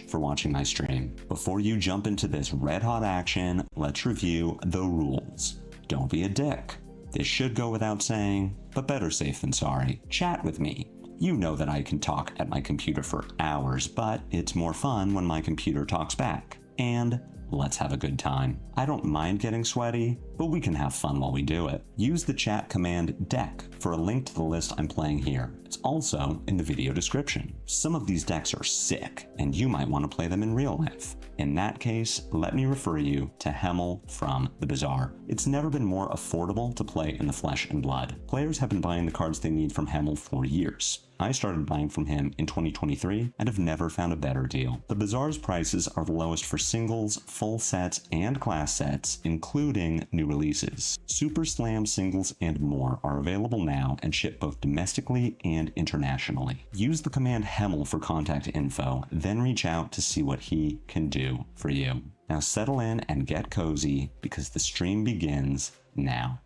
for watching my stream. Before you jump into this red-hot action, let's review the rules. Don't be a dick. This should go without saying, but better safe than sorry. Chat with me. You know that I can talk at my computer for hours, but it's more fun when my computer talks back. And let's have a good time. I don't mind getting sweaty, but we can have fun while we do it. Use the chat command deck for a link to the list I'm playing here. It's also in the video description. Some of these decks are sick, and you might want to play them in real life. In that case, let me refer you to Hemel from the Bazaar. It's never been more affordable to play in the flesh and blood. Players have been buying the cards they need from Hemel for years. I started buying from him in 2023 and have never found a better deal. The Bazaar's prices are the lowest for singles, full sets, and class sets, including new releases. Super Slam singles and more are available now and ship both domestically and internationally. Use the command Hemel for contact info, then reach out to see what he can do for you. Now settle in and get cozy because the stream begins now.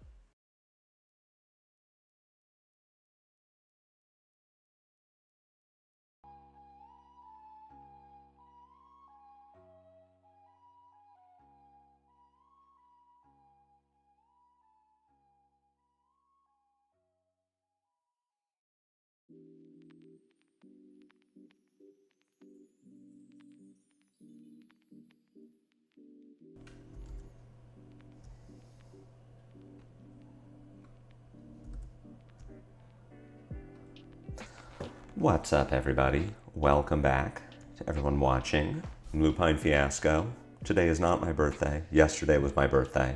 What's up, everybody? Welcome back to everyone watching. I'm Lupinefiasco. Today is not my birthday. Yesterday was my birthday,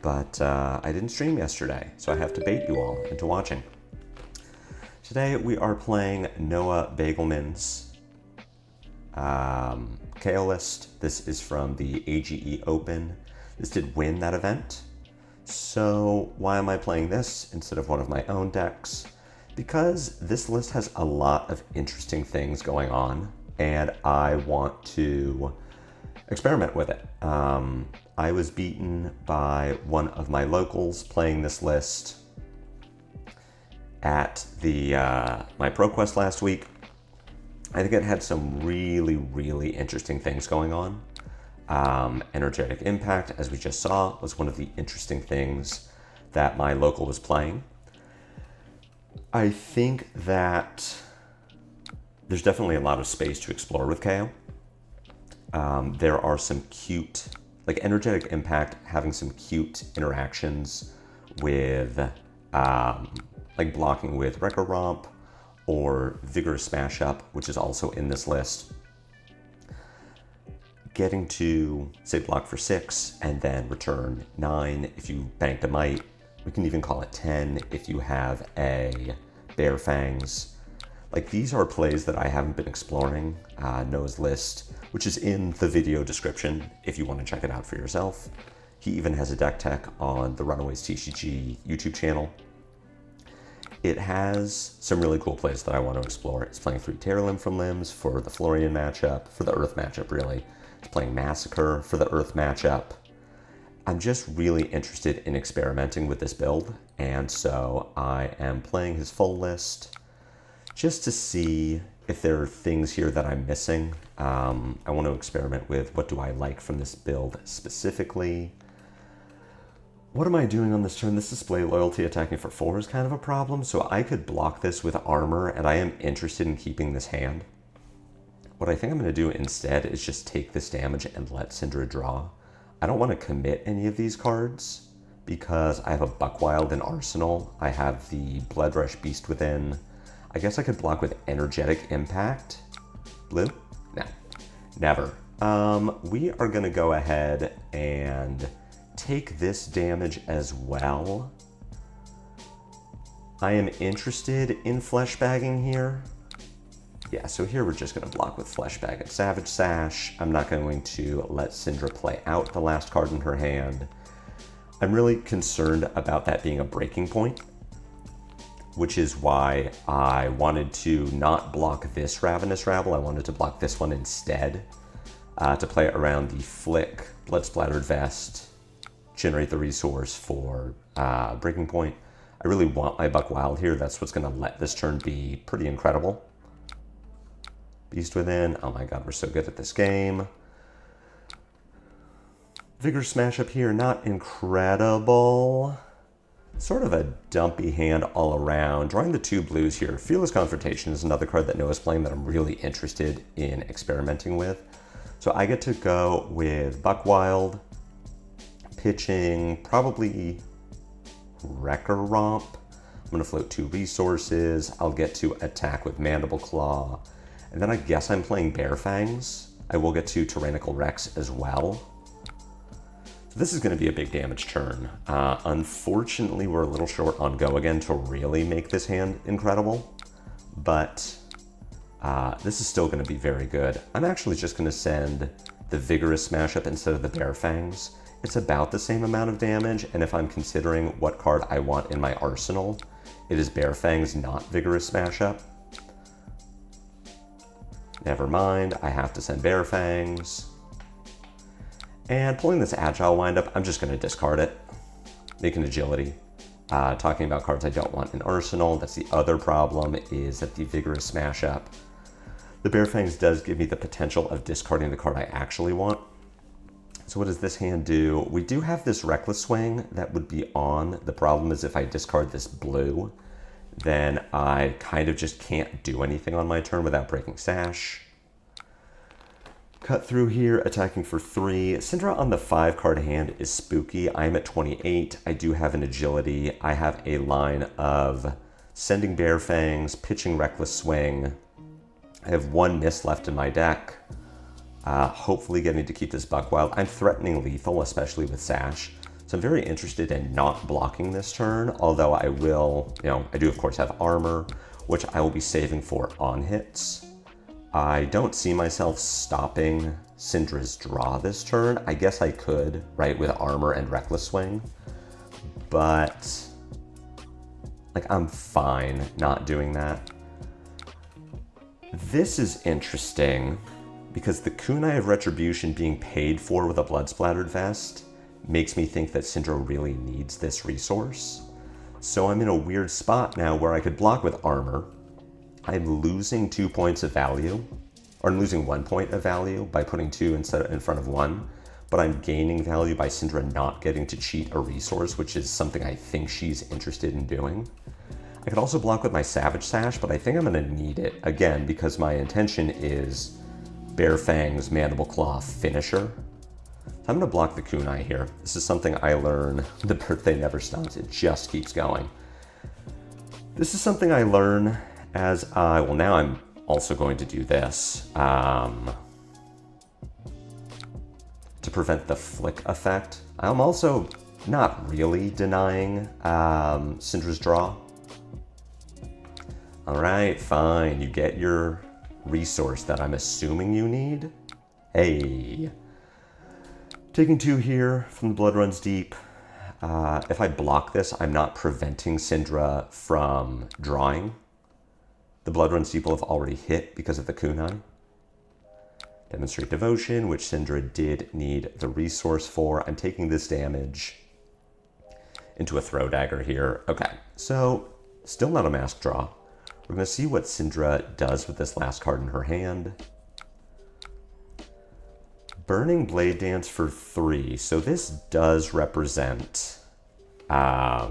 but I didn't stream yesterday, so I have to bait you all into watching. Today we are playing Noah Bagelman's Kayo list. This is from the AGE Open. This did win that event. So why am I playing this instead of one of my own decks? Because this list has a lot of interesting things going on, and I want to experiment with it. I was beaten by one of my locals playing this list at the my ProQuest last week. I think it had some really interesting things going on. Energetic Impact, as we just saw, was one of the interesting things that my local was playing. I think that there's definitely a lot of space to explore with Kayo. There are some cute, like Energetic Impact having some cute interactions with like blocking with Wrecker Romp or Vigorous Smash Up, which is also in this list. Getting to, say, block for 6 and then return 9 if you banked a Might. We can even call it 10 if you have a Bare Fangs. Like, these are plays that I haven't been exploring. Noah's list, which is in the video description if you want to check it out for yourself. He even has a deck tech on the Runaways TCG YouTube channel. It has some really cool plays that I want to explore. It's playing 3 Terra Limb from Limbs for the Florian matchup, for the Earth matchup really. It's playing Massacre for the Earth matchup. I'm just really interested in experimenting with this build, and so I am playing his full list just to see if there are things here that I'm missing. I want to experiment with what do I like from this build specifically. What am I doing on this turn? This display loyalty attacking for 4 is kind of a problem, so I could block this with armor, and I am interested in keeping this hand. What I think I'm going to do instead is just take this damage and let Syndra draw. I don't want to commit any of these cards because I have a Buckwild in Arsenal. I have the Blood Rush Beast Within. I guess I could block with Energetic Impact. Blue? No, never. We are going to go ahead and take this damage as well. I am interested in Flesh Bagging here. Yeah, so here we're just going to block with Flesh Bag and Savage Sash. I'm not going to let Syndra play out the last card in her hand. I'm really concerned about that being a breaking point, which is why I wanted to not block this Ravenous Rabble. I wanted to block this one instead, to play around the Flick, Blood Splattered Vest, generate the resource for breaking point. I really want my Buckwild here. That's what's going to let this turn be pretty incredible. Beast Within. Oh my god, we're so good at this game. Vigor Smash up here, not incredible. Sort of a dumpy hand all around. Drawing the 2 blues here. Fearless Confrontation is another card that Noah's playing that I'm really interested in experimenting with. So I get to go with Buckwild, pitching probably Wrecker Romp. I'm going to float 2 resources. I'll get to attack with Mandible Claw. And then I guess I'm playing Bear Fangs. I will get to Tyrannical Rex as well. So this is going to be a big damage turn. Unfortunately, we're a little short on Go Again to really make this hand incredible. But this is still going to be very good. I'm actually just going to send the Vigorous Smash Up instead of the Bear Fangs. It's about the same amount of damage, and if I'm considering what card I want in my arsenal, it is Bear Fangs, not Vigorous Smash Up. Never mind, I have to send Bear Fangs. And pulling this Agile Windup, I'm just going to discard it. Make an Agility. Talking about cards I don't want in Arsenal, that's the other problem, is that the Vigorous Smash Up, the Bear Fangs does give me the potential of discarding the card I actually want. So what does this hand do? We do have this Reckless Swing that would be on. The problem is if I discard this blue, then I kind of just can't do anything on my turn without breaking Sash. Cut through here, attacking for 3. Syndra on the 5-card hand is spooky. I'm at 28. I do have an Agility. I have a line of sending Bear Fangs, pitching Reckless Swing. I have 1 miss left in my deck. Hopefully getting to keep this Buckwild. I'm threatening lethal, especially with Sash. So I'm very interested in not blocking this turn, although I will, I do of course have armor, which I will be saving for on hits. I don't see myself stopping Syndra's draw this turn. I guess I could, right, with armor and Reckless Swing, but I'm fine not doing that. This is interesting because the Kunai of Retribution being paid for with a Blood-Splattered Vest makes me think that Syndra really needs this resource. So I'm in a weird spot now where I could block with armor. I'm losing 2 points of value, or I'm losing 1 point of value by putting 2 in front of 1, but I'm gaining value by Syndra not getting to cheat a resource, which is something I think she's interested in doing. I could also block with my Savage Sash, but I think I'm going to need it, again, because my intention is Bear Fangs, Mandible Claw, Finisher. So I'm going to block the Kunai here. This is something I learn. The birthday never stops. It just keeps going. This is something I learn as well, now I'm also going to do this to prevent the flick effect. I'm also not really denying Syndra's draw. All right, fine. You get your resource that I'm assuming you need. Hey. Taking 2 here from the Blood Runs Deep. If I block this, I'm not preventing Syndra from drawing. The Blood Runs Deep will have already hit because of the Kunai. Demonstrate Devotion, which Syndra did need the resource for. I'm taking this damage into a Throw Dagger here. Okay, so still not a mask draw. We're going to see what Syndra does with this last card in her hand. Burning Blade Dance for 3. So this does represent a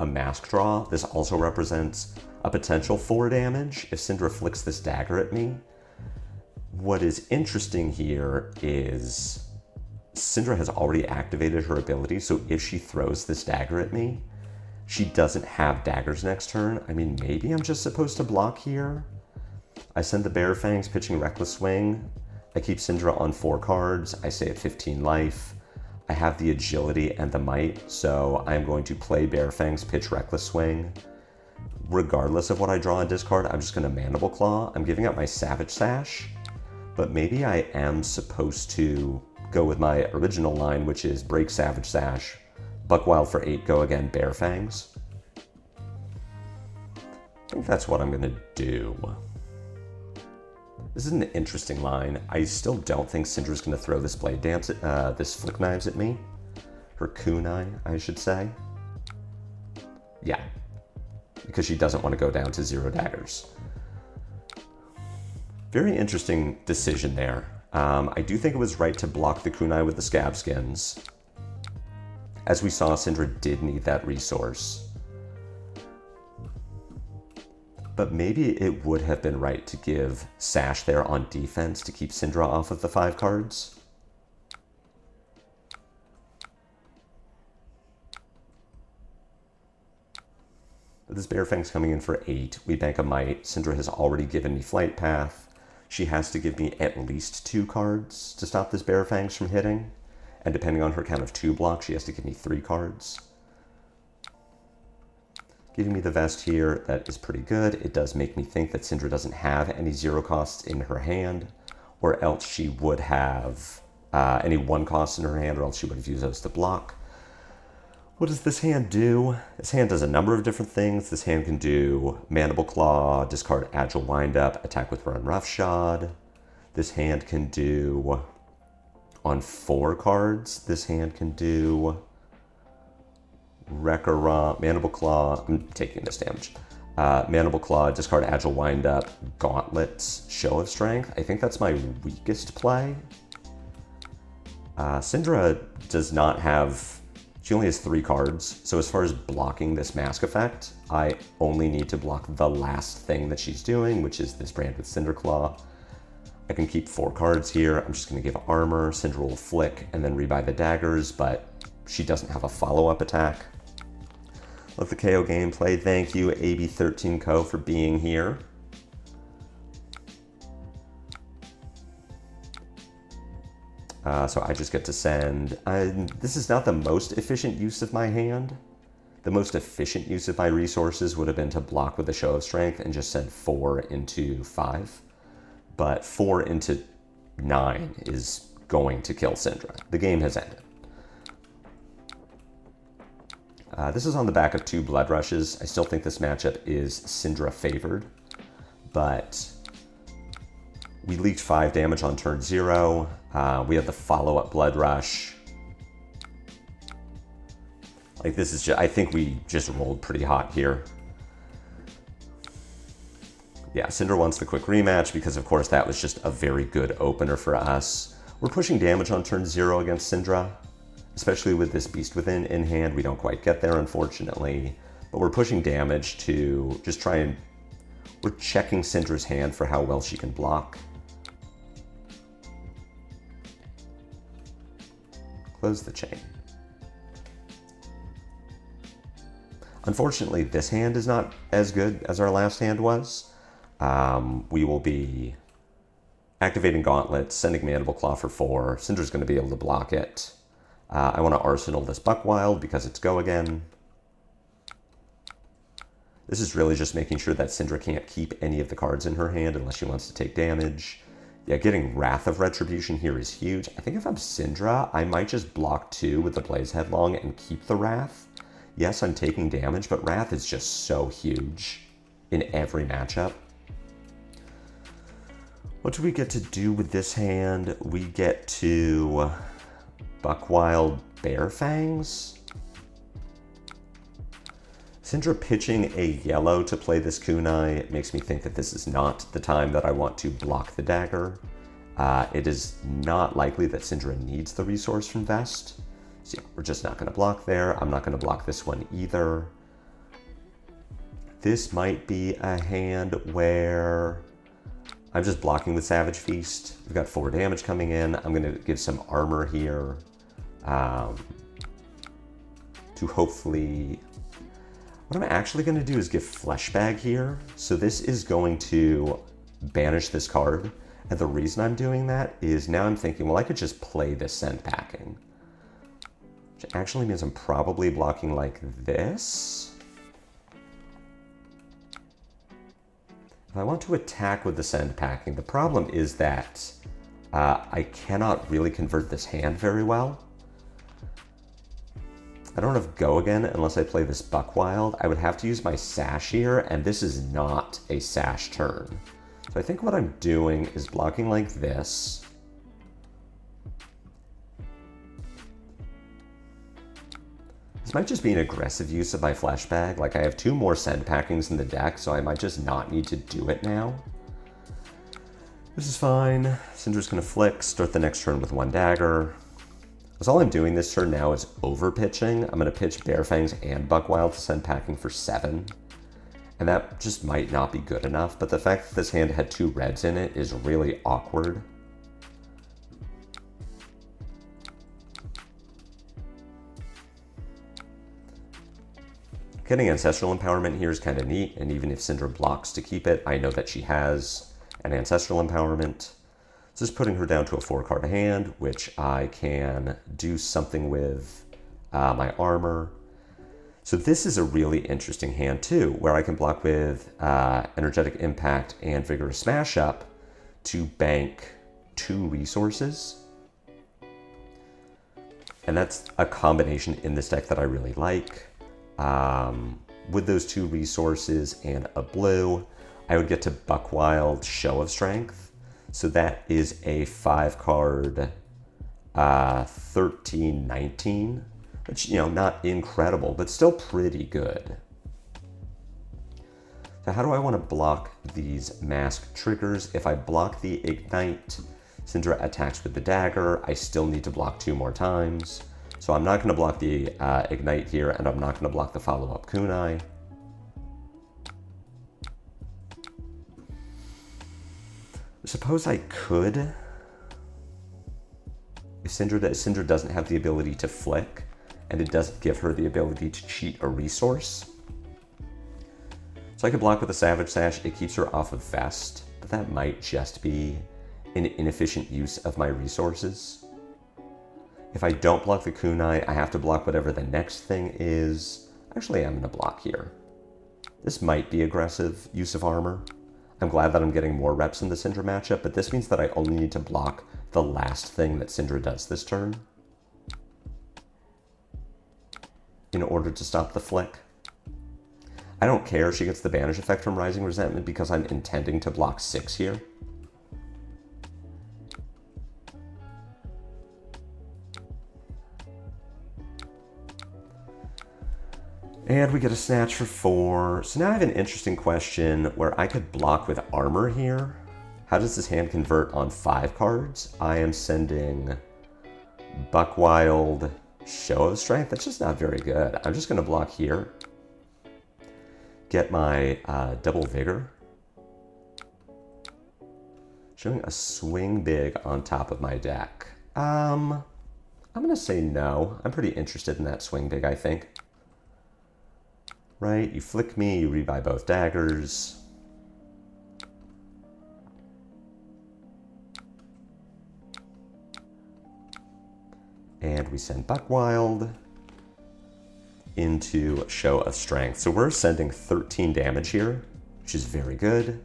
mask draw. This also represents a potential 4 damage if Syndra flicks this dagger at me. What is interesting here is Syndra has already activated her ability, so if she throws this dagger at me, she doesn't have daggers next turn. I mean, maybe I'm just supposed to block here. I send the Bear Fangs, pitching Reckless Swing. I keep Syndra on 4 cards. I stay at 15 life. I have the Agility and the Might, so I'm going to play Bear Fangs, pitch Reckless Swing. Regardless of what I draw and discard, I'm just going to Mandible Claw. I'm giving up my Savage Sash, but maybe I am supposed to go with my original line, which is break Savage Sash, Buckwild for 8, go again, Bear Fangs. I think that's what I'm going to do. This is an interesting line. I still don't think Syndra's going to throw this Blade Dance, this Flick Knives at me. Her Kunai, I should say. Yeah. Because she doesn't want to go down to 0 daggers. Very interesting decision there. I do think it was right to block the kunai with the scab skins. As we saw, Syndra did need that resource. But maybe it would have been right to give Sash there on defense to keep Syndra off of the 5 cards. But this Bear Fang's coming in for 8. We bank a Might. Syndra has already given me Flight Path. She has to give me at least 2 cards to stop this Bear Fangs from hitting. And depending on her count of 2 blocks, she has to give me 3 cards. Giving me the Vest here, that is pretty good. It does make me think that Syndra doesn't have any 0 costs in her hand, or else she would have any 1 costs in her hand, or else she would have used those to block. What does this hand do? This hand does a number of different things. This hand can do Mandible Claw, discard Agile Windup, attack with Run Roughshod. This hand can do, on 4 cards, this hand can do Wreck-A-Romp, Mandible Claw, I'm taking this damage. Mandible Claw, discard Agile Windup, Gauntlets, Show of Strength. I think that's my weakest play. Syndra does not have... She only has 3 cards, so as far as blocking this mask effect, I only need to block the last thing that she's doing, which is this Brand with Cinderclaw. I can keep 4 cards here. I'm just going to give armor, Syndra will flick, and then rebuy the daggers, but she doesn't have a follow-up attack. Love the Kayo gameplay. Thank you, AB13Co, for being here. So I just get to send, this is not the most efficient use of my hand. The most efficient use of my resources would have been to block with a Show of Strength and just send 4 into 5. But 4 into 9 is going to kill Syndra. The game has ended. This is on the back of 2 Blood Rushes. I still think this matchup is Syndra favored, but we leaked 5 damage on turn 0. We have the follow-up Blood Rush. Like, this is just, I think we just rolled pretty hot here. Yeah, Syndra wants the quick rematch because, of course, that was just a very good opener for us. We're pushing damage on turn 0 against Syndra, especially with this Beast Within in hand. We don't quite get there, unfortunately, but we're pushing damage to just try and... We're checking Syndra's hand for how well she can block. Close the chain. Unfortunately, this hand is not as good as our last hand was. We will be activating Gauntlets, sending Mandible Claw for 4. Syndra's going to be able to block it. I want to Arsenal this Buckwild because it's go again. This is really just making sure that Syndra can't keep any of the cards in her hand unless she wants to take damage. Yeah, getting Wrath of Retribution here is huge. I think if I'm Syndra, I might just block 2 with the Blaze Headlong and keep the Wrath. Yes, I'm taking damage, but Wrath is just so huge in every matchup. What do we get to do with this hand? We get to Buckwild Bear Fangs. Syndra pitching a yellow to play this kunai makes me think that this is not the time that I want to block the dagger. It is not likely that Syndra needs the resource from Vest. So yeah, we're just not going to block there. I'm not going to block this one either. This might be a hand where I'm just blocking with Savage Feast. We've got 4 damage coming in. I'm going to give some armor here to hopefully... What I'm actually going to do is give Flesh Bag here. So this is going to banish this card. And the reason I'm doing that is now I'm thinking, well, I could just play this Send Packing. Which actually means I'm probably blocking like this. If I want to attack with the Send Packing, the problem is that I cannot really convert this hand very well. I don't have Go again unless I play this Buckwild. I would have to use my Sash here, and this is not a Sash turn. So I think what I'm doing is blocking like this. This might just be an aggressive use of my Flesh Bag. Like, I have 2 more Send Packings in the deck, so I might just not need to do it now. This is fine. Syndra's gonna flick, start the next turn with 1 dagger. Because all I'm doing this turn now is over pitching. I'm gonna pitch Bare Fangs and Buckwild to send packing for 7. And that just might not be good enough, but the fact that this hand had 2 reds in it is really awkward. Getting Ancestral Empowerment here is kind of neat, and even if Syndra blocks to keep it, I know that she has an Ancestral Empowerment. So just putting her down to a 4-card hand, which I can do something with my armor. So this is a really interesting hand too, where I can block with Energetic Impact and Vigorous Smash Up to bank 2 resources. And that's a combination in this deck that I really like. With those 2 resources and a blue, I would get to Buckwild Show of Strength. So that is a 5-card 13-19, which, not incredible, but still pretty good. So how do I want to block these mask triggers? If I block the Ignite, Syndra attacks with the dagger. I still need to block 2 more times. So I'm not going to block the Ignite here, and I'm not going to block the follow-up Kunai. I suppose I could. If Syndra doesn't have the ability to flick, and it doesn't give her the ability to cheat a resource. So I could block with a Savage Sash. It keeps her off of Vest, but that might just be an inefficient use of my resources. If I don't block the Kunai, I have to block whatever the next thing is. Actually, I'm going to block here. This might be aggressive use of armor. I'm glad that I'm getting more reps in the Syndra matchup, but this means that I only need to block the last thing that Syndra does this turn in order to stop the flick. I don't care if she gets the banish effect from Rising Resentment because I'm intending to block 6 here. And we get a Snatch for 4. So now I have an interesting question where I could block with armor here. How does this hand convert on 5 cards? I am sending Buckwild Show of Strength. That's just not very good. I'm just going to block here. Get my Double Vigor. Showing a Swing Big on top of my deck. I'm going to say no. I'm pretty interested in that Swing Big, I think. Right, you flick me, you rebuy both daggers. And we send Buckwild into Show of Strength. So we're sending 13 damage here, which is very good.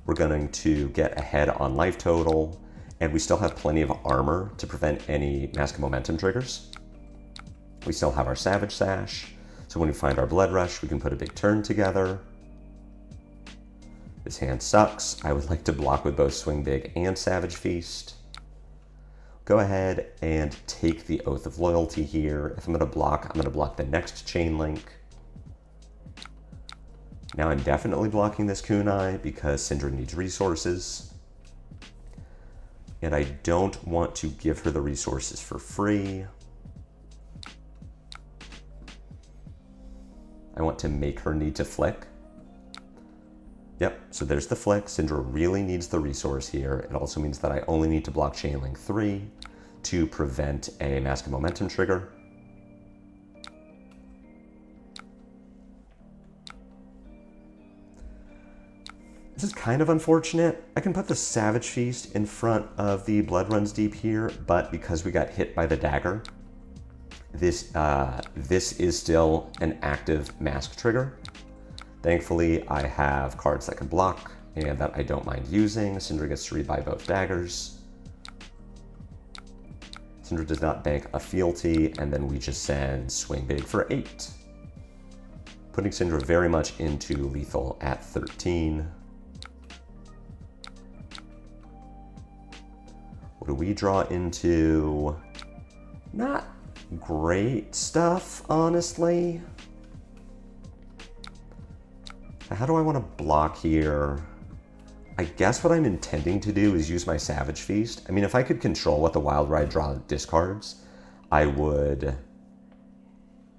We're going to get ahead on life total, and we still have plenty of armor to prevent any Mask of Momentum triggers. We still have our Savage Sash. So when we find our Blood Rush, we can put a big turn together. This hand sucks. I would like to block with both Swing Big and Savage Feast. Go ahead and take the Oath of Loyalty here. If I'm going to block the next Chain Link. Now I'm definitely blocking this Kunai because Syndra needs resources. And I don't want to give her the resources for free. I want to make her need to flick. Yep, so there's the flick. Syndra really needs the resource here. It also means that I only need to block Chain Link 3 to prevent a Mask of Momentum trigger. This is kind of unfortunate. I can put the Savage Feast in front of the Blood Runs Deep here, but because we got hit by the dagger, this is still an active mask trigger. Thankfully, I have cards that can block and that I don't mind using. Syndra gets to rebuy both daggers. Syndra does not bank a fealty, and then we just send Swing Big for 8. Putting Syndra very much into lethal at 13. What do we draw into? Not great stuff, honestly. How do I want to block here? I guess what I'm intending to do is use my Savage Feast. I mean, if I could control what the Wild Ride draw discards, I would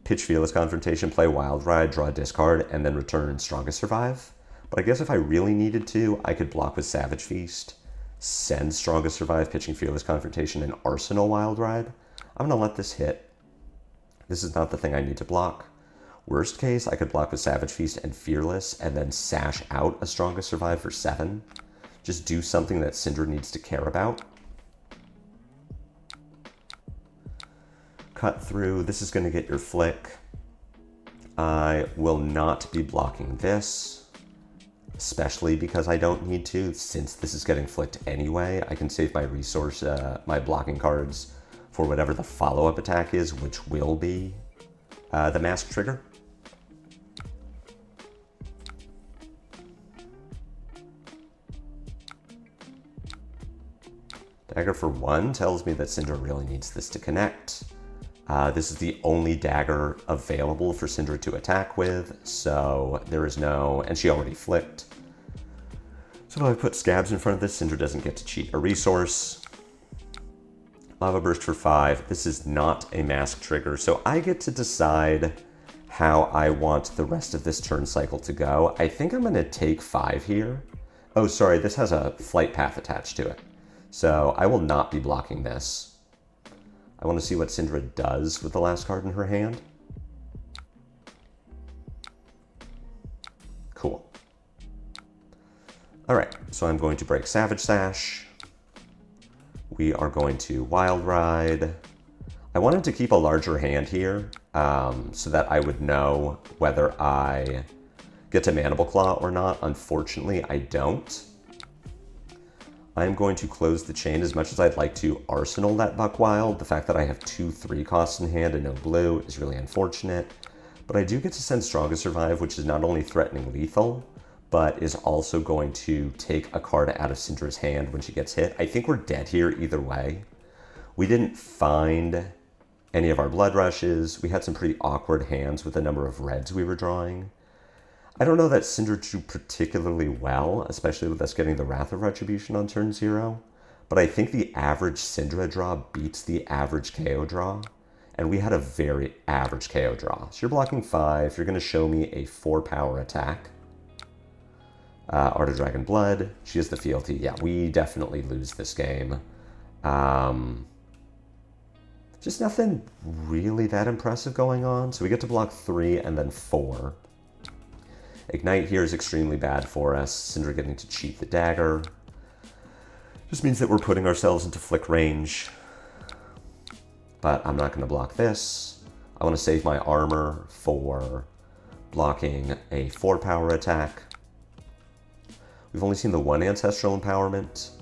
pitch Fearless Confrontation, play Wild Ride, draw a discard, and then return Strongest Survive. But I guess if I really needed to, I could block with Savage Feast, send Strongest Survive, pitching Fearless Confrontation, and Arsenal Wild Ride. I'm going to let this hit. This is not the thing I need to block. Worst case, I could block with Savage Feast and Fearless, and then sash out a Strongest Survive for 7. Just do something that Syndra needs to care about. Cut through. This is going to get your flick. I will not be blocking this, especially because I don't need to. Since this is getting flicked anyway, I can save my resource, my blocking cards for whatever the follow-up attack is, which will be the Mask trigger. Dagger for 1 tells me that Syndra really needs this to connect. This is the only dagger available for Syndra to attack with, so there is no, and she already flicked. So if I put Scabs in front of this, Syndra doesn't get to cheat a resource. Lava Burst for 5. This is not a Mask trigger, so I get to decide how I want the rest of this turn cycle to go. I think I'm going to take 5 here. Oh, sorry, this has a flight path attached to it. So I will not be blocking this. I want to see what Syndra does with the last card in her hand. Cool. All right, so I'm going to break Savage Sash. We are going to Wild Ride. I wanted to keep a larger hand here so that I would know whether I get to Mandible Claw or not. Unfortunately, I don't. I'm going to close the chain. As much as I'd like to Arsenal that Buck Wild, the fact that I have 2 3 costs in hand and no blue is really unfortunate. But I do get to send Strongest Survive, which is not only threatening lethal, but is also going to take a card out of Syndra's hand when she gets hit. I think we're dead here either way. We didn't find any of our Blood Rushes. We had some pretty awkward hands with the number of reds we were drawing. I don't know that Syndra drew particularly well, especially with us getting the Wrath of Retribution on turn 0, but I think the average Syndra draw beats the average Kayo draw, and we had a very average Kayo draw. So you're blocking 5, you're going to show me a 4-power attack. Art of Dragon Blood, she has the fealty. Yeah, we definitely lose this game. Just nothing really that impressive going on. So we get to block 3 and then 4. Ignite here is extremely bad for us. Syndra getting to cheat the dagger. Just means that we're putting ourselves into flick range. But I'm not going to block this. I want to save my armor for blocking a 4-power attack. We've only seen the 1 Ancestral Empowerment.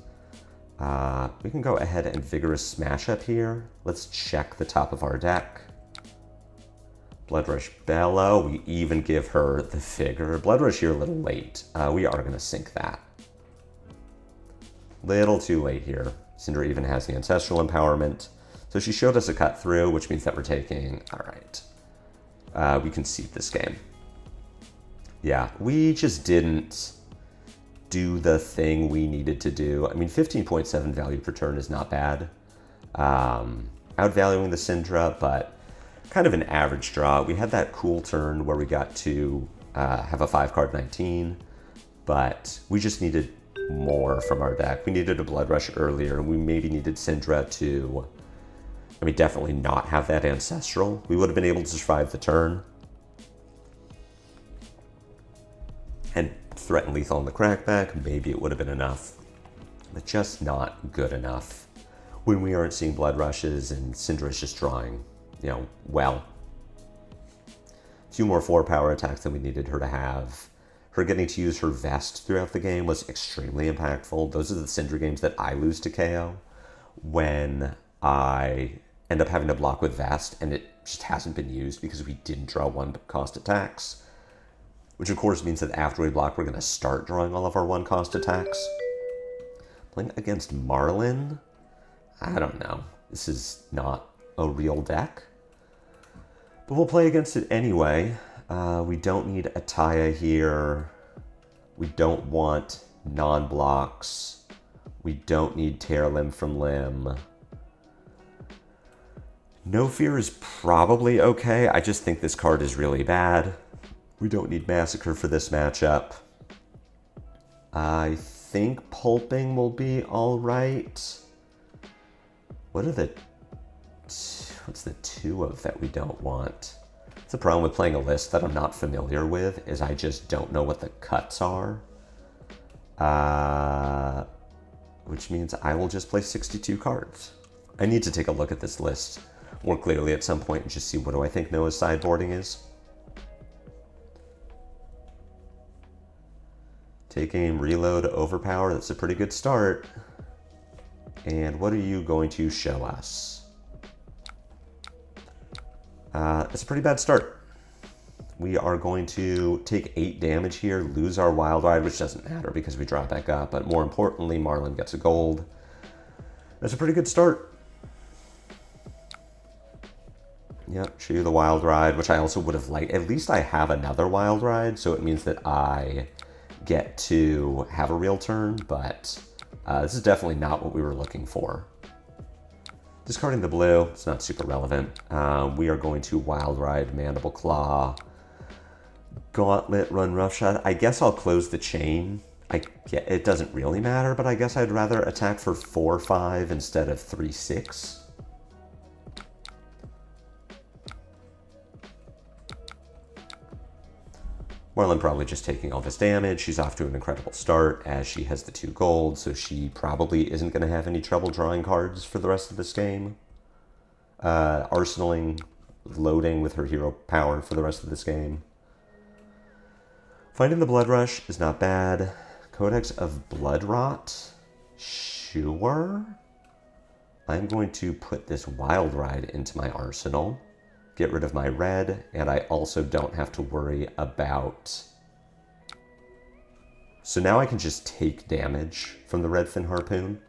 We can go ahead and Vigorous Smash up here. Let's check the top of our deck. Blood Rush Bellow, we even give her the figure. Blood Rush here a little late. We are going to sink that. Little too late here. Syndra even has the Ancestral Empowerment. So she showed us a cut through, which means that we're taking... Alright. We concede this game. Yeah, we just didn't do the thing we needed to do. I mean, 15.7 value per turn is not bad. Outvaluing the Syndra, but kind of an average draw. We had that cool turn where we got to have a 5-card 19, but we just needed more from our deck. We needed a Blood Rush earlier, and we maybe needed Syndra to, I mean, definitely not have that Ancestral. We would have been able to survive the turn and threaten lethal on the crackback. Maybe it would have been enough, but just not good enough when we aren't seeing Blood Rushes and Syndra is just drawing, you know, well. 2 more 4-power attacks than we needed her to have. Her getting to use her vest throughout the game was extremely impactful. Those are the Syndra games that I lose to KO when I end up having to block with vest and it just hasn't been used because we didn't draw 1-cost attacks. Which of course means that after we block, we're going to start drawing all of our 1-cost attacks. Playing against Marlin? I don't know. This is not a real deck. But we'll play against it anyway. We don't need Ataya here. We don't want non-blocks. We don't need Tear Limb from Limb. No Fear is probably okay. I just think this card is really bad. We don't need Massacre for this matchup. I think Pulping will be all right. What's the 2 of that we don't want? It's the problem with playing a list that I'm not familiar with, is I just don't know what the cuts are. Which means I will just play 62 cards. I need to take a look at this list more clearly at some point and just see what do I think Noah's sideboarding is. Take aim, reload, overpower. That's a pretty good start. And what are you going to show us? It's a pretty bad start. We are going to take 8 damage here, lose our Wild Ride, which doesn't matter because we drop back up. But more importantly, Marlin gets a gold. That's a pretty good start. Yep, show you the Wild Ride, which I also would have liked. At least I have another Wild Ride, so it means that I get to have a real turn, but this is definitely not what we were looking for. Discarding the blue, it's not super relevant. We are going to Wild Ride, Mandible Claw, Gauntlet, Run Roughshod. I guess I'll close the chain. It doesn't really matter, but I guess I'd rather attack for 4-5 instead of 3-6. Marlin probably just taking all this damage. She's off to an incredible start as she has the 2 gold, so she probably isn't going to have any trouble drawing cards for the rest of this game. Arsenaling, loading with her hero power for the rest of this game. Finding the Blood Rush is not bad. Codex of Blood Rot, sure. I'm going to put this Wild Ride into my arsenal. Get rid of my red, and I also don't have to worry about... So now I can just take damage from the Redfin Harpoon.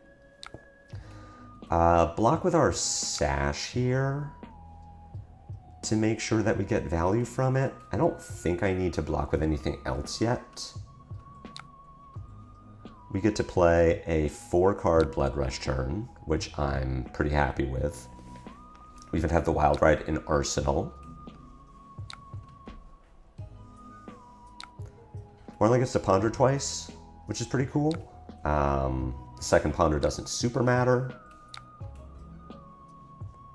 Block with our Sash here to make sure that we get value from it. I don't think I need to block with anything else yet. We get to play a 4-card Blood Rush turn, which I'm pretty happy with. We even have the Wild Ride in Arsenal. Marlin gets to ponder twice, which is pretty cool. The second ponder doesn't super matter,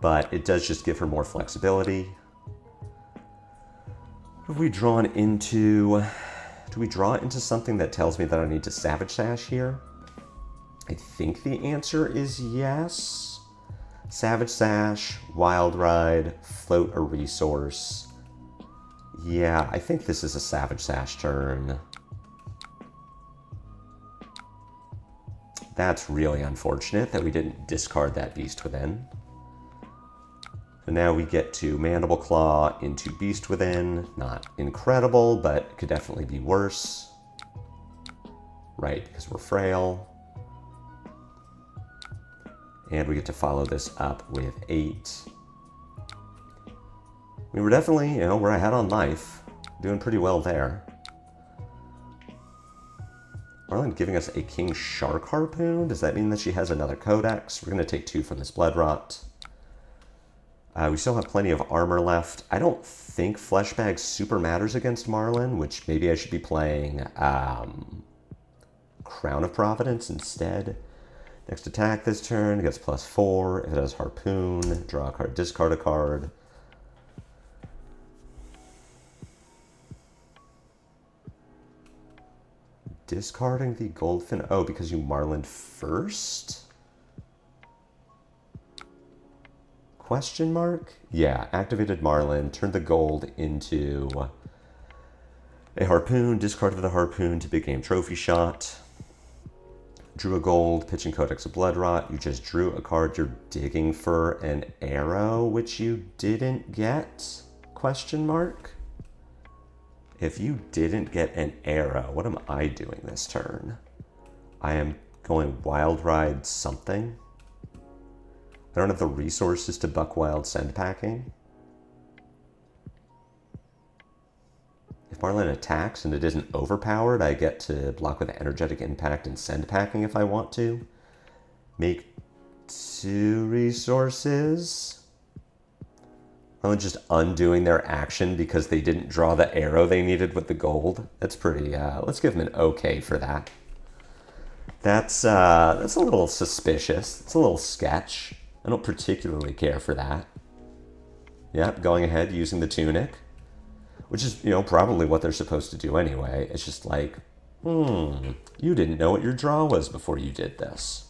but it does just give her more flexibility. What have we drawn into? Do we draw into something that tells me that I need to Savage Sash here? I think the answer is yes. Savage Sash, Wild Ride, float a resource. Yeah, I think this is a Savage Sash turn. That's really unfortunate that we didn't discard that Beast Within. So now we get to Mandible Claw into Beast Within. Not incredible, but it could definitely be worse. Right, because we're frail. And we get to follow this up with 8. We were definitely, we're ahead on life. Doing pretty well there. Marlin giving us a King Shark Harpoon. Does that mean that she has another Codex? We're going to take 2 from this Blood Rot. We still have plenty of armor left. I don't think Fleshbag super matters against Marlin, which maybe I should be playing Crown of Providence instead. Next attack this turn gets +4. If it has Harpoon, draw a card, discard a card. Discarding the Goldfin. Oh, because you Marlin first? Question mark? Yeah, activated Marlin, turned the gold into a Harpoon, discarded the Harpoon to big game trophy shot. Drew a gold, pitching Codex of Blood Rot. You just drew a card. You're digging for an arrow, which you didn't get? Question mark? If you didn't get an arrow, what am I doing this turn? I am going Wild Ride something. I don't have the resources to Buck Wild Send Packing. If Marlin attacks and it isn't overpowered, I get to block with Energetic Impact and Send Packing if I want to. Make 2 resources. I'm just undoing their action because they didn't draw the arrow they needed with the gold. That's pretty, let's give them an okay for that. That's a little suspicious. It's a little sketch. I don't particularly care for that. Yep, going ahead, using the tunic. Which is, you know, probably what they're supposed to do anyway. It's just like, you didn't know what your draw was before you did this.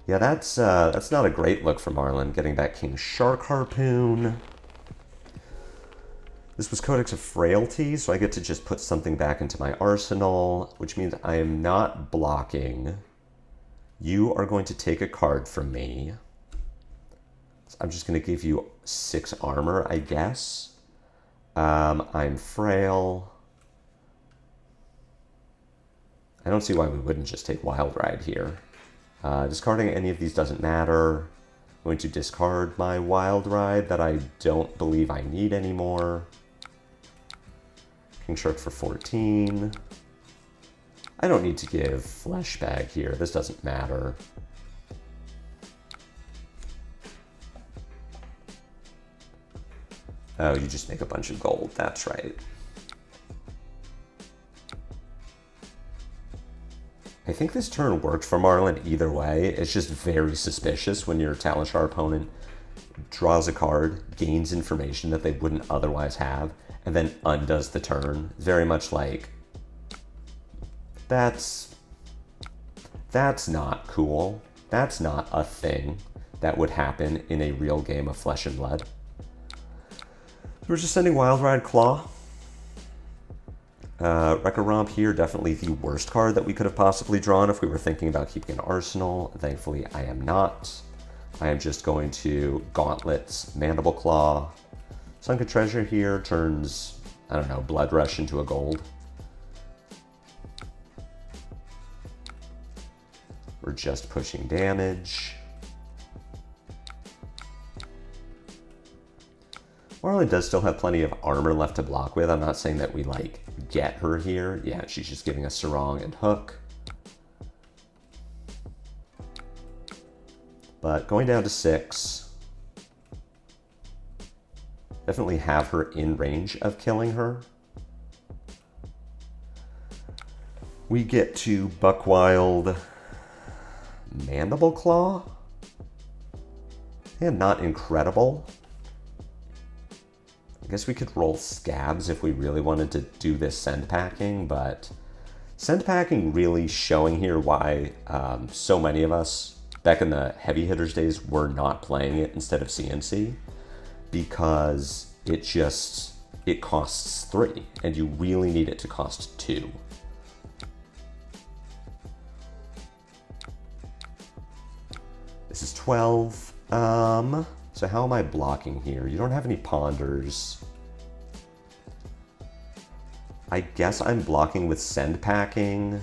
Yeah, that's not a great look for Marlin, getting that King Shark Harpoon. This was Codex of Frailty, so I get to just put something back into my arsenal, which means I am not blocking. You are going to take a card from me. So I'm just going to give you 6 armor, I guess. I'm frail. I don't see why we wouldn't just take Wild Ride here. Discarding any of these doesn't matter. I'm going to discard my Wild Ride that I don't believe I need anymore. King Shark for 14. I don't need to give Flesh Bag here. This doesn't matter. Oh, you just make a bunch of gold. That's right. I think this turn worked for Marlin either way. It's just very suspicious when your Talishar opponent draws a card, gains information that they wouldn't otherwise have, and then undoes the turn. It's very much like, that's not cool. That's not a thing that would happen in a real game of Flesh and Blood. We're just sending Wild Ride Claw. Wrecker Romp here, definitely the worst card that we could have possibly drawn if we were thinking about keeping an arsenal. Thankfully, I am not. I am just going to Gauntlets, Mandible Claw. Sunken Treasure here turns, I don't know, Blood Rush into a gold. We're just pushing damage. Marlin does still have plenty of armor left to block with. I'm not saying that we, like, get her here. Yeah, she's just giving us Sarong and Hook. But going down to 6. Definitely have her in range of killing her. We get to Buckwild Mandible Claw. And not incredible. I guess we could roll Scabs if we really wanted to do this Send Packing, but Send Packing really showing here why so many of us back in the Heavy Hitters days were not playing it instead of CNC, because it costs 3 and you really need it to cost 2. This is 12. So how am I blocking here? You don't have any Ponders. I guess I'm blocking with Send Packing.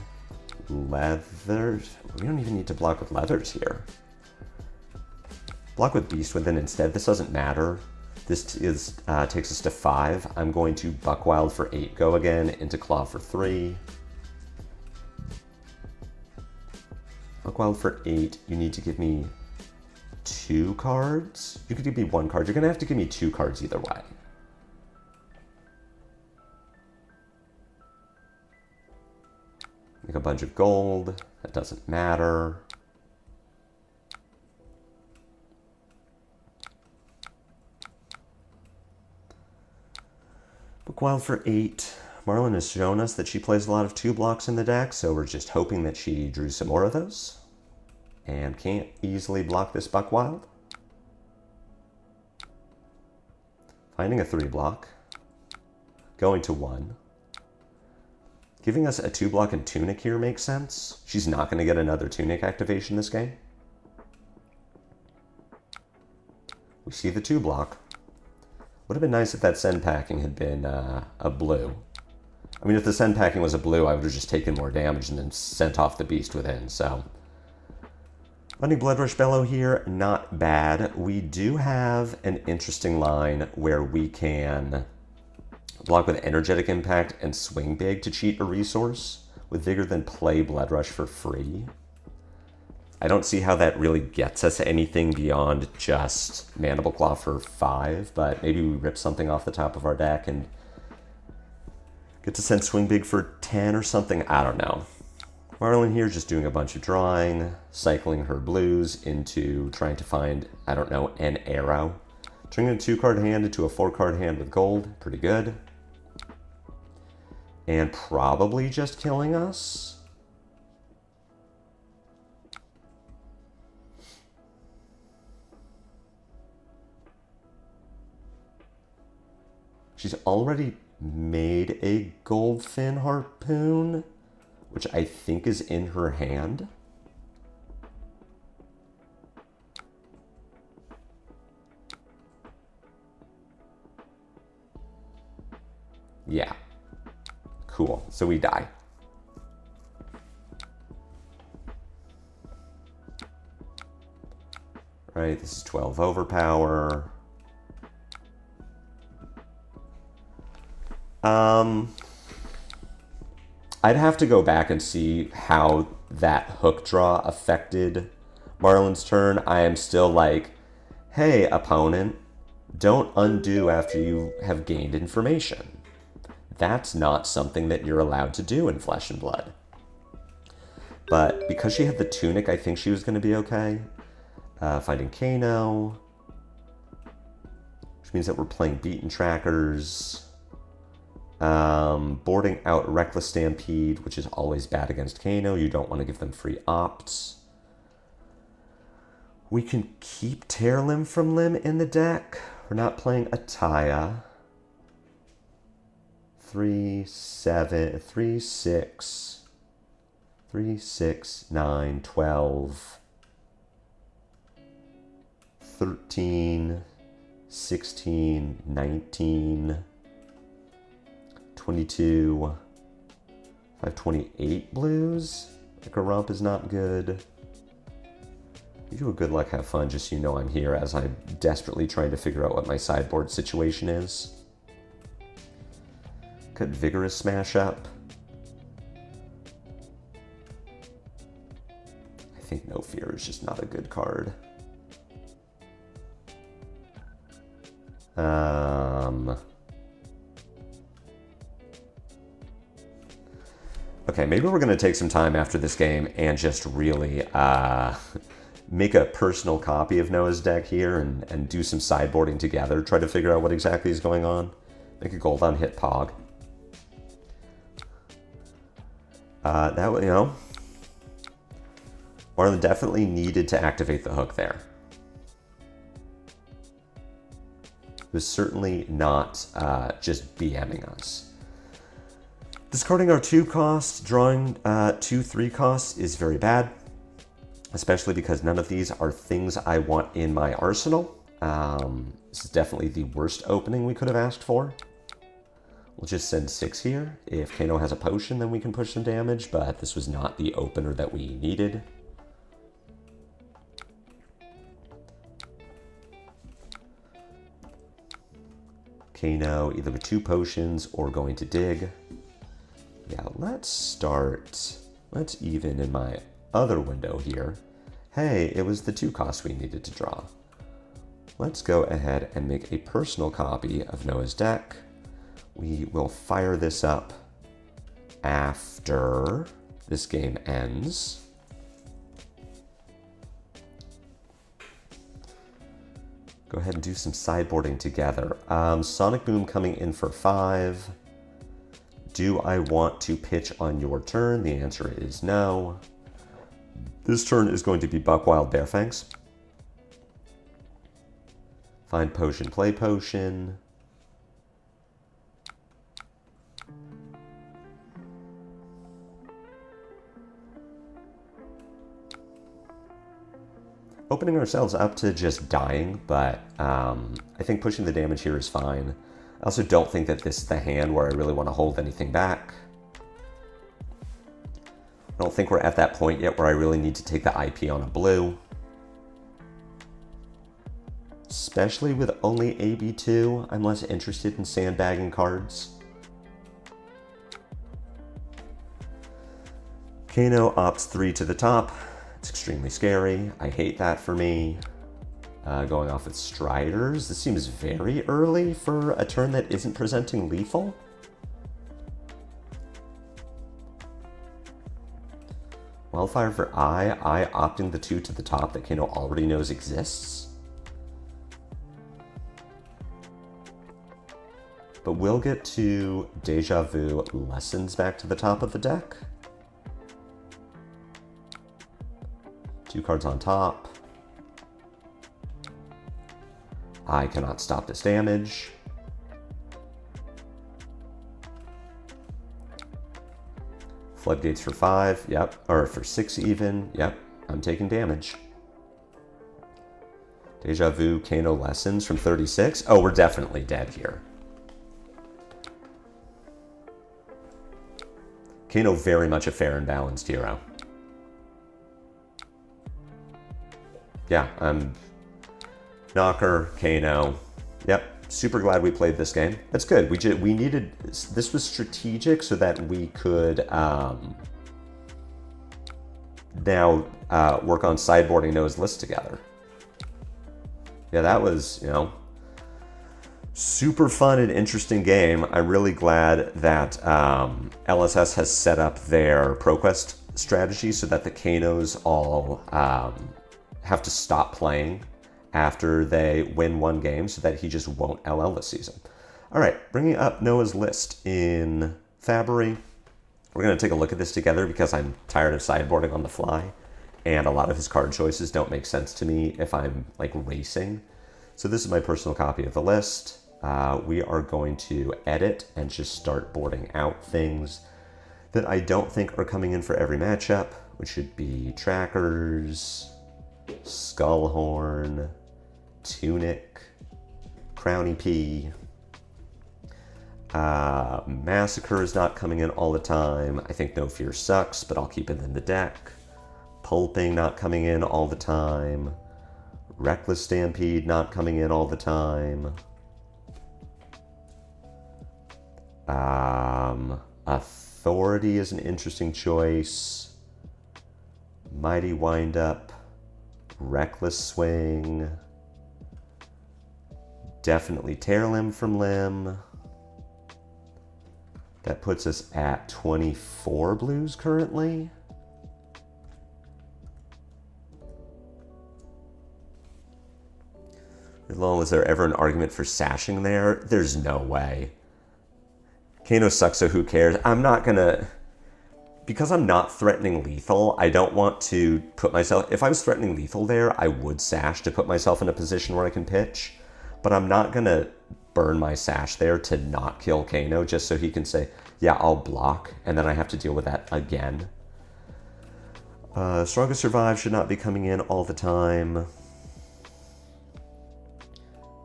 Leathers. We don't even need to block with Leathers here. Block with Beast Within instead. This doesn't matter. This takes us to 5. I'm going to Buckwild for 8 go again, into Claw for 3. Buckwild for 8. You need to give me 2 cards? You could give me 1 card. You're going to have to give me 2 cards either way. Make a bunch of gold. That doesn't matter. Bookwild for 8. Marlin has shown us that she plays a lot of 2 blocks in the deck, so we're just hoping that she drew some more of those. And can't easily block this Buckwild. Finding a 3 block. Going to 1. Giving us a 2 block and Tunic here makes sense. She's not going to get another Tunic activation this game. We see the 2 block. Would have been nice if that Send Packing had been a blue. I mean, if the Send Packing was a blue, I would have just taken more damage and then sent off the Beast Within, so... Finding Blood Rush Bellow here, not bad. We do have an interesting line where we can block with Energetic Impact and swing big to cheat a resource with Vigor, then play Blood Rush for free. I don't see how that really gets us anything beyond just Mandible Claw for 5, but maybe we rip something off the top of our deck and get to send Swing Big for 10 or something. I don't know. Marlon here just doing a bunch of drawing, cycling her blues into trying to find, I don't know, an arrow. Turning a 2-card hand into a 4-card hand with gold. Pretty good. And probably just killing us. She's already made a Goldfin Harpoon, which I think is in her hand. Yeah. Cool. So we die. Right, this is 12 overpower. I'd have to go back and see how that hook draw affected Marlon's turn. I am still like, hey, opponent, don't undo after you have gained information. That's not something that you're allowed to do in Flesh and Blood. But because she had the tunic, I think she was going to be okay. Finding Kayo, which means that we're playing Beaten Trackers. Boarding out Reckless Stampede, which is always bad against Kayo. You don't want to give them free opts. We can keep Tear Limb from Limb in the deck. We're not playing Ataya. 3, 7, 3, 6, 3, 6, 9, 12, 13, 16, 19, 22, 528 blues. Like a romp is not good. You do a good luck, have fun, just so you know I'm here as I'm desperately trying to figure out what my sideboard situation is. Could Vigorous Smash up. I think No Fear is just not a good card. Okay, maybe we're going to take some time after this game and just really make a personal copy of Noah's deck here and do some sideboarding together, try to figure out what exactly is going on. Make a gold on hit Pog. That way, you know, Marlon definitely needed to activate the hook there. It was certainly not just BMing us. Discarding our 2 costs, drawing 2 3 costs is very bad, especially because none of these are things I want in my arsenal. This is definitely the worst opening we could have asked for. We'll just send 6 here. If Kayo has a potion, then we can push some damage, but this was not the opener that we needed. Kayo either with 2 potions or going to dig. Yeah, let's even in my other window here. Hey, it was the 2 costs we needed to draw. Let's go ahead and make a personal copy of Noah's deck. We will fire this up after this game ends. Go ahead and do some sideboarding together. Sonic Boom coming in for 5. Do I want to pitch on your turn? The answer is no. This turn is going to be Buckwild Bearfangs. Find potion, play potion. Opening ourselves up to just dying, but I think pushing the damage here is fine. I also don't think that this is the hand where I really want to hold anything back. I don't think we're at that point yet where I really need to take the IP on a blue. especially with only AB2. I'm less interested in sandbagging cards. Kano opts 3 to the top. It's extremely scary. I hate that for me. Going off with Striders. This seems very early for a turn that isn't presenting lethal. Wildfire for I opting the 2 to the top that Kano already knows exists. But we'll get to Deja Vu Lessons back to the top of the deck. 2 cards on top. I cannot stop this damage. Floodgates for 5, yep. Or for 6 even, yep. I'm taking damage. Deja Vu, Kano Lessons from 36. Oh, we're definitely dead here. Kano very much a fair and balanced hero. Yeah, I'm Knocker, Kano. Yep, super glad we played this game. That's good. We needed, this was strategic so that we could now work on sideboarding Noah's list together. Yeah, that was, you know, super fun and interesting game. I'm really glad that LSS has set up their ProQuest strategy so that the Kanos all have to stop playing after they win one game so that he just won't LL this season. All right, bringing up Noah's list in Fabry. We're going to take a look at this together because I'm tired of sideboarding on the fly, and a lot of his card choices don't make sense to me if I'm like racing. So this is my personal copy of the list. We are going to edit and just start boarding out things that I don't think are coming in for every matchup, which should be Trackers, Skullhorn, Tunic, Crowny P. Massacre is not coming in all the time. I think No Fear sucks, but I'll keep it in the deck. Pulping not coming in all the time. Reckless Stampede not coming in all the time. Authority is an interesting choice. Mighty Windup. Reckless Swing. Definitely Tear Limb from Limb. That puts us at 24 blues currently. Was there ever an argument for sashing there? There's no way. Kano sucks, so who cares? I'm not gonna... Because I'm not threatening lethal, I don't want to put myself... If I was threatening lethal there, I would sash to put myself in a position where I can pitch. But I'm not gonna burn my sash there to not kill Kano just so he can say, yeah, I'll block, and then I have to deal with that again. Strongest Survive should not be coming in all the time.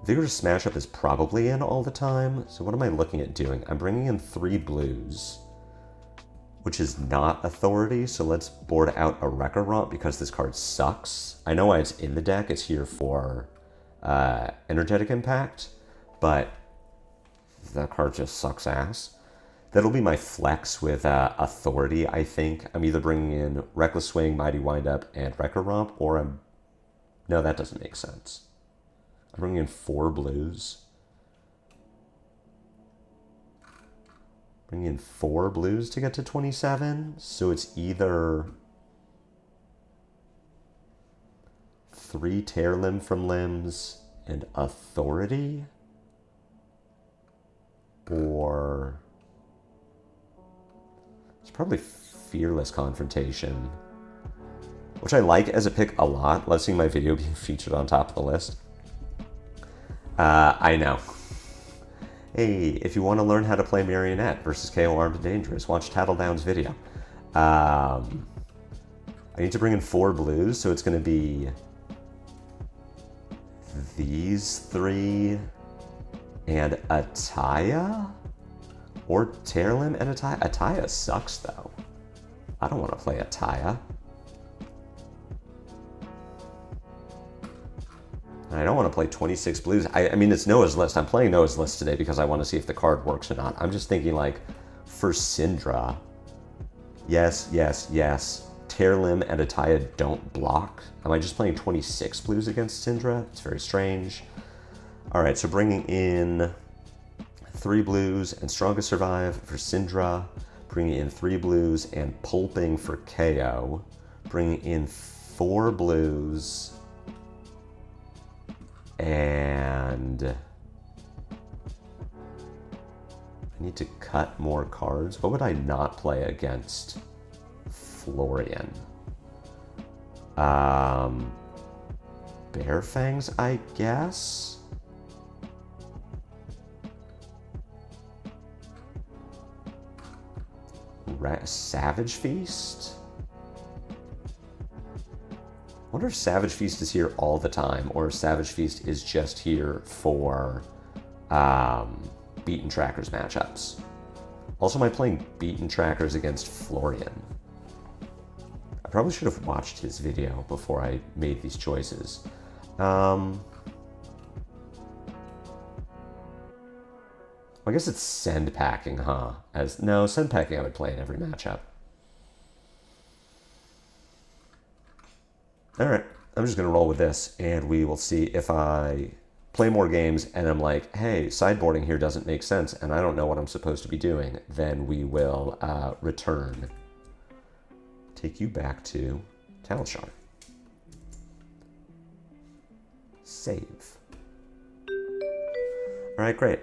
Vigorous Smash Up is probably in all the time. So what am I looking at doing? I'm bringing in 3 blues, which is not Authority. So let's board out a Wrecker Romp because this card sucks. I know why it's in the deck. It's here for Energetic Impact, but that card just sucks ass. That'll be my flex with Authority, I think. I'm either bringing in Reckless Swing, Mighty Windup, and Wrecker Romp, or I'm... No, that doesn't make sense. I'm bringing in 4 blues. Bringing in 4 blues to get to 27. So it's either 3 Tear Limb from Limbs and Authority, or it's probably Fearless Confrontation, which I like as a pick a lot. Love seeing my video being featured on top of the list. I know. Hey, if you want to learn how to play Marionette versus KO Armed and Dangerous, watch Tattledown's video. I need to bring in 4 blues, so it's going to be these 3 and Ataya? Or Tear Limb and Ataya? Ataya sucks, though. I don't want to play Ataya. And I don't want to play 26 blues. I mean, it's Noah's list. I'm playing Noah's list today because I want to see if the card works or not. I'm just thinking, like, for Syndra, yes, yes, yes. Tear Limb and Ataya don't block. Am I just playing 26 blues against Syndra? It's very strange. All right, so bringing in 3 blues and Strongest Survive for Syndra. Bringing in 3 blues and Pulping for Kayo. Bringing in 4 blues and I need to cut more cards. What would I not play against Florian? Bear Fangs, I guess? Savage Feast? I wonder if Savage Feast is here all the time, or if Savage Feast is just here for Beaten Trackers matchups. Also, am I playing Beaten Trackers against Florian? I probably should have watched his video before I made these choices. I guess it's Send Packing, huh? No, Send Packing I would play in every matchup. All right, I'm just gonna roll with this and we will see if I play more games and I'm like, hey, sideboarding here doesn't make sense and I don't know what I'm supposed to be doing, then we will return. Take you back to Talishar. Save. All right, great.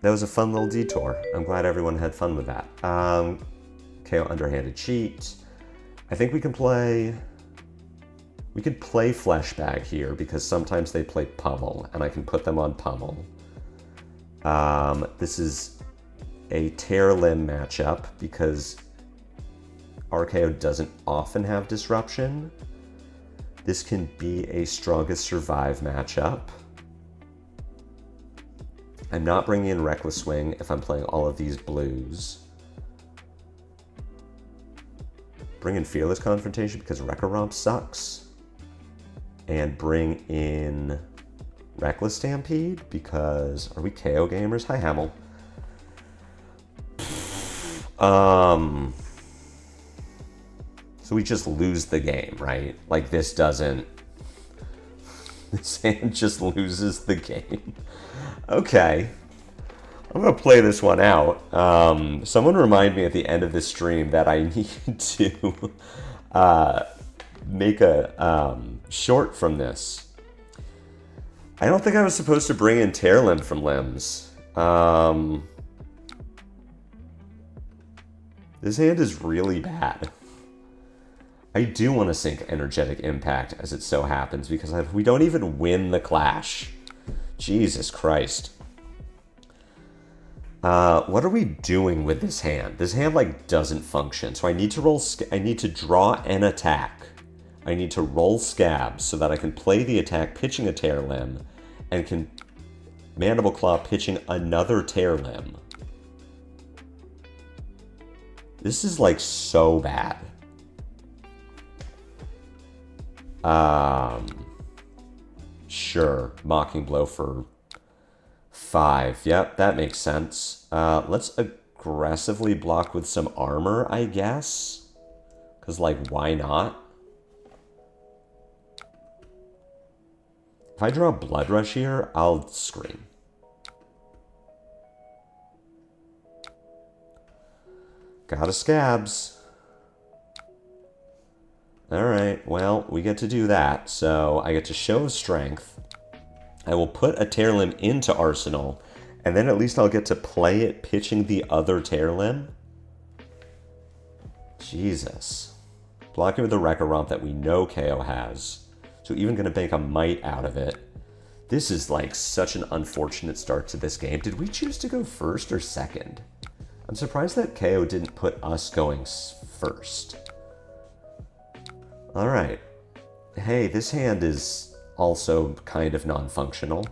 That was a fun little detour. I'm glad everyone had fun with that. Kayo Underhanded Cheat. I think we can play... We could play Fleshbag here because sometimes they play Pummel, and I can put them on Pummel. This is a Tear Limb matchup because RKO doesn't often have Disruption. This can be a Strongest Survive matchup. I'm not bringing in Reckless Swing if I'm playing all of these blues. Bring in Fearless Confrontation because Wrecker Romp sucks. And bring in Reckless Stampede because... Are we KO gamers? Hi, Hamel. So we just lose the game, right? Like, this doesn't... This hand just loses the game. Okay. I'm going to play this one out. Someone remind me at the end of this stream that I need to make a short from this. I don't think I was supposed to bring in Tear Limb from Limbs. This hand is really bad. I do want to sink Energetic Impact as it so happens because we don't even win the clash. Jesus Christ. What are we doing with this hand? This hand like doesn't function. So I need to roll. I need to draw an attack. I need to roll Scabs so that I can play the attack, pitching a Tear Limb, and can Mandible Claw pitching another Tear Limb. This is like so bad. Sure, Mocking Blow for 5. Yep, that makes sense. Let's aggressively block with some armor, I guess. Because, like, why not? If I draw Blood Rush here, I'll scream. Got a Scabs. Alright, well, we get to do that. So I get to Show of Strength. I will put a Tear Limb into Arsenal, and then at least I'll get to play it pitching the other Tear Limb. Jesus. Blocking with the Wrecker Romp that we know KO has. So even going to make a Might out of it. This is like such an unfortunate start to this game. Did we choose to go first or second? I'm surprised that KO didn't put us going first. Alright. Hey, this hand is also kind of non-functional.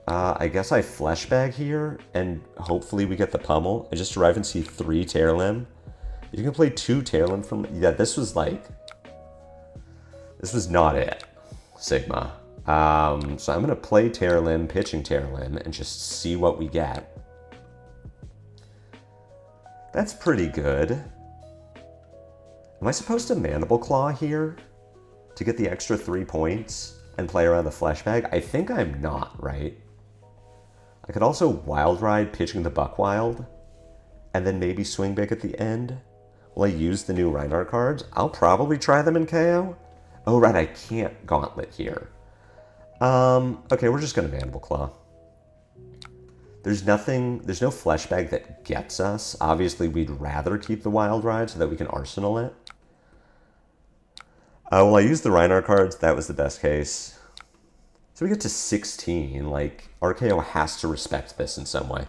I guess I Fleshbag here, and hopefully we get the Pummel. I just arrive and see 3 Tear Limb. You can play 2 Tear Limb from... Yeah, this was like... This was not it, Sigma. So I'm going to play Terror Limb, pitching Terror Limb, and just see what we get. That's pretty good. Am I supposed to Mandible Claw here to get the extra 3 points and play around the Flesh Bag? I think I'm not, right? I could also Wild Ride, pitching the Buckwild, and then maybe swing big at the end. Will I use the new Reinhardt cards? I'll probably try them in KO. Oh, right, I can't Gauntlet here. Okay, we're just going to Mandible Claw. There's no Flesh Bag that gets us. Obviously, we'd rather keep the Wild Ride so that we can Arsenal it. Well, I used the Reinhardt cards. That was the best case. So we get to 16. Like, RKO has to respect this in some way.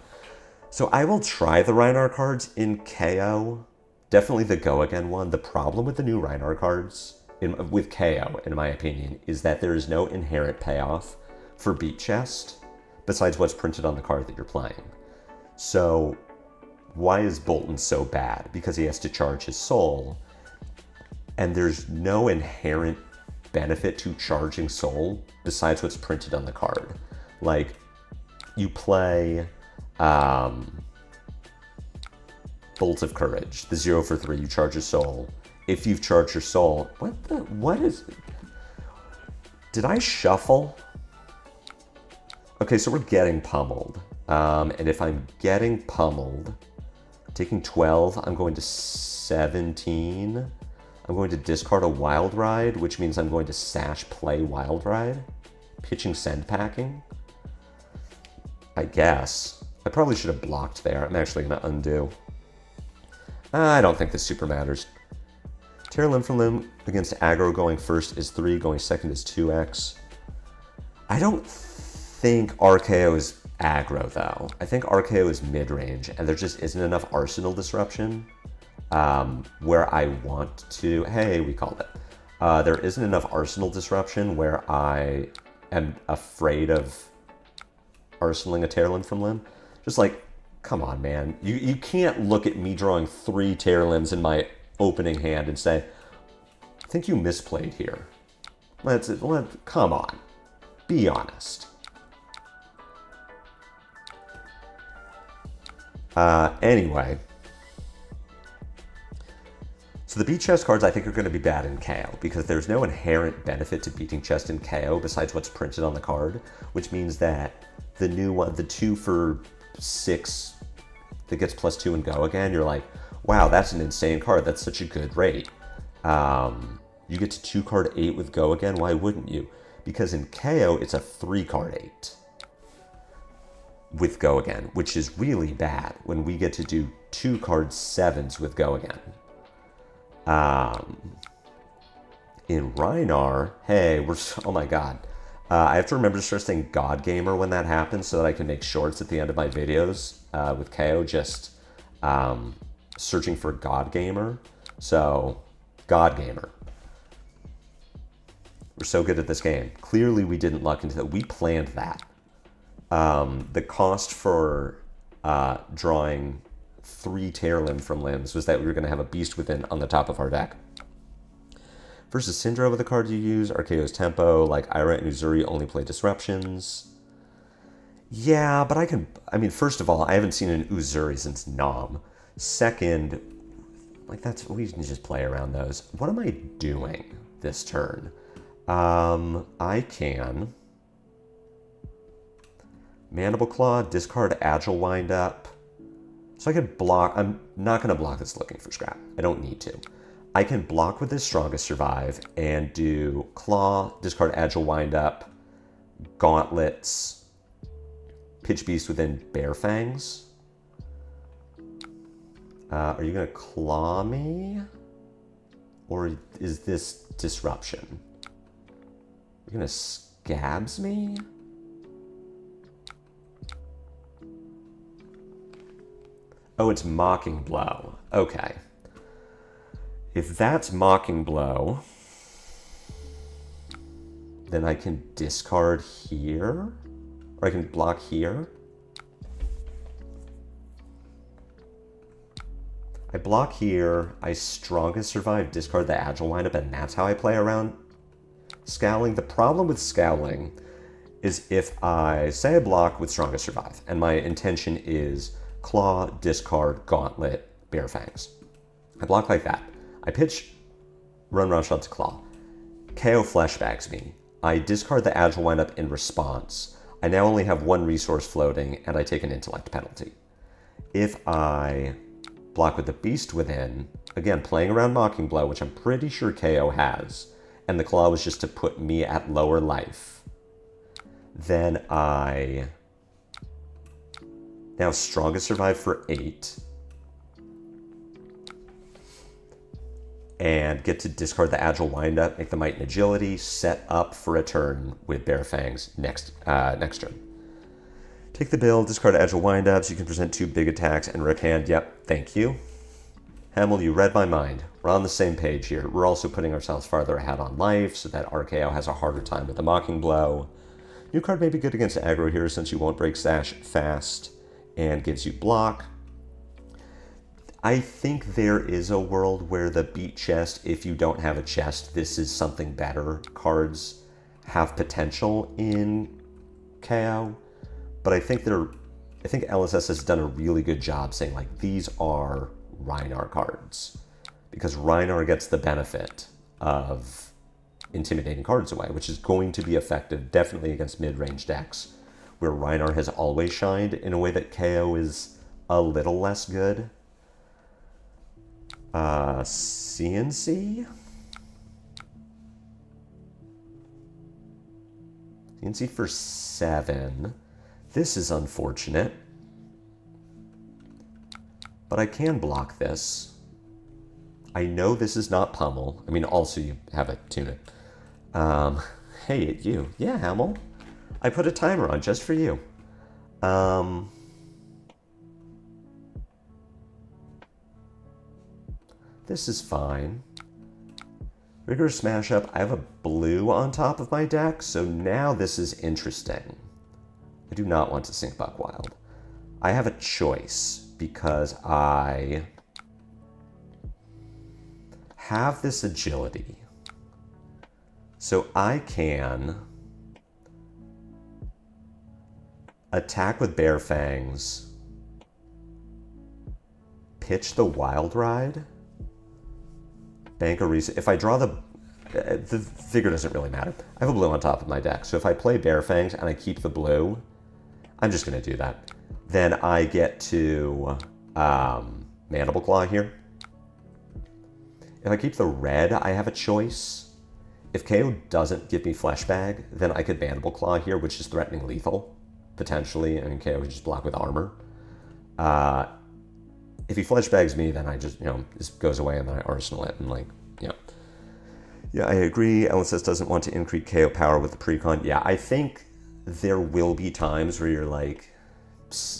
So I will try the Reinhardt cards in KO. Definitely the Go Again one. The problem with the new Reinhardt cards, with KO, in my opinion, is that there is no inherent payoff for Beat Chest besides what's printed on the card that you're playing. So why is Bolton so bad? Because he has to charge his soul, and there's no inherent benefit to charging soul besides what's printed on the card. Like, you play Bolt of Courage, the 0 for 3, you charge your soul. If you've charged your soul, what is, did I shuffle? Okay, so we're getting pummeled. And if I'm getting pummeled, taking 12, I'm going to 17. I'm going to discard a Wild Ride, which means I'm going to sash play Wild Ride. Pitching Send Packing. I guess. I probably should have blocked there. I'm actually going to undo. I don't think this super matters. Terror Limb from Limb against aggro going first is 3, going second is 2x. I don't think RKO is aggro, though. I think RKO is mid-range, and there just isn't enough Arsenal disruption where I want to... Hey, we called it. There isn't enough Arsenal disruption where I am afraid of arsenaling a Terror Limb from Limb. Just like, come on, man. You can't look at me drawing 3 Terror Limbs in my opening hand and say, I think you misplayed here. Come on. Be honest. Anyway. So the beat chest cards I think are going to be bad in KO because there's no inherent benefit to beating chest in KO besides what's printed on the card, which means that the new one, the 2 for 6 that gets +2 and Go Again, you're like, wow, that's an insane card. That's such a good rate. You get to 2 card 8 with Go Again. Why wouldn't you? Because in KO, it's a 3 card 8 with Go Again, which is really bad when we get to do 2 card 7s with Go Again. In Rhinar, hey, oh my god. I have to remember to start saying God Gamer when that happens so that I can make shorts at the end of my videos with KO, just searching for God Gamer. So, God Gamer. We're so good at this game. Clearly we didn't luck into that. We planned that. The cost for drawing 3 Terror Limb from Limbs was that we were going to have a Beast Within on the top of our deck. Versus Syndra with the cards you use, RKO's Tempo, like Ira and Uzuri only play Disruptions. Yeah, but I mean, first of all, I haven't seen an Uzuri since Nom. Second, like we can just play around those. What am I doing this turn? I can Mandible Claw, discard Agile Wind-Up. So I could block, I'm not going to block this looking for scrap. I don't need to. I can block with this Strongest Survive and do Claw, discard Agile Wind-Up, Gauntlets, Pitch Beast Within Bear Fangs. Are you going to Claw me? Or is this Disruption? You're going to Scabs me? Oh, it's Mocking Blow. Okay. If that's Mocking Blow, then I can discard here, or I can block here. I block here, I Strongest Survive, discard the Agile Windup, and that's how I play around Scowling, the problem with Scowling is if I say I block with Strongest Survive, and my intention is Claw, discard, Gauntlet, Bare Fangs. I block like that. I pitch Run Rush up to Claw. KO flashbacks me. I discard the Agile Windup in response. I now only have one resource floating, and I take an intellect penalty. If I block with the Beast Within, again, playing around Mocking Blow, which I'm pretty sure KO has, and the Claw was just to put me at lower life, then I now Strongest Survive for 8, and get to discard the Agile Windup, make the Might and Agility, set up for a turn with Bare Fangs next turn. Take the bill, discard Agile Windups, you can present 2 big attacks and Rook Hand. Yep, thank you. Hamel, you read my mind. We're on the same page here. We're also putting ourselves farther ahead on life so that RKO has a harder time with the Mocking Blow. New card may be good against aggro here since you won't break Sash fast and gives you block. I think there is a world where the Beat Chest, if you don't have a chest, this is something better. Cards have potential in KO, but I think LSS has done a really good job saying, like, these are Rhinar cards, because Rhinar gets the benefit of intimidating cards away, which is going to be effective definitely against mid-range decks, where Rhinar has always shined in a way that KO is a little less good. CNC? CNC for 7. This is unfortunate. But I can block this. I know this is not Pummel. I mean, also you have a Tunic. Hey, you. Yeah, Hamel. I put a timer on just for you. This is fine. Rigorous Smash Up. I have a blue on top of my deck, so now this is interesting. I do not want to sink Buckwild. I have a choice because I have this agility. So I can attack with Bare Fangs, pitch the Wild Ride, bank a reason. If I draw the figure doesn't really matter. I have a blue on top of my deck, so if I play Bare Fangs and I keep the blue, I'm just going to do that. Then I get to Mandible Claw here. If I keep the red, I have a choice. If KO doesn't give me Fleshbag, then I could Mandible Claw here, which is threatening lethal, potentially. I mean, KO would just block with armor. If he Fleshbags me, then I just, this goes away and then I Arsenal it and Yeah, I agree. LSS doesn't want to increase KO power with the precon. Yeah, I think there will be times where you're like,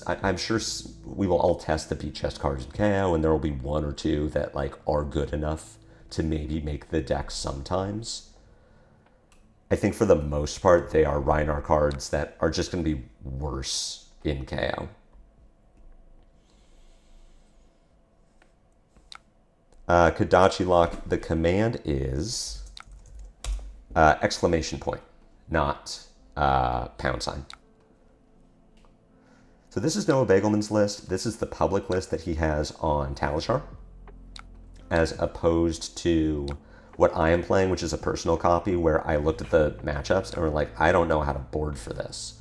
I'm sure we will all test the beat chest cards in KO, and there will be 1 or 2 that are good enough to maybe make the deck sometimes. I think for the most part, they are Rhinar cards that are just going to be worse in KO. Kodachi Lock, the command is exclamation point, not pound sign. So this is Noah Bagelman's list. This is the public list that he has on Talishar, as opposed to what I am playing, which is a personal copy where I looked at the matchups and were like, I don't know how to board for this.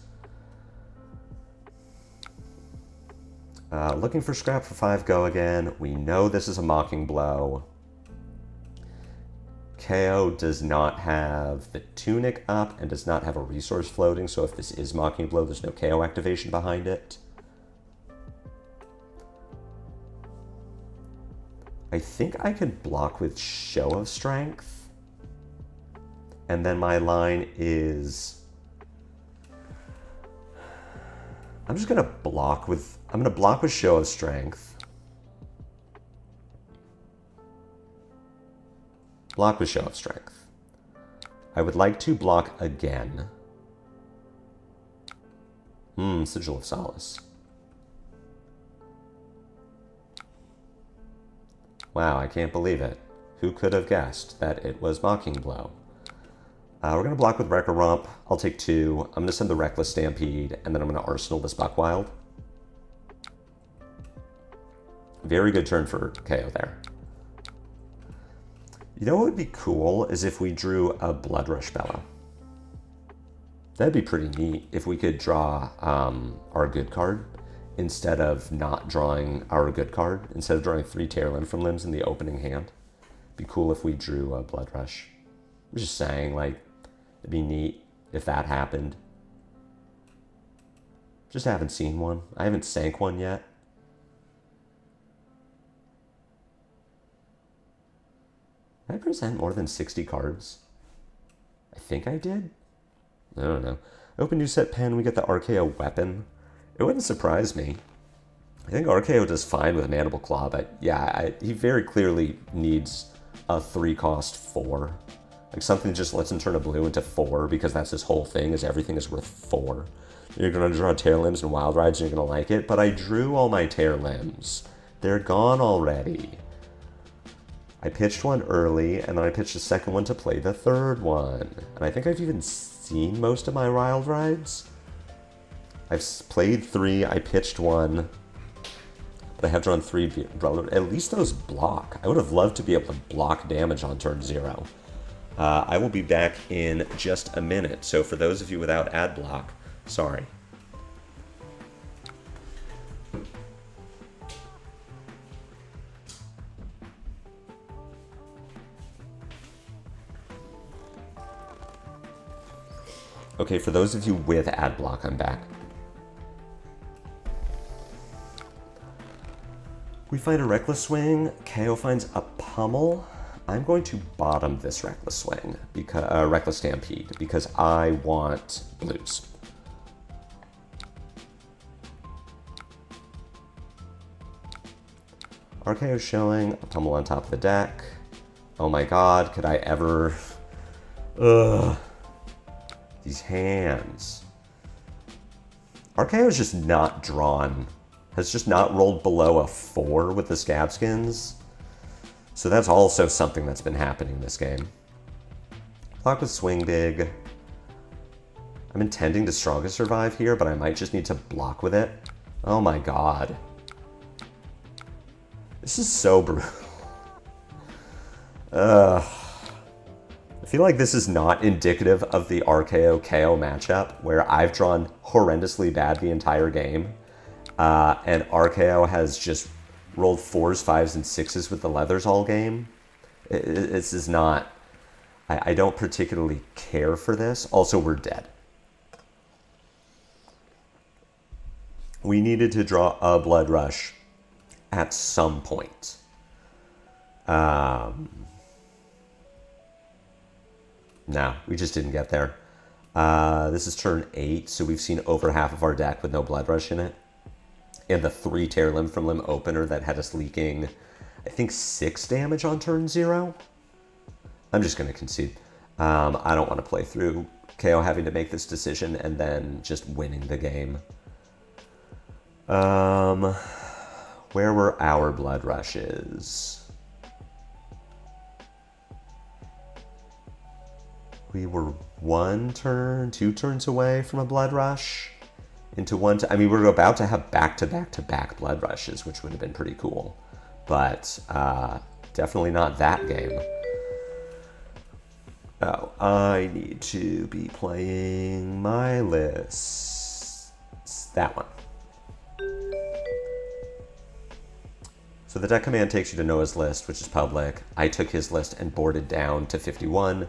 Looking for scrap for 5 go again. We know this is a Mocking Blow. KO does not have the Tunic up and does not have a resource floating, so if this is Mocking Blow, there's no KO activation behind it. I think I could block with Show of Strength. And then my line is, I'm just gonna block with, Show of Strength. Block with Show of Strength. I would like to block again. Sigil of Solace. Wow, I can't believe it. Who could have guessed that it was Mocking Blow? We're going to block with Wrecker Rump. I'll take 2. I'm going to send the Reckless Stampede, and then I'm going to Arsenal this Buckwild. Very good turn for Kayo there. You know what would be cool is if we drew a Blood Rush Bellow. That'd be pretty neat if we could draw our good card instead of not drawing our good card. Instead of drawing 3 Tear Limb from Limbs in the opening hand. It'd be cool if we drew a Blood Rush. I'm just saying, like, it'd be neat if that happened. Just haven't seen one. I haven't sank one yet. Did I present more than 60 cards? I think I did. I don't know. Open new set pen, we get the RKO weapon. It wouldn't surprise me. I think RKO does fine with a Mandible Claw, but yeah, he very clearly needs a 3-cost 4. Like something that just lets him turn a blue into 4, because that's his whole thing, is everything is worth 4. You're going to draw Tear Limbs and Wild Rides and you're going to like it, but I drew all my Tear Limbs. They're gone already. I pitched one early, and then I pitched a second one to play the third one. And I think I've even seen most of my Wild Rides. I've played 3, I pitched 1, but I have drawn 3. At least those block. I would have loved to be able to block damage on turn 0. I will be back in just a minute, so for those of you without ad block, sorry. Okay, for those of you with ad block, I'm back. We find a Reckless Swing. Kayo finds a Pummel. I'm going to bottom this Reckless Swing, because Reckless Stampede, because I want blues. RKO showing, a Pummel on top of the deck. Oh my god, could I ever... Ugh. These hands. RKO is just not drawn. Has just not rolled below a 4 with the Scab Skins. So that's also something that's been happening in this game. Block with Swing Dig. I'm intending to Strongest Survive here, but I might just need to block with it. Oh my god. This is so brutal. I feel like this is not indicative of the RKO-KO matchup, where I've drawn horrendously bad the entire game, and RKO has just rolled 4s, 5s, and 6s with the leathers all game. This is not... I don't particularly care for this. Also, we're dead. We needed to draw a Blood Rush at some point. No, we just didn't get there. This is turn 8, so we've seen over half of our deck with no Blood Rush in it. And the 3 Tear Limb from Limb opener that had us leaking, I think, 6 damage on turn 0. I'm just going to concede. I don't want to play through KO having to make this decision and then just winning the game. Where were our Blood Rushes? We were 1 turn, 2 turns away from a Blood Rush. Into 1, I mean, we were about to have back-to-back-to-back Blood Rushes, which would have been pretty cool. But definitely not that game. Oh, I need to be playing my list. That one. So the deck command takes you to Noah's list, which is public. I took his list and boarded down to 51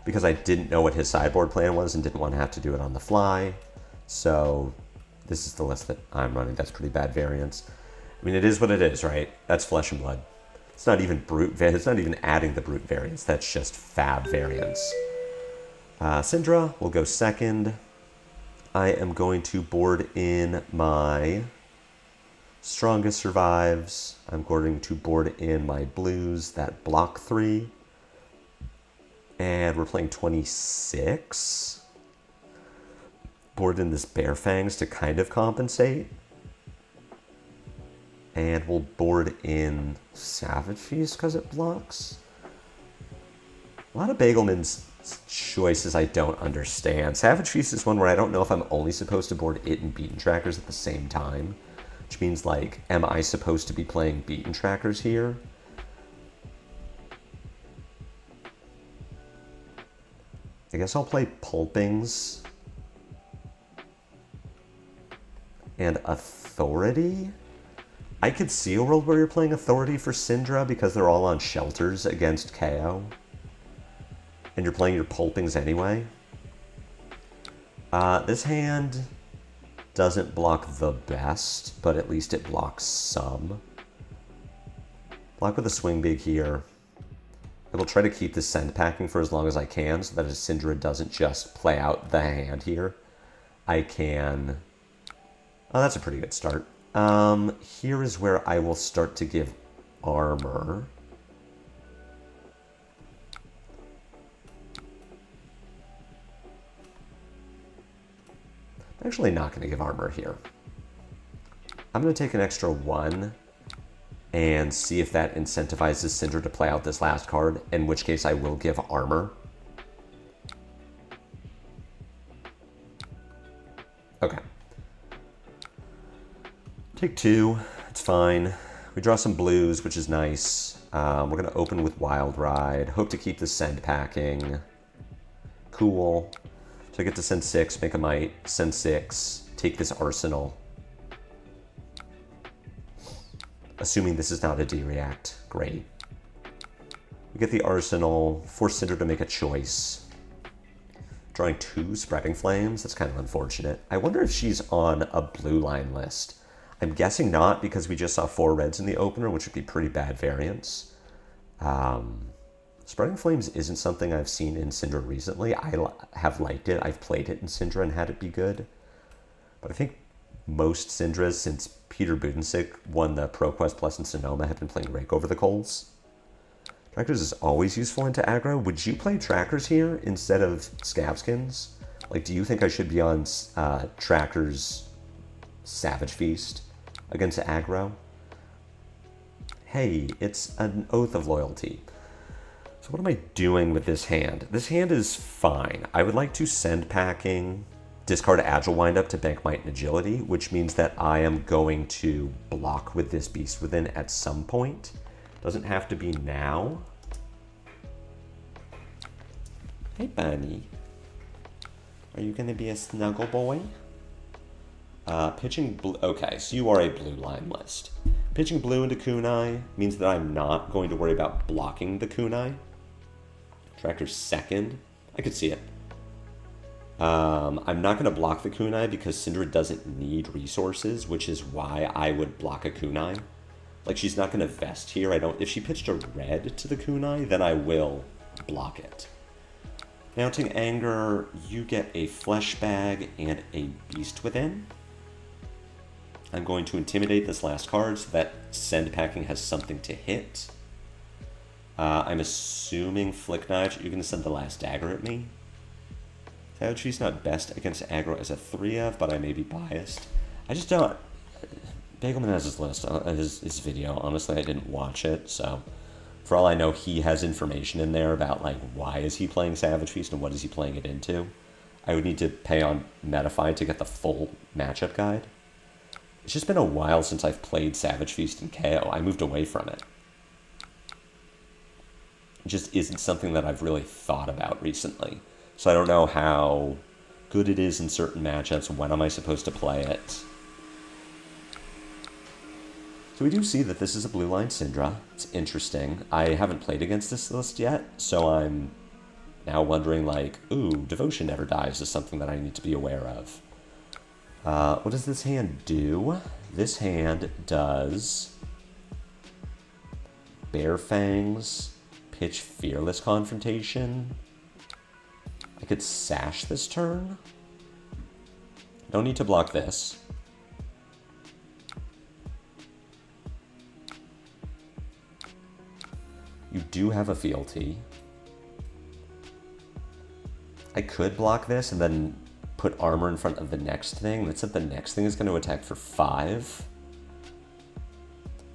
because I didn't know what his sideboard plan was and didn't want to have to do it on the fly. So this is the list that I'm running. That's pretty bad variance. I mean, it is what it is, right? That's Flesh and Blood. It's not even brute. It's not even adding the brute variance. That's just fab variance. Syndra will go second. I am going to board in my Strongest Survives. I'm going to board in my blues that block 3. And we're playing 26. Board in this Bear Fangs to kind of compensate. And we'll board in Savage Feast because it blocks. A lot of Bagelman's Choices I don't understand. Savage Feast is one where I don't know if I'm only supposed to board it and Beaten Trackers at the same time. Which means, like, am I supposed to be playing Beaten Trackers here? I guess I'll play Pulpings. And Authority? I could see a world where you're playing Authority for Syndra because they're all on shelters against Kayo. And you're playing your Pulpings anyway. This hand doesn't block the best, but at least it blocks some. Block with a Swing Big here. I will try to keep this Send Packing for as long as I can so that as Syndra doesn't just play out the hand here. I can... Oh, that's a pretty good start. Here is where I will start to give armor. I'm actually not going to give armor here. I'm going to take an extra 1 and see if that incentivizes Syndra to play out this last card, in which case I will give armor. Okay. Take 2, it's fine. We draw some blues, which is nice. We're going to open with Wild Ride. Hope to keep the Send Packing. Cool. So I get to send 6, make a Might, send 6, take this Arsenal. Assuming this is not a D-React. Great. We get the Arsenal, force Syndra to make a choice. Drawing 2 Spreading Flames, that's kind of unfortunate. I wonder if she's on a blue line list. I'm guessing not, because we just saw 4 reds in the opener, which would be pretty bad variance. Spreading Flames isn't something I've seen in Syndra recently. I have liked it. I've played it in Syndra and had it be good. But I think most Syndras, since Peter Budensic won the ProQuest Plus in Sonoma, have been playing Rake Over the Coals. Trackers is always useful into aggro. Would you play Trackers here instead of Scabskins? Like, do you think I should be on Trackers Savage Feast against aggro? Hey, it's an oath of loyalty. So what am I doing with this hand? This hand is fine. I would like to Send Packing, discard Agile Windup to bank Might and Agility, which means that I am going to block with this Beast Within at some point. Doesn't have to be now. Hey, Bunny. Are you going to be a snuggle boy? Pitching blue. Okay, so you are a blue line list. Pitching blue into Kunai means that I'm not going to worry about blocking the Kunai. Tracker's second. I could see it. I'm not going to block the Kunai because Syndra doesn't need resources, which is why I would block a Kunai. Like, she's not going to vest here. If she pitched a red to the Kunai, then I will block it. Mounting Anger, you get a Flesh Bag and a Beast Within. I'm going to Intimidate this last card so that Send Packing has something to hit. I'm assuming Flick Knives, you're going to send the last dagger at me. Savage Feast not best against aggro as a 3-of, but I may be biased. I just don't... Bagelman has his list, his video. Honestly, I didn't watch it, so... For all I know, he has information in there about, like, why is he playing Savage Feast and what is he playing it into. I would need to pay on Metafy to get the full matchup guide. It's just been a while since I've played Savage Feast and KO. I moved away from it. It just isn't something that I've really thought about recently. So I don't know how good it is in certain matchups. When am I supposed to play it? So we do see that this is a blue line Syndra. It's interesting. I haven't played against this list yet, so I'm now wondering, like, ooh, Devotion Never Dies is something that I need to be aware of. What does this hand do? This hand does Bare Fangs, pitch Fearless Confrontation. I could Sash this turn. Don't need to block this. You do have a fealty. I could block this and then put armor in front of the next thing. That said, the next thing is going to attack for 5.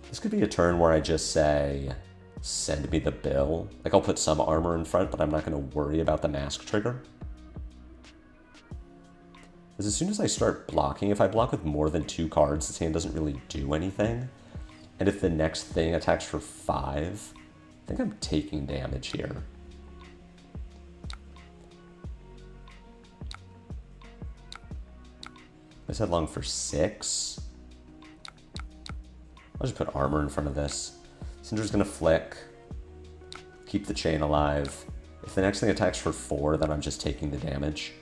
This could be a turn where I just say, send me the bill. Like, I'll put some armor in front, but I'm not going to worry about the mask trigger. Because as soon as I start blocking, if I block with more than 2 cards, this hand doesn't really do anything. And if the next thing attacks for 5, I think I'm taking damage here. I said long for 6. I'll just put armor in front of this. Syndra's gonna flick, keep the chain alive. If the next thing attacks for 4, then I'm just taking the damage.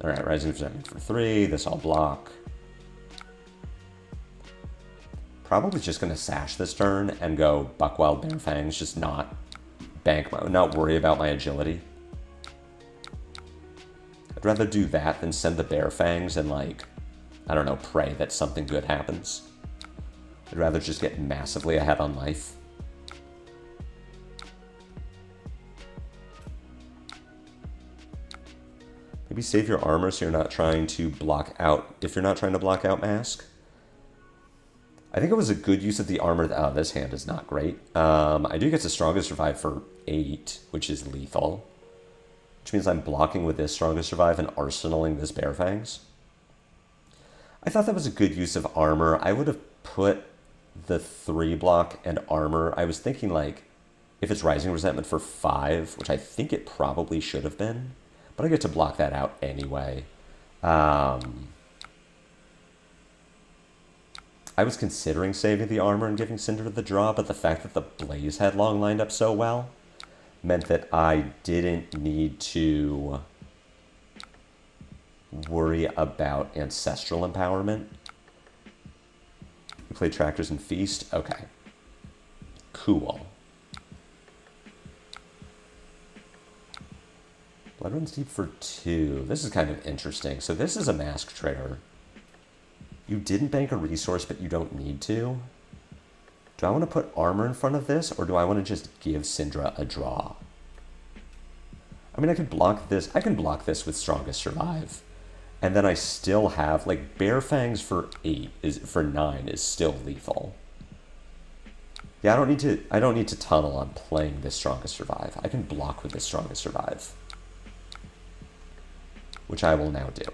All right, Rising Resentment for 3, this I'll block. Probably just gonna sash this turn and go Buckwild Bare Fangs, just not not worry about my agility. I'd rather do that than send the Bare Fangs and, like, I don't know, pray that something good happens. I'd rather just get massively ahead on life. Maybe save your armor so you're not trying to block out, if you're not trying to block out mask. I think it was a good use of the armor. Oh, this hand is not great. I do get to Strongest Survive for 8, which is lethal. Which means I'm blocking with this Strongest Survive and arsenaling this Bare Fangs. I thought that was a good use of armor. I would have put the 3 block and armor. I was thinking, like, if it's Rising Resentment for 5, which I think it probably should have been, but I get to block that out anyway. I was considering saving the armor and giving Syndra the draw, but the fact that the Blaze had long lined up so well meant that I didn't need to worry about Ancestral Empowerment. We play Tractors and Feast? Okay. Cool. Blood Runs Deep for 2. This is kind of interesting. So this is a mask trigger. You didn't bank a resource, but you don't need to. Do I want to put armor in front of this, or do I want to just give Syndra a draw? I mean, I could block this. I can block this with Strongest Survive. And then I still have, like, Bare Fangs for 9 is still lethal. Yeah, I don't need to tunnel on playing this Strongest Survive. I can block with this Strongest Survive. Which I will now do.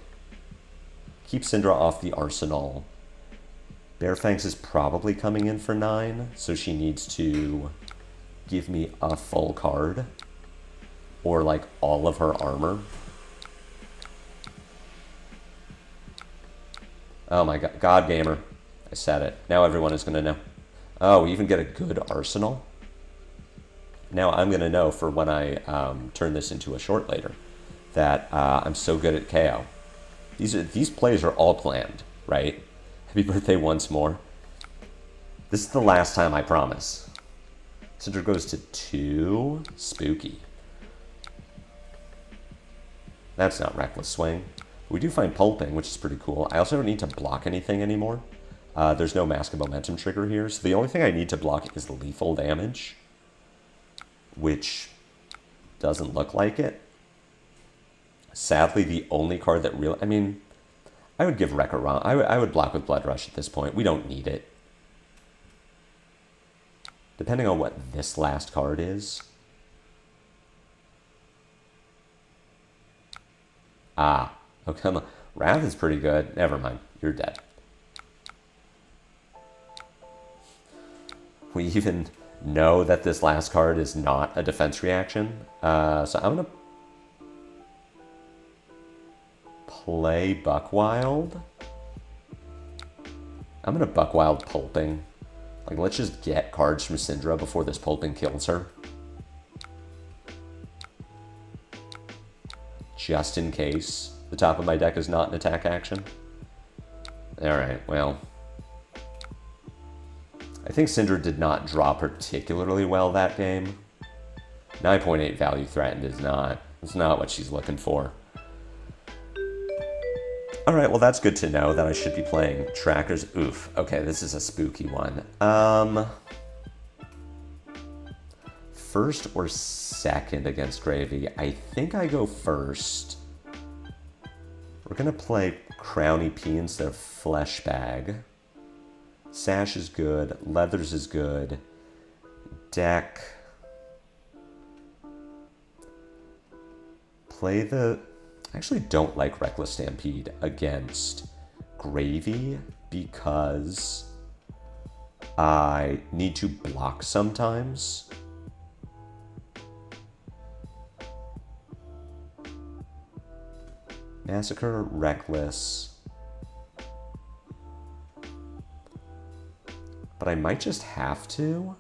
Keep Syndra off the arsenal. Bare Fangs is probably coming in for 9, so she needs to give me a full card. Or, like, all of her armor. Oh my god, God Gamer. I said it. Now everyone is going to know. Oh, we even get a good arsenal? Now I'm going to know for when I turn this into a short later that I'm so good at Kayo. These plays are all planned, right? Happy birthday once more. This is the last time, I promise. Syndra goes to 2. Spooky. That's not Reckless Swing. We do find Pulping, which is pretty cool. I also don't need to block anything anymore. There's no Mask of Momentum trigger here, so the only thing I need to block is lethal damage, which doesn't look like it. Sadly, the only card that really... I mean, I would give Wreck Around. I would block with Blood Rush at this point. We don't need it. Depending on what this last card is. Ah. Okay. Wrath is pretty good. Never mind. You're dead. We even know that this last card is not a defense reaction. So I'm going to play Buckwild. I'm going to Buckwild Pulping. Like, let's just get cards from Syndra before this Pulping kills her. Just in case the top of my deck is not an attack action. Alright, well. I think Syndra did not draw particularly well that game. 9.8 value threatened is not. It's not what she's looking for. Alright, well that's good to know that I should be playing Trackers. Oof. Okay, this is a spooky one. First or second against Gravy? I think I go first. We're going to play Crowny P instead of Flesh Bag. Sash is good. Leathers is good. Deck. Play the... I actually don't like Reckless Stampede against Gravy because I need to block sometimes. Massacre, Reckless. But I might just have to.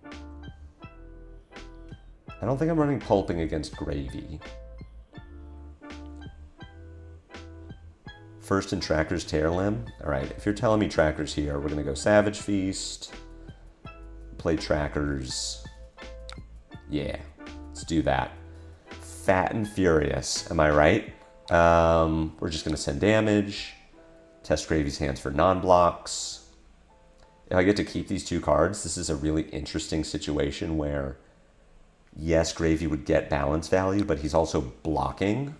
I don't think I'm running Pulping against Gravy. First in Tracker's Tear Limb. Alright, if you're telling me Tracker's here, we're going to go Savage Feast. Play Trackers. Yeah, let's do that. Fat and Furious, am I right? We're just going to send damage. Test Gravy's hands for non-blocks. If I get to keep these two cards, this is a really interesting situation where, yes, Gravy would get balance value, but he's also blocking.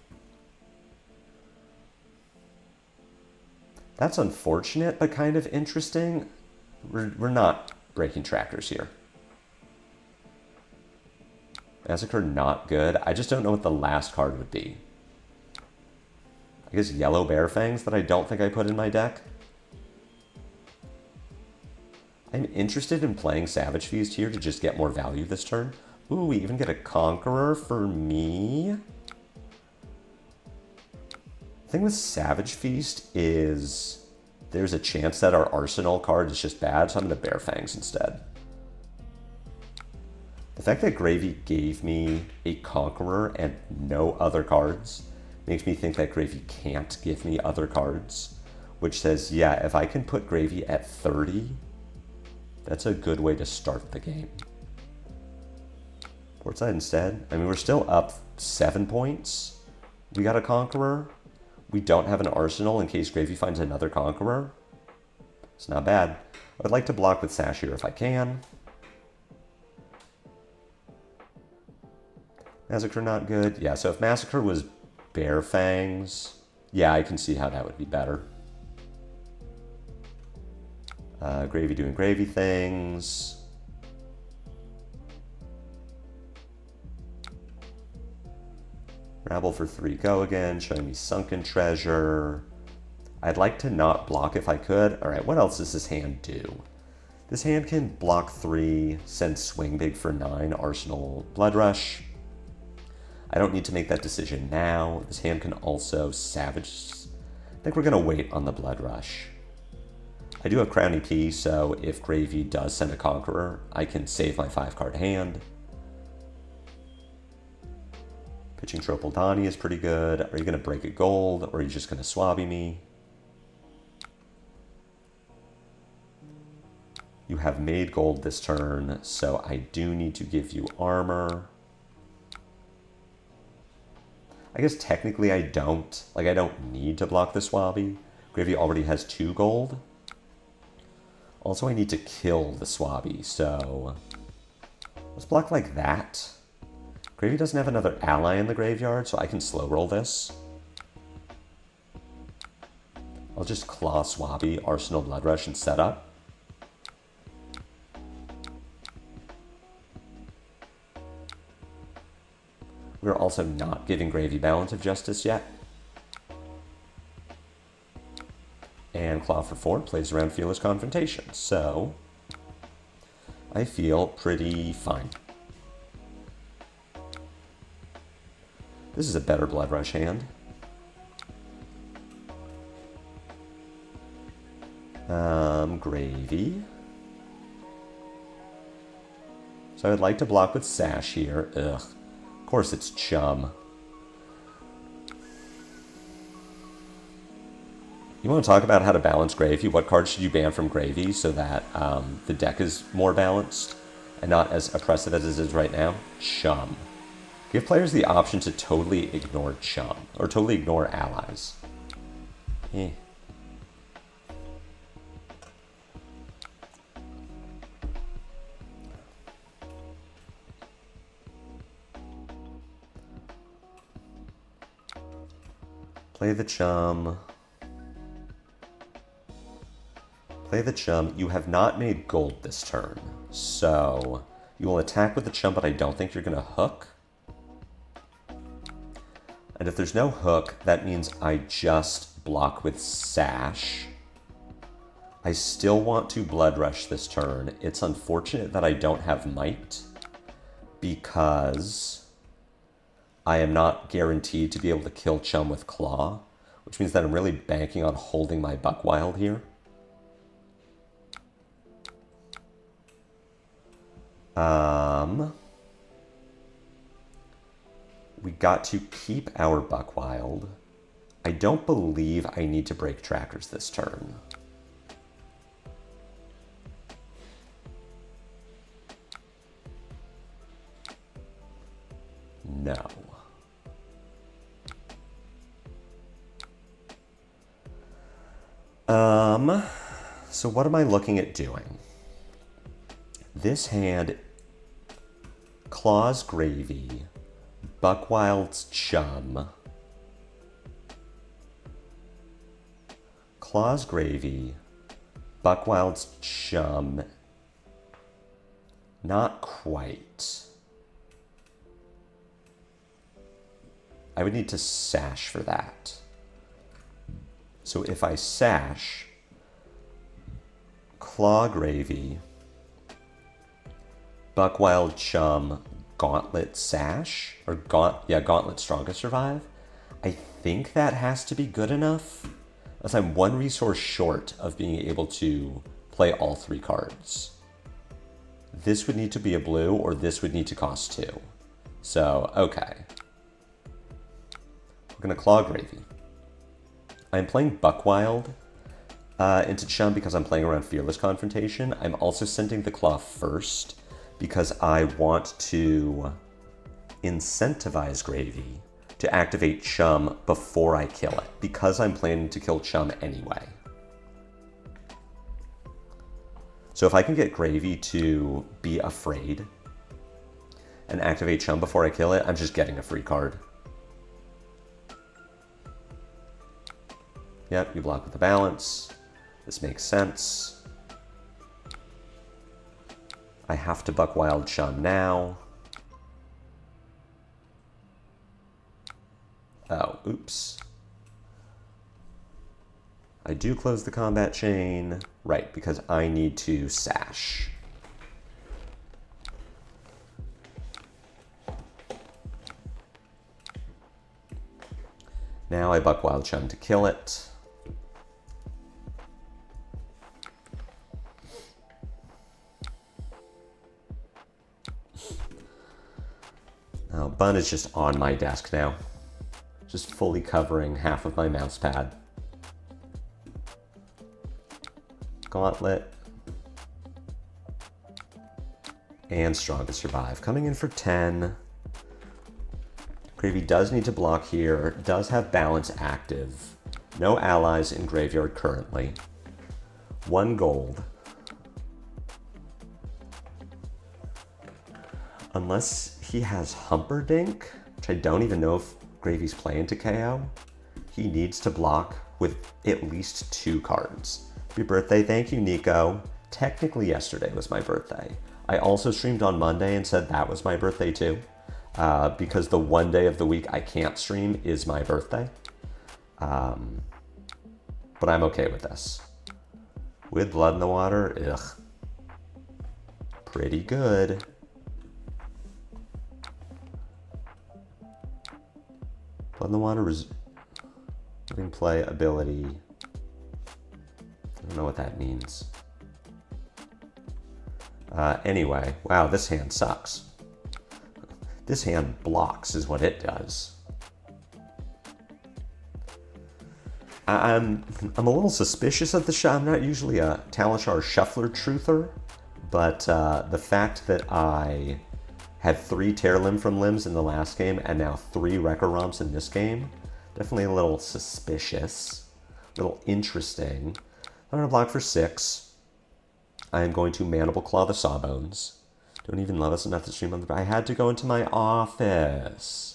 That's unfortunate, but kind of interesting. We're not breaking Trackers here. Massacre, not good. I just don't know what the last card would be. I guess Yellow Bear Fangs that I don't think I put in my deck. I'm interested in playing Savage Feast here to just get more value this turn. Ooh, we even get a Conqueror for me. The thing with Savage Feast is there's a chance that our Arsenal card is just bad, so I'm going to Bear Fangs instead. The fact that Gravy gave me a Conqueror and no other cards makes me think that Gravy can't give me other cards, which says, yeah, if I can put Gravy at 30, that's a good way to start the game. Portside instead. I mean, we're still up 7 points. We got a Conqueror. We don't have an Arsenal in case Gravy finds another Conqueror. It's not bad. I would like to block with Sash here if I can. Massacre not good. Yeah, so if Massacre was Bear Fangs, yeah, I can see how that would be better. Gravy doing Gravy things. Rabble for 3 go again, showing me Sunken Treasure. I'd like to not block if I could. All right, what else does this hand do? This hand can block 3, send Swing Big for 9, Arsenal Blood Rush. I don't need to make that decision now. This hand can also Savage. I think we're going to wait on the Blood Rush. I do have Crown EP, so if Gravy does send a Conqueror, I can save my 5-card hand. Pitching Tropoldani is pretty good. Are you going to break a gold, or are you just going to swabby me? You have made gold this turn, so I do need to give you armor. I guess technically I don't. Like, I don't need to block the swabby. Gravy already has 2 gold. Also, I need to kill the swabby, so let's block like that. Gravy doesn't have another ally in the graveyard, so I can slow roll this. I'll just claw swabby, Arsenal Blood Rush, and set up. We're also not giving Gravy Balance of Justice yet. And Claw for 4 plays around Fearless Confrontation, so I feel pretty fine. This is a better Blood Rush hand. Gravy. So I'd like to block with Sash here. Ugh. Of course it's Chum. You want to talk about how to balance Gravy? What cards should you ban from Gravy so that the deck is more balanced and not as oppressive as it is right now? Chum. Give players the option to totally ignore Chum, or totally ignore allies. Eh. Play the Chum. play the chum. You have not made gold this turn. So you will attack with the chum, but I don't think you're going to hook. And if there's no hook, that means I just block with Sash. I still want to Blood Rush this turn. It's unfortunate that I don't have Might, because I am not guaranteed to be able to kill Chum with Claw, which means that I'm really banking on holding my Buckwild here. We got to keep our Buckwild. I don't believe I need to break trackers this turn. No. So what am I looking at doing? This hand, Claw's Gravy, Buckwild's Chum, Claw's Gravy, Buckwild's Chum, not quite. I would need to Sash for that. So if I Sash, Claw Gravy, Buckwild Chum, Gauntlet Sash, or Gauntlet Strongest Survive, I think that has to be good enough, as I'm one resource short of being able to play all 3 cards. This would need to be a blue, or this would need to cost 2. So, okay. We're gonna Claw Gravy. I'm playing Buckwild into Chum because I'm playing around Fearless Confrontation. I'm also sending the Claw first because I want to incentivize Gravy to activate Chum before I kill it, because I'm planning to kill Chum anyway. So if I can get Gravy to be afraid and activate Chum before I kill it, I'm just getting a free card. Yep, you block with the balance. This makes sense. I have to Buckwild Chum now. Oh, oops. I do close the combat chain. Right, because I need to Sash. Now I Buckwild Chum to kill it. Now, Bun is just on my desk now, just fully covering half of my mouse pad. Gauntlet. And Strongest Survive. Coming in for 10. Gravy does need to block here, does have balance active. No allies in graveyard currently. 1 gold. Unless he has Humperdinck, which I don't even know if Gravy's playing to KO, he needs to block with at least 2 cards. Happy birthday, thank you, Nico. Technically yesterday was my birthday. I also streamed on Monday and said that was my birthday too. Because the one day of the week I can't stream is my birthday. But I'm okay with this. With Blood in the Water, ugh. Pretty good. Blood in the Water living play ability. I don't know what that means. Anyway, wow, this hand sucks. This hand blocks is what it does. I'm a little suspicious of the shot. I'm not usually a Talishar shuffler truther, but the fact that I had 3 Tear Limb from Limbs in the last game and now 3 Wrecker Romps in this game, definitely a little suspicious, a little interesting. I'm gonna block for 6. I am going to Mandible Claw the Sawbones. Don't even love us enough to stream on the... I had to go into my office.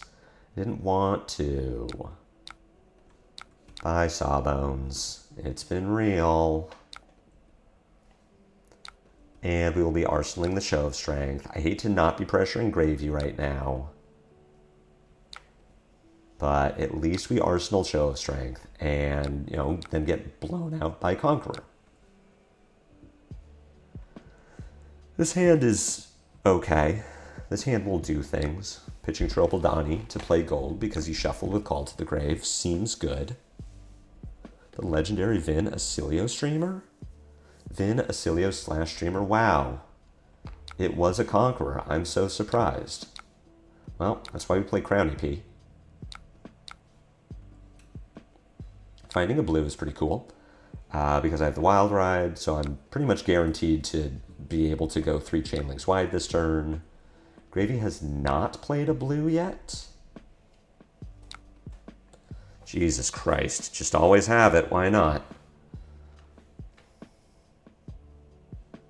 I didn't want to. Bye, Sawbones. It's been real. And we will be arsenaling the Show of Strength. I hate to not be pressuring Gravy right now, but at least we arsenal Show of Strength and, then get blown out by Conqueror. This hand is okay. This hand will do things. Pitching Tropaldani to play gold because he shuffled with Call to the Grave seems good. The legendary Vin Acilio streamer? Vin Acilio / streamer? Wow. It was a Conqueror. I'm so surprised. Well, that's why we play Crown EP. Finding a blue is pretty cool because I have the Wild Ride, so I'm pretty much guaranteed to be able to go 3 Chain Links wide this turn. Gravy has not played a blue yet. Jesus Christ, just always have it, why not?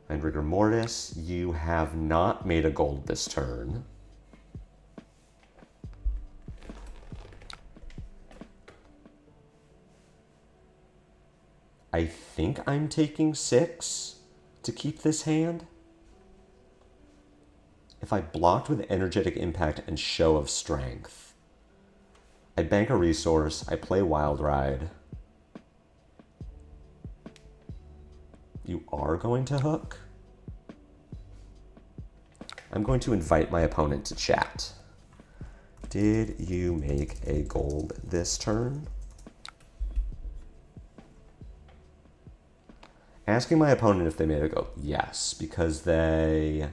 And Rigor Mortis, you have not made a gold this turn. I think I'm taking 6 to keep this hand. If I blocked with Energetic Impact and Show of Strength, I bank a resource, I play Wild Ride. You are going to hook? I'm going to invite my opponent to chat. Did you make a gold this turn? Asking my opponent if they made a gold. Yes, because they...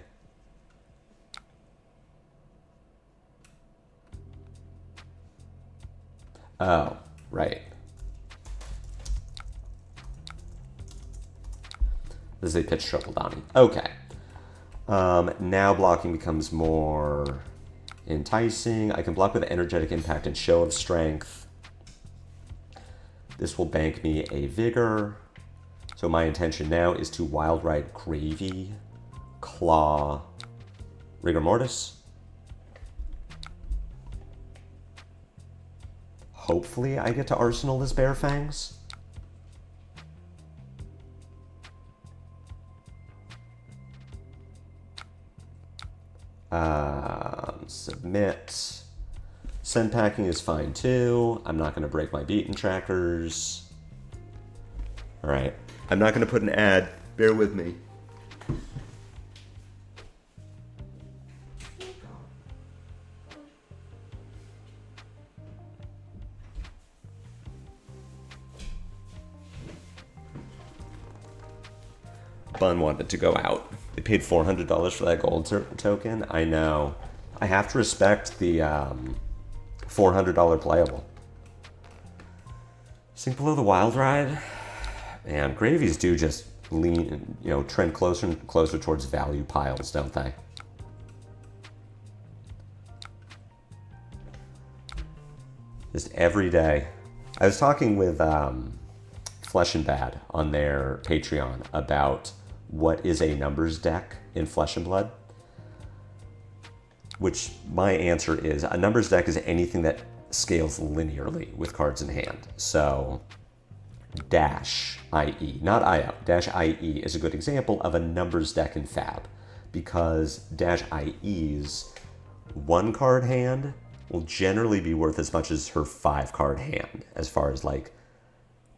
Oh, right. This is a pitch triple Donnie. Okay. Now blocking becomes more enticing. I can block with Energetic Impact and Show of Strength. This will bank me a Vigor. So my intention now is to Wild Ride Gravy, Claw, Rigor Mortis. Hopefully I get to arsenal this Bear Fangs. Submit. Send packing is fine too. I'm not going to break my beaten trackers. All right. I'm not going to put an ad. Bear with me. Bun wanted to go out. They paid $400 for that gold token. I know. I have to respect the $400 playable. Sink below the Wild Ride. And gravies do just lean, trend closer and closer towards value piles, don't they? Just every day. I was talking with Flesh and Bad on their Patreon about what is a numbers deck in Flesh and Blood, which my answer is a numbers deck is anything that scales linearly with cards in hand. So Dash IE, not IO, Dash IE is a good example of a numbers deck in Fab, because Dash IE's 1-card hand will generally be worth as much as her 5-card hand, as far as like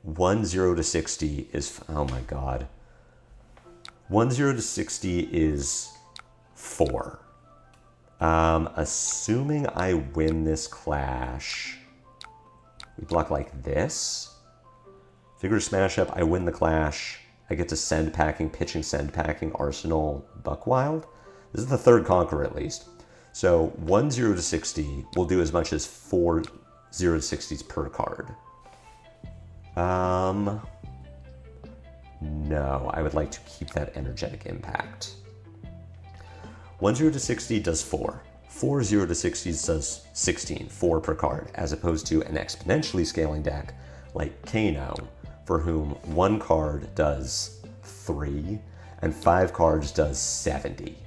1-0 to 60 is, oh my god. 1-0 to 60 is 4. Assuming I win this clash, we block like this. Figure smash up, I win the clash. I get to send packing, pitching send packing, Arsenal, Buckwild. This is the 3rd Conqueror at least. So 1-0 to 60 will do as much as 4 0 to 60s per card. No, I would like to keep that Energetic Impact. 1-0 to 60 does 4. 4-0 to 60s does 16, 4 per card, as opposed to an exponentially scaling deck like Kayo, for whom 1 card does 3 and 5 cards does 70.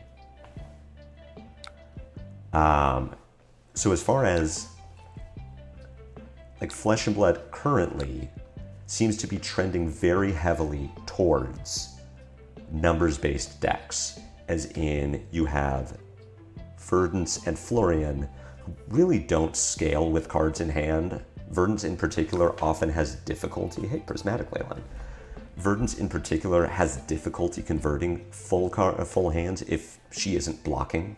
So as far as like Flesh and Blood currently seems to be trending very heavily towards numbers-based decks, as in you have Verdance and Florian, who really don't scale with cards in hand. Verdance in particular often has difficulty. Hey, Prismatic Leyline. Verdance in particular has difficulty converting full hands if she isn't blocking.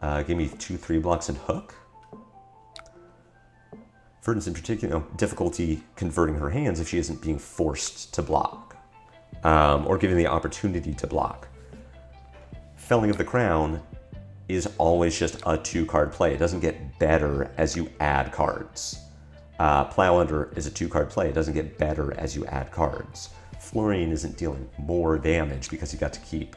Give me 2/3 blocks and hook. Verdance in particular, difficulty converting her hands if she isn't being forced to block, or given the opportunity to block. Felling of the Crown is always just a 2-card play. It doesn't get better as you add cards. Plow Under is a 2-card play. It doesn't get better as you add cards. Florian isn't dealing more damage because he got to keep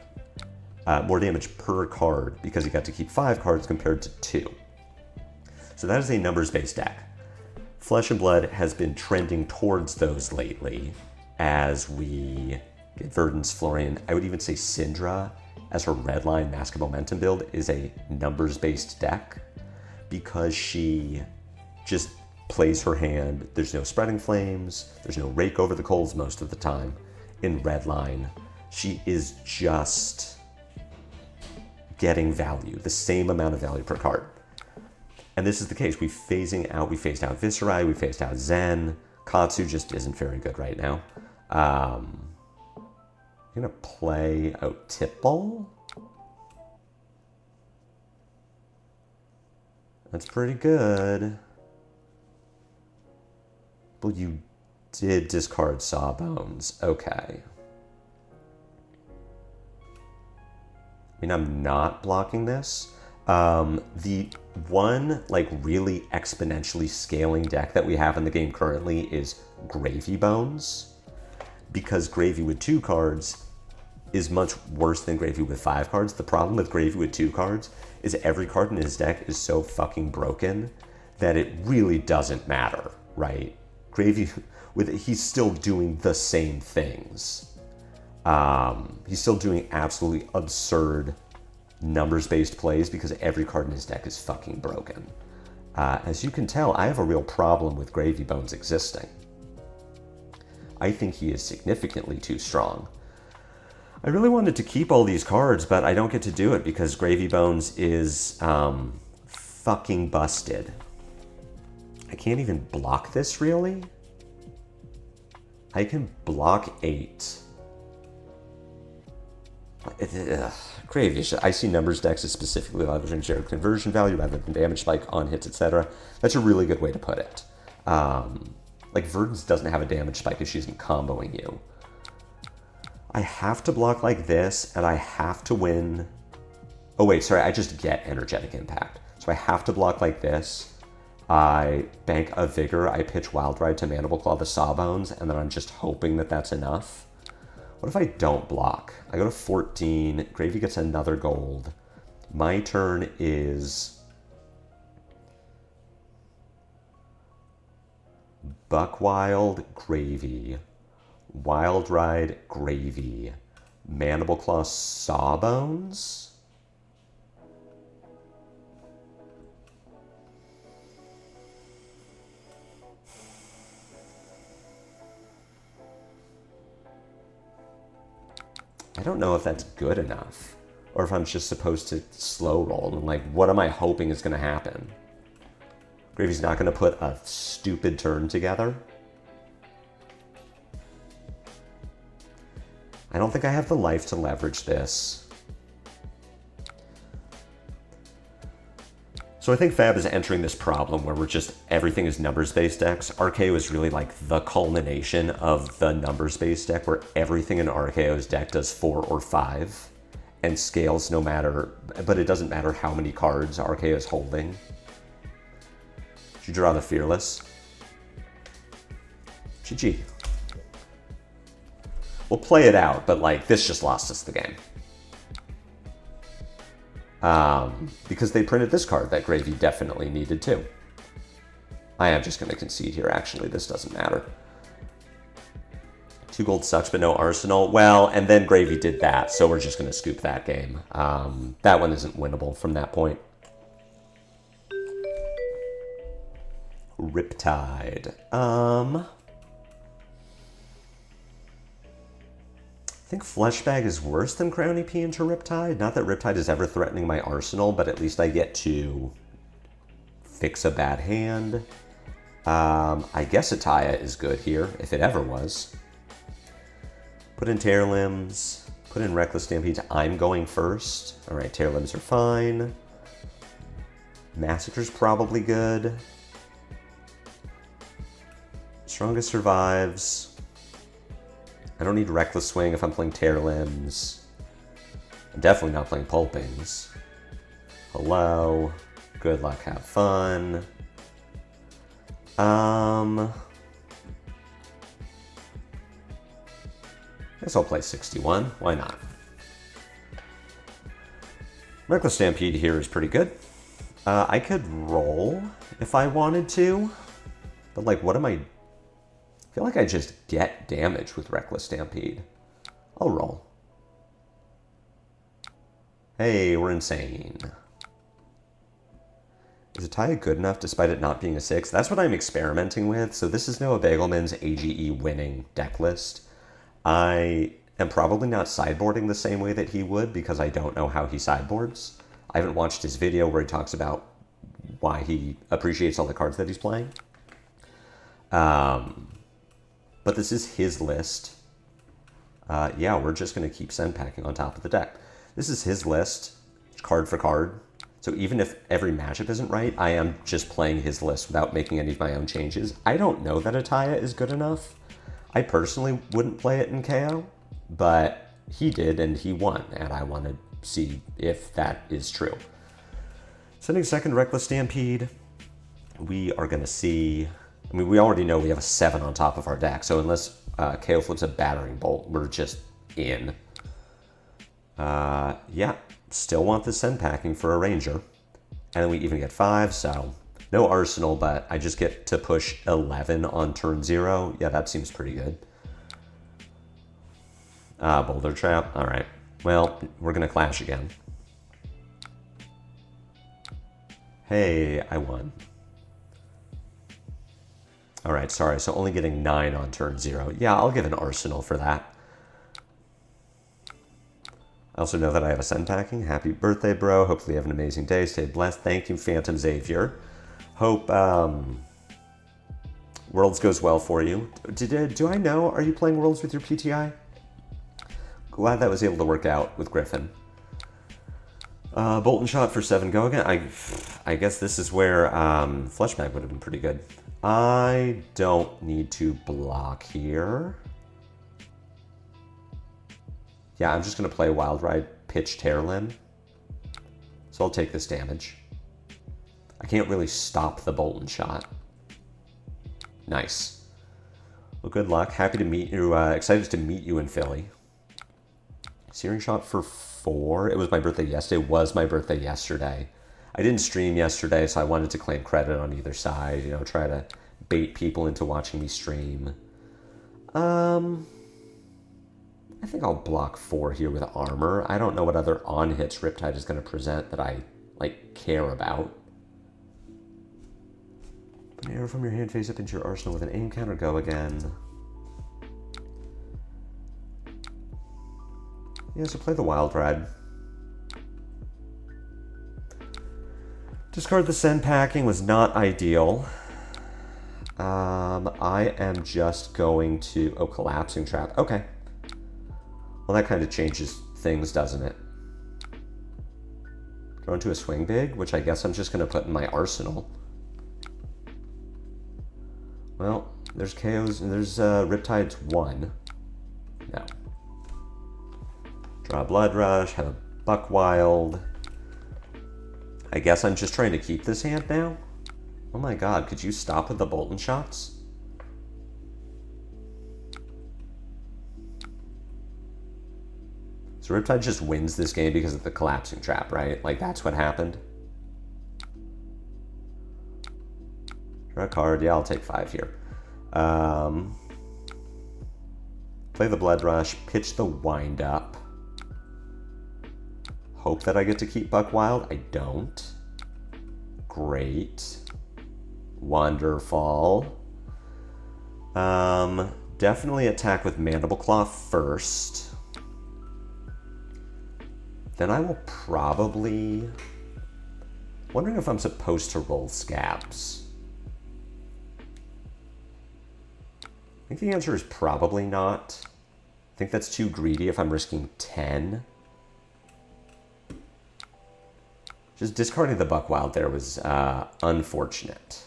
more damage per card because he got to keep 5 cards compared to 2. So that is a numbers-based deck. Flesh and Blood has been trending towards those lately as we get Verdance, Florian. I would even say Syndra, as her Redline Mask of Momentum build, is a numbers-based deck because she just plays her hand. There's no Spreading Flames, there's no Rake Over the Coals most of the time in Redline. She is just getting value, the same amount of value per card. And this is the case. We phased out Viserai, we phased out Zen. Katsu just isn't very good right now. I'm gonna play out Tipple. That's pretty good. Well, you did discard Sawbones. Okay. I mean, I'm not blocking this. The one really exponentially scaling deck that we have in the game currently is Gravy Bones, because Gravy with 2 cards is much worse than Gravy with 5 cards. The problem with Gravy with 2 cards is every card in his deck is so fucking broken that it really doesn't matter, right? Gravy he's still doing the same things. He's still doing absolutely absurd numbers-based plays because every card in his deck is fucking broken. As you can tell, I have a real problem with Gravy Bones existing. I think he is significantly too strong. I really wanted to keep all these cards, but I don't get to do it because Gravy Bones is fucking busted. I can't even block this, really? I can block 8. Gravy. I see numbers decks as specifically leveraging shared conversion value rather than damage spike on hits, etc. That's a really good way to put it. Verdance doesn't have a damage spike if she isn't comboing you. I have to block like this, and I have to win. Oh wait, sorry, I just get Energetic Impact. So I have to block like this. I bank a Vigor, I pitch Wild Ride to Mandible Claw the Sawbones, and then I'm just hoping that that's enough. What if I don't block? I go to 14, Gravy gets another gold. My turn is Buckwild, Gravy, Wild Ride, Gravy, Mandible Claw, Sawbones? I don't know if that's good enough, or if I'm just supposed to slow roll, and what am I hoping is going to happen? Gravy's not going to put a stupid turn together. I don't think I have the life to leverage this. So I think Fab is entering this problem where everything is numbers-based decks. RKO is really the culmination of the numbers-based deck where everything in RKO's deck does 4 or 5 and scales no matter, but it doesn't matter how many cards RKO is holding. Did you draw the Fearless? GG. We'll play it out, but this just lost us the game. Because they printed this card that Gravy definitely needed too. I am just going to concede here, actually. This doesn't matter. 2 gold sucks, but no arsenal. Well, and then Gravy did that, so we're just going to scoop that game. That one isn't winnable from that point. Riptide. I think Fleshbag is worse than Crown EP into Riptide. Not that Riptide is ever threatening my arsenal, but at least I get to fix a bad hand. I guess Ataya is good here, if it ever was. Put in Tear Limbs, put in Reckless Stampedes. I'm going first. All right, Tear Limbs are fine. Massacre's probably good. Strongest survives. I don't need Reckless Swing if I'm playing Tear Limbs. I'm definitely not playing Pulpings. Hello. Good luck, have fun. I guess I'll play 61. Why not? Reckless Stampede here is pretty good. I could roll if I wanted to, but like, what am I feel like I just get damage with Reckless Stampede. I'll roll. Hey, we're insane. Is Ataya good enough despite it not being a 6? That's what I'm experimenting with. So this is Noah Bagelman's AGE winning deck list. I am probably not sideboarding the same way that he would because I don't know how he sideboards. I haven't watched his video where he talks about why he appreciates all the cards that he's playing. But this is his list. Yeah, we're just going to keep send packing on top of the deck. This is his list, card for card. So even if every matchup isn't right, I am just playing his list without making any of my own changes. I don't know that Ataya is good enough. I personally wouldn't play it in Kayo, but he did and he won, and I want to see if that is true. Sending second Reckless Stampede, we are going to see... I mean, we already know we have a 7 on top of our deck, so unless Kayo flips a Battering Bolt, we're just in. Yeah, still want the send packing for a Ranger. And then we even get 5, so no Arsenal, but I just get to push 11 on turn 0. Yeah, that seems pretty good. Boulder Trap, all right. Well, we're going to clash again. Hey, I won. All right, sorry, so only getting 9 on turn 0. Yeah, I'll give an Arsenal for that. I also know that I have a send packing. Happy birthday, bro. Hopefully you have an amazing day. Stay blessed. Thank you, Phantom Xavier. Hope Worlds goes well for you. Do I know, are you playing Worlds with your PTI? Glad that was able to work out with Griffin. Bolt and Shot for 7 go again. I guess this is where Fleshbag would have been pretty good. I don't need to block here. Yeah, I'm just going to play Wild Ride, pitch Tear Limb. So I'll take this damage. I can't really stop the Bolt and Shot. Nice. Well, good luck. Happy to meet you. Excited to meet you in Philly. Searing Shot for 4. It was my birthday yesterday. It was my birthday yesterday. I didn't stream yesterday, so I wanted to claim credit on either side. You know, try to bait people into watching me stream. I think I'll block 4 here with Armor. I don't know what other on-hits Riptide is going to present that I, like, care about. Put an arrow from your hand face up into your arsenal with an aim counter. Go again. Yeah, so play the Wild Ride. Discard the send packing was not ideal. I am just going to... Oh, Collapsing Trap. Okay. Well, that kind of changes things, doesn't it? Go into a Swing Big, which I guess I'm just going to put in my arsenal. Well, there's KOs, and there's Riptide's 1. No. Draw Blood Rush, have a Buck Wild. I guess I'm just trying to keep this hand now? Oh my god, could you stop with the Bolton shots? So Riptide just wins this game because of the Collapsing Trap, right? Like, that's what happened. Draw a card. Yeah, I'll take 5 here. Play the Blood Rush. Pitch the Wind Up. Hope that I get to keep Buck Wild. I don't. Great. Wonderful. Definitely attack with Mandible Claw first. then I will probably... Wondering if I'm supposed to roll scabs. I think the answer is probably not. I think that's too greedy if I'm risking 10. Just discarding the Buckwild there was unfortunate.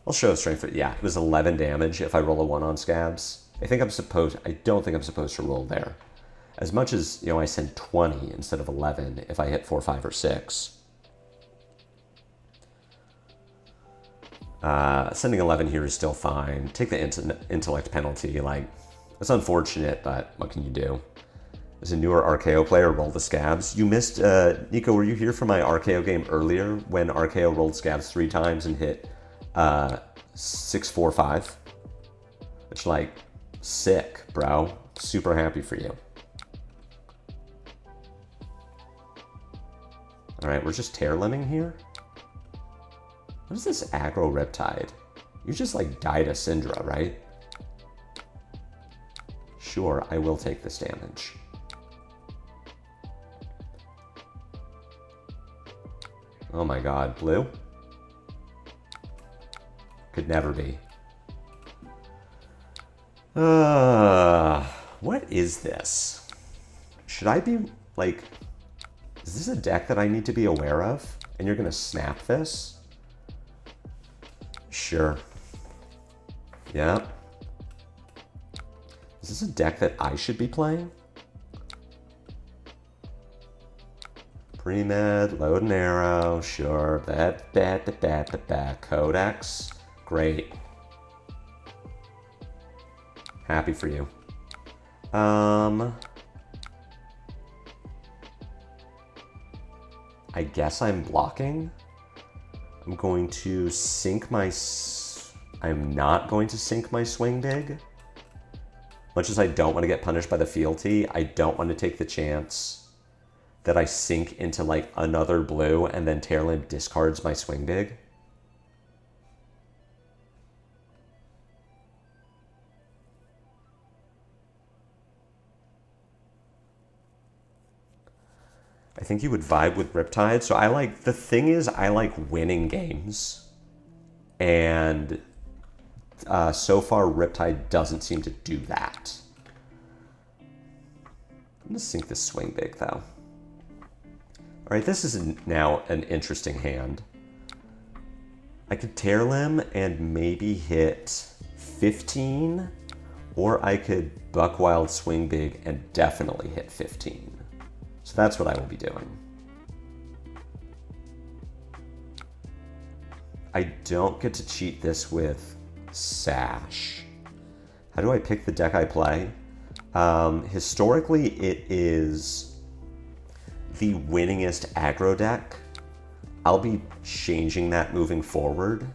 I'll show strength for, yeah, it was 11 damage if I roll a 1 on scabs. I don't think I'm supposed to roll there. As much as, you know, I send 20 instead of 11 if I hit 4, 5, or 6. Sending 11 here is still fine. Take the intellect penalty. Like, it's unfortunate, but what can you do? As a newer RKO player, roll the scabs. You missed, Nico, were you here for my RKO game earlier when RKO rolled scabs 3 times and hit 6, 4, 5? Which, like, sick, bro. Super happy for you. Alright, we're just tear limbing here. What is this aggro Riptide? You just like died a Syndra, right? Sure, I will take this damage. Oh my god, blue? Could never be. What is this? Should I be, like... Is this a deck that I need to be aware of? And you're gonna snap this? Sure. Yeah. Is this a deck that I should be playing? Pre-med, load and arrow, sure. Codex, great. Happy for you. I guess I'm blocking. I'm going to sink my... I'm not going to sink my swing big. Much as I don't want to get punished by the fealty, I don't want to take the chance that I sink into like another blue and then Tearlimp discards my swing big. I think you would vibe with Riptide. So I like, the thing is, I like winning games. And so far, Riptide doesn't seem to do that. I'm gonna sink this swing big though. All right, this is now an interesting hand. I could tear limb and maybe hit 15, or I could Buckwild swing big and definitely hit 15. So that's what I will be doing. I don't get to cheat this with Sash. How do I pick the deck I play? Historically, it is the winningest aggro deck. I'll be changing that moving forward.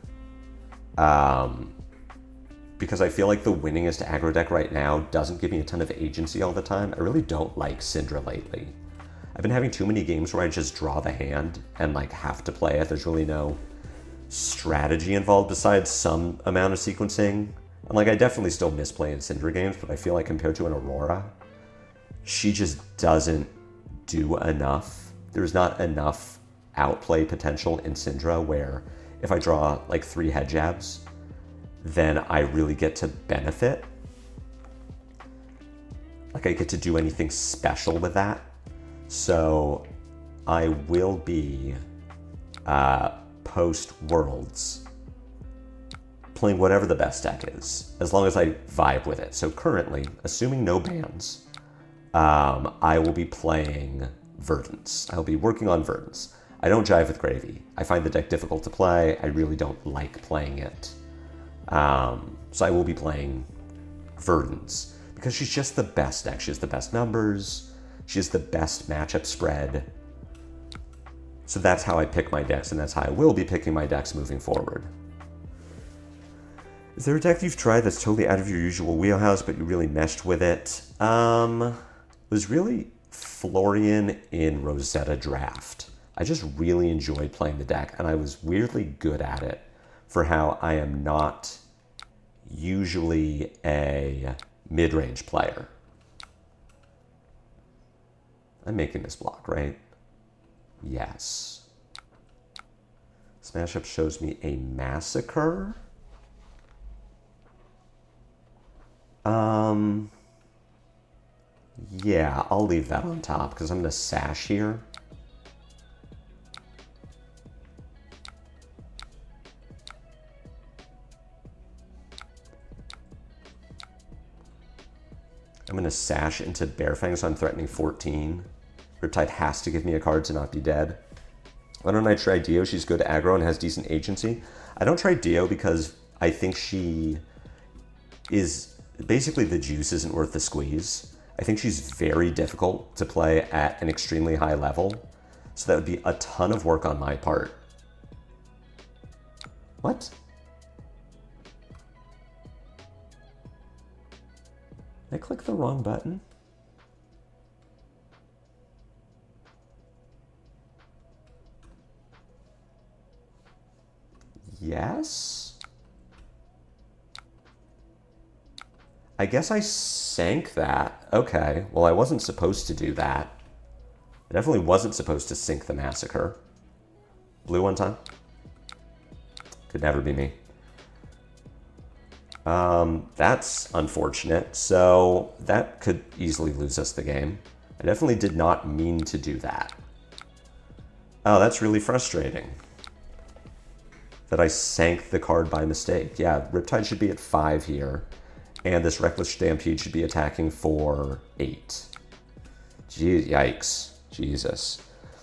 Because I feel like the winningest aggro deck right now doesn't give me a ton of agency all the time. I really don't like Syndra lately. I've been having too many games where I just draw the hand and like have to play it. There's really no strategy involved besides some amount of sequencing. And like I definitely still miss playing Syndra games, but I feel like compared to an Aurora, she just doesn't do enough. There's not enough outplay potential in Syndra where if I draw like 3 head jabs, then I really get to benefit. Like I get to do anything special with that. So I will be post-Worlds playing whatever the best deck is, as long as I vibe with it. So currently, assuming no bans, I will be playing Verdance. I'll be working on Verdance. I don't jive with Gravy. I find the deck difficult to play. I really don't like playing it. So I will be playing Verdance because she's just the best deck. She has the best numbers. She has the best matchup spread. So that's how I pick my decks, and that's how I will be picking my decks moving forward. Is there a deck you've tried that's totally out of your usual wheelhouse, but you really meshed with it? It was really Florian in Rosetta Draft. I just really enjoyed playing the deck, and I was weirdly good at it for how I am not usually a mid-range player. I'm making this block, right? Yes. Smash Up shows me a Massacre. Yeah, I'll leave that on top because I'm going to sash here. I'm going to sash into Bearfang, so I'm threatening 14. Riptide has to give me a card to not be dead. Why don't I try Dio? She's good aggro and has decent agency. I don't try Dio because I think she is... Basically, the juice isn't worth the squeeze. I think she's very difficult to play at an extremely high level. So that would be a ton of work on my part. What? Did I click the wrong button? Yes? I guess I sank that. Okay, well I wasn't supposed to do that. I definitely wasn't supposed to sink the Massacre. Blue one time? Could never be me. That's unfortunate. So that could easily lose us the game. I definitely did not mean to do that. Oh, that's really frustrating. That I sank the card by mistake. Yeah, Riptide should be at 5 here. And this Reckless Stampede should be attacking for 8. Yikes. Jesus.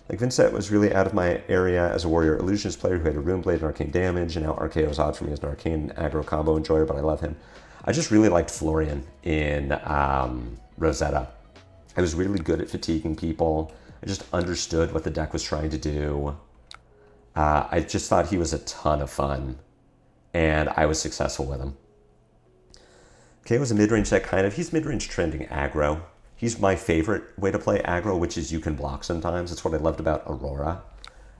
Like Vincent was really out of my area as a Warrior Illusionist player who had a Rune Blade and Arcane Damage, and now RKO's odd for me as an Arcane aggro combo enjoyer, but I love him. I just really liked Florian in Rosetta. I was really good at fatiguing people. I just understood what the deck was trying to do. I just thought he was a ton of fun, and I was successful with him. Kayo was a mid-range deck, kind of. He's mid-range trending aggro. He's my favorite way to play aggro, which is you can block sometimes. That's what I loved about Aurora.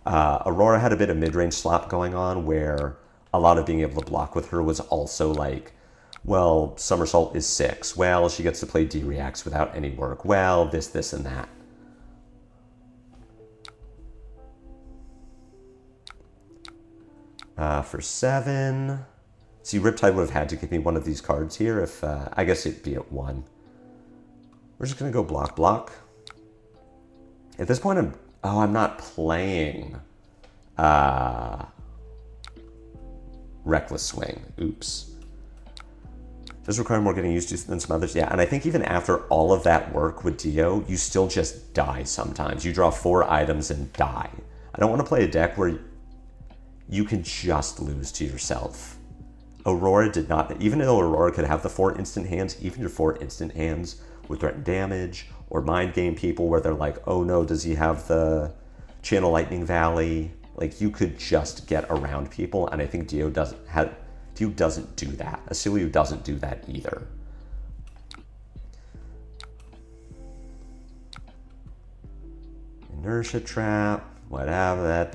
Aurora had a bit of mid-range slop going on where a lot of being able to block with her was also like, well, Somersault is 6. Well, she gets to play D-Reacts without any work. Well, this, and that. For 7... See, Riptide would have had to give me one of these cards here if, I guess it'd be at 1. We're just going to go block. At this point, I'm not playing Reckless Swing. Oops. Does require more getting used to than some others. Yeah, and I think even after all of that work with Dio, you still just die sometimes. You draw 4 items and die. I don't want to play a deck where you can just lose to yourself. Aurora did not, even though Aurora could have the 4 instant hands, even your 4 instant hands would threaten damage or mind game people where they're like, oh no, does he have the Channel Lightning Valley? Like, you could just get around people, and I think Dio doesn't do that. Asiliu doesn't do that either. Inertia Trap, whatever,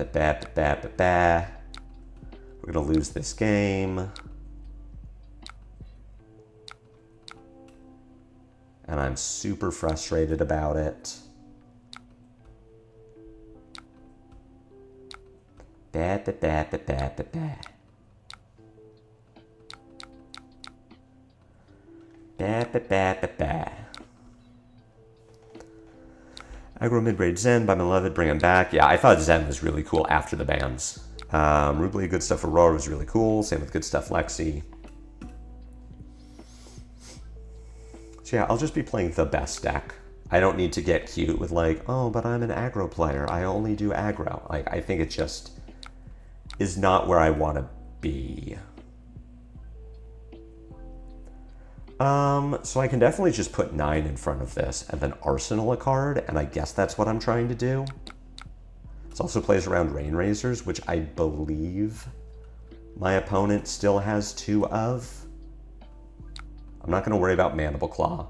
we're gonna lose this game. And I'm super frustrated about it. Aggro mid-range Zen by my beloved, bring him back. Yeah, I thought Zen was really cool after the bans. Rubly, good stuff Aurora was really cool. Same with good stuff Lexi. So yeah, I'll just be playing the best deck. I don't need to get cute with like, oh, but I'm an aggro player. I only do aggro. Like, I think it just is not where I want to be. So I can definitely just put 9 in front of this and then arsenal a card, and I guess that's what I'm trying to do. This also plays around Rain Razors, which I believe my opponent still has 2 of. I'm not going to worry about Mandible Claw.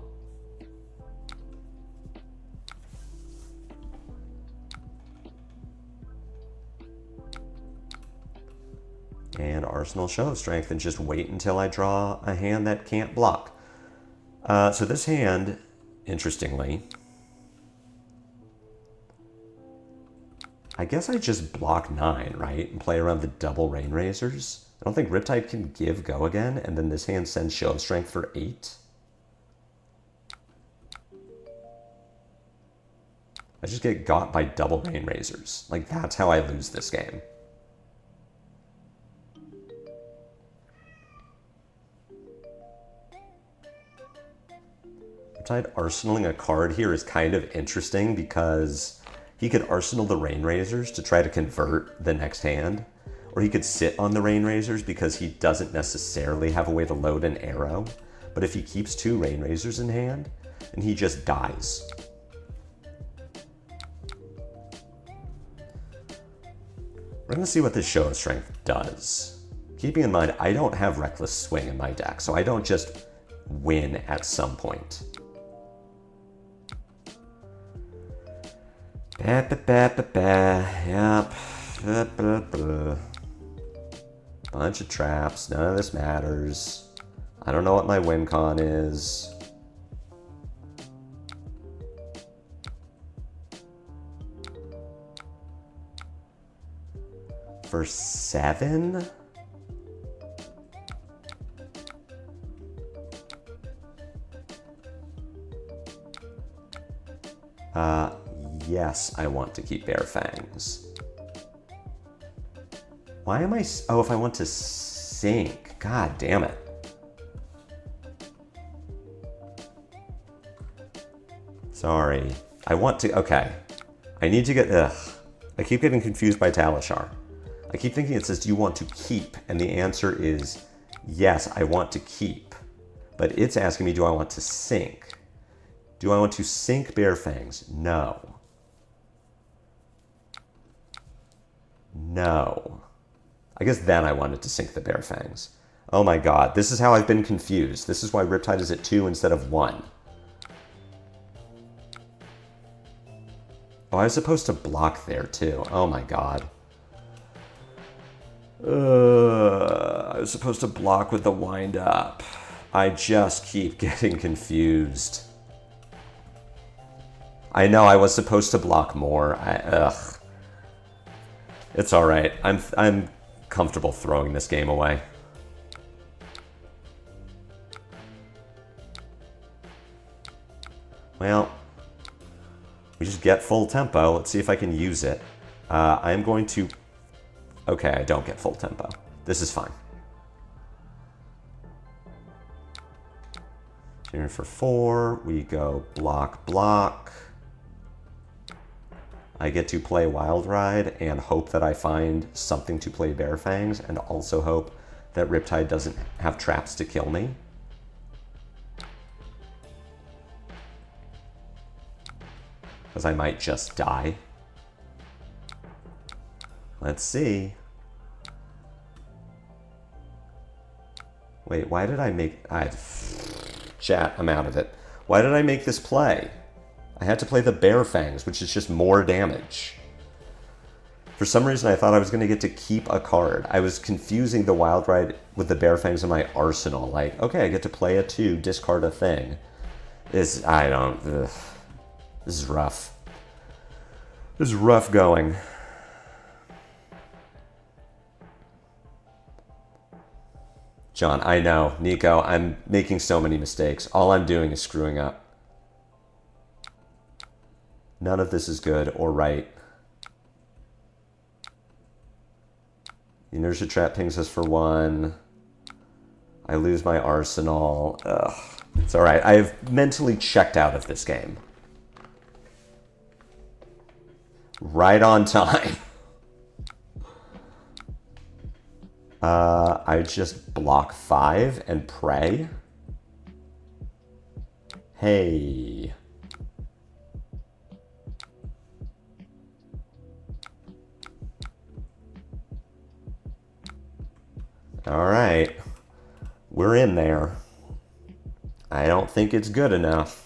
And Arsenal Show of Strength, and just wait until I draw a hand that can't block. So this hand, interestingly, I guess I just block 9, right? And play around the double Rain Razors. I don't think Riptide can give go again, and then this hand sends Show of Strength for 8. I just get got by double Rain Razors. Like, that's how I lose this game. Riptide arsenaling a card here is kind of interesting because he could arsenal the Rain Razors to try to convert the next hand, or he could sit on the Rain Razors because he doesn't necessarily have a way to load an arrow. But if he keeps 2 Rain Razors in hand, then he just dies. We're going to see what this Show of Strength does. Keeping in mind, I don't have Reckless Swing in my deck, so I don't just win at some point. Yep. Bunch of traps. None of this matters. I don't know what my win con is. For 7? Yes, I want to keep Bare Fangs. Why am I... Oh, if I want to sink. God damn it. Sorry. I want to... Okay. I need to get... Ugh. I keep getting confused by Talishar. I keep thinking it says, do you want to keep? And the answer is, yes, I want to keep. But it's asking me, do I want to sink? Do I want to sink Bare Fangs? No. No. I guess then I wanted to sink the Bare Fangs. Oh my god, this is how I've been confused. This is why Riptide is at 2 instead of 1. Oh, I was supposed to block there too. Oh my god. I was supposed to block with the wind up. I just keep getting confused. I know I was supposed to block more. Ugh. It's all right. I'm comfortable throwing this game away. Well, we just get full tempo. Let's see if I can use it. I'm going to... Okay, I don't get full tempo. This is fine. Here for 4, we go block, block. I get to play Wild Ride and hope that I find something to play Bare Fangs, and also hope that Riptide doesn't have traps to kill me. Because I might just die. Let's see. Wait, why did I make... Chat, I'm out of it. Why did I make this play? I had to play the Bare Fangs, which is just more damage. For some reason, I thought I was going to get to keep a card. I was confusing the Wild Ride with the Bare Fangs in my arsenal. Like, okay, I get to play a 2, discard a thing. I don't... Ugh. This is rough. This is rough going. John, I know. Nico, I'm making so many mistakes. All I'm doing is screwing up. None of this is good or right. The inertia trap pings us for 1. I lose my arsenal. Ugh. It's all right. I've mentally checked out of this game. Right on time. I just block 5 and pray. Hey. All right. We're in there. I don't think it's good enough.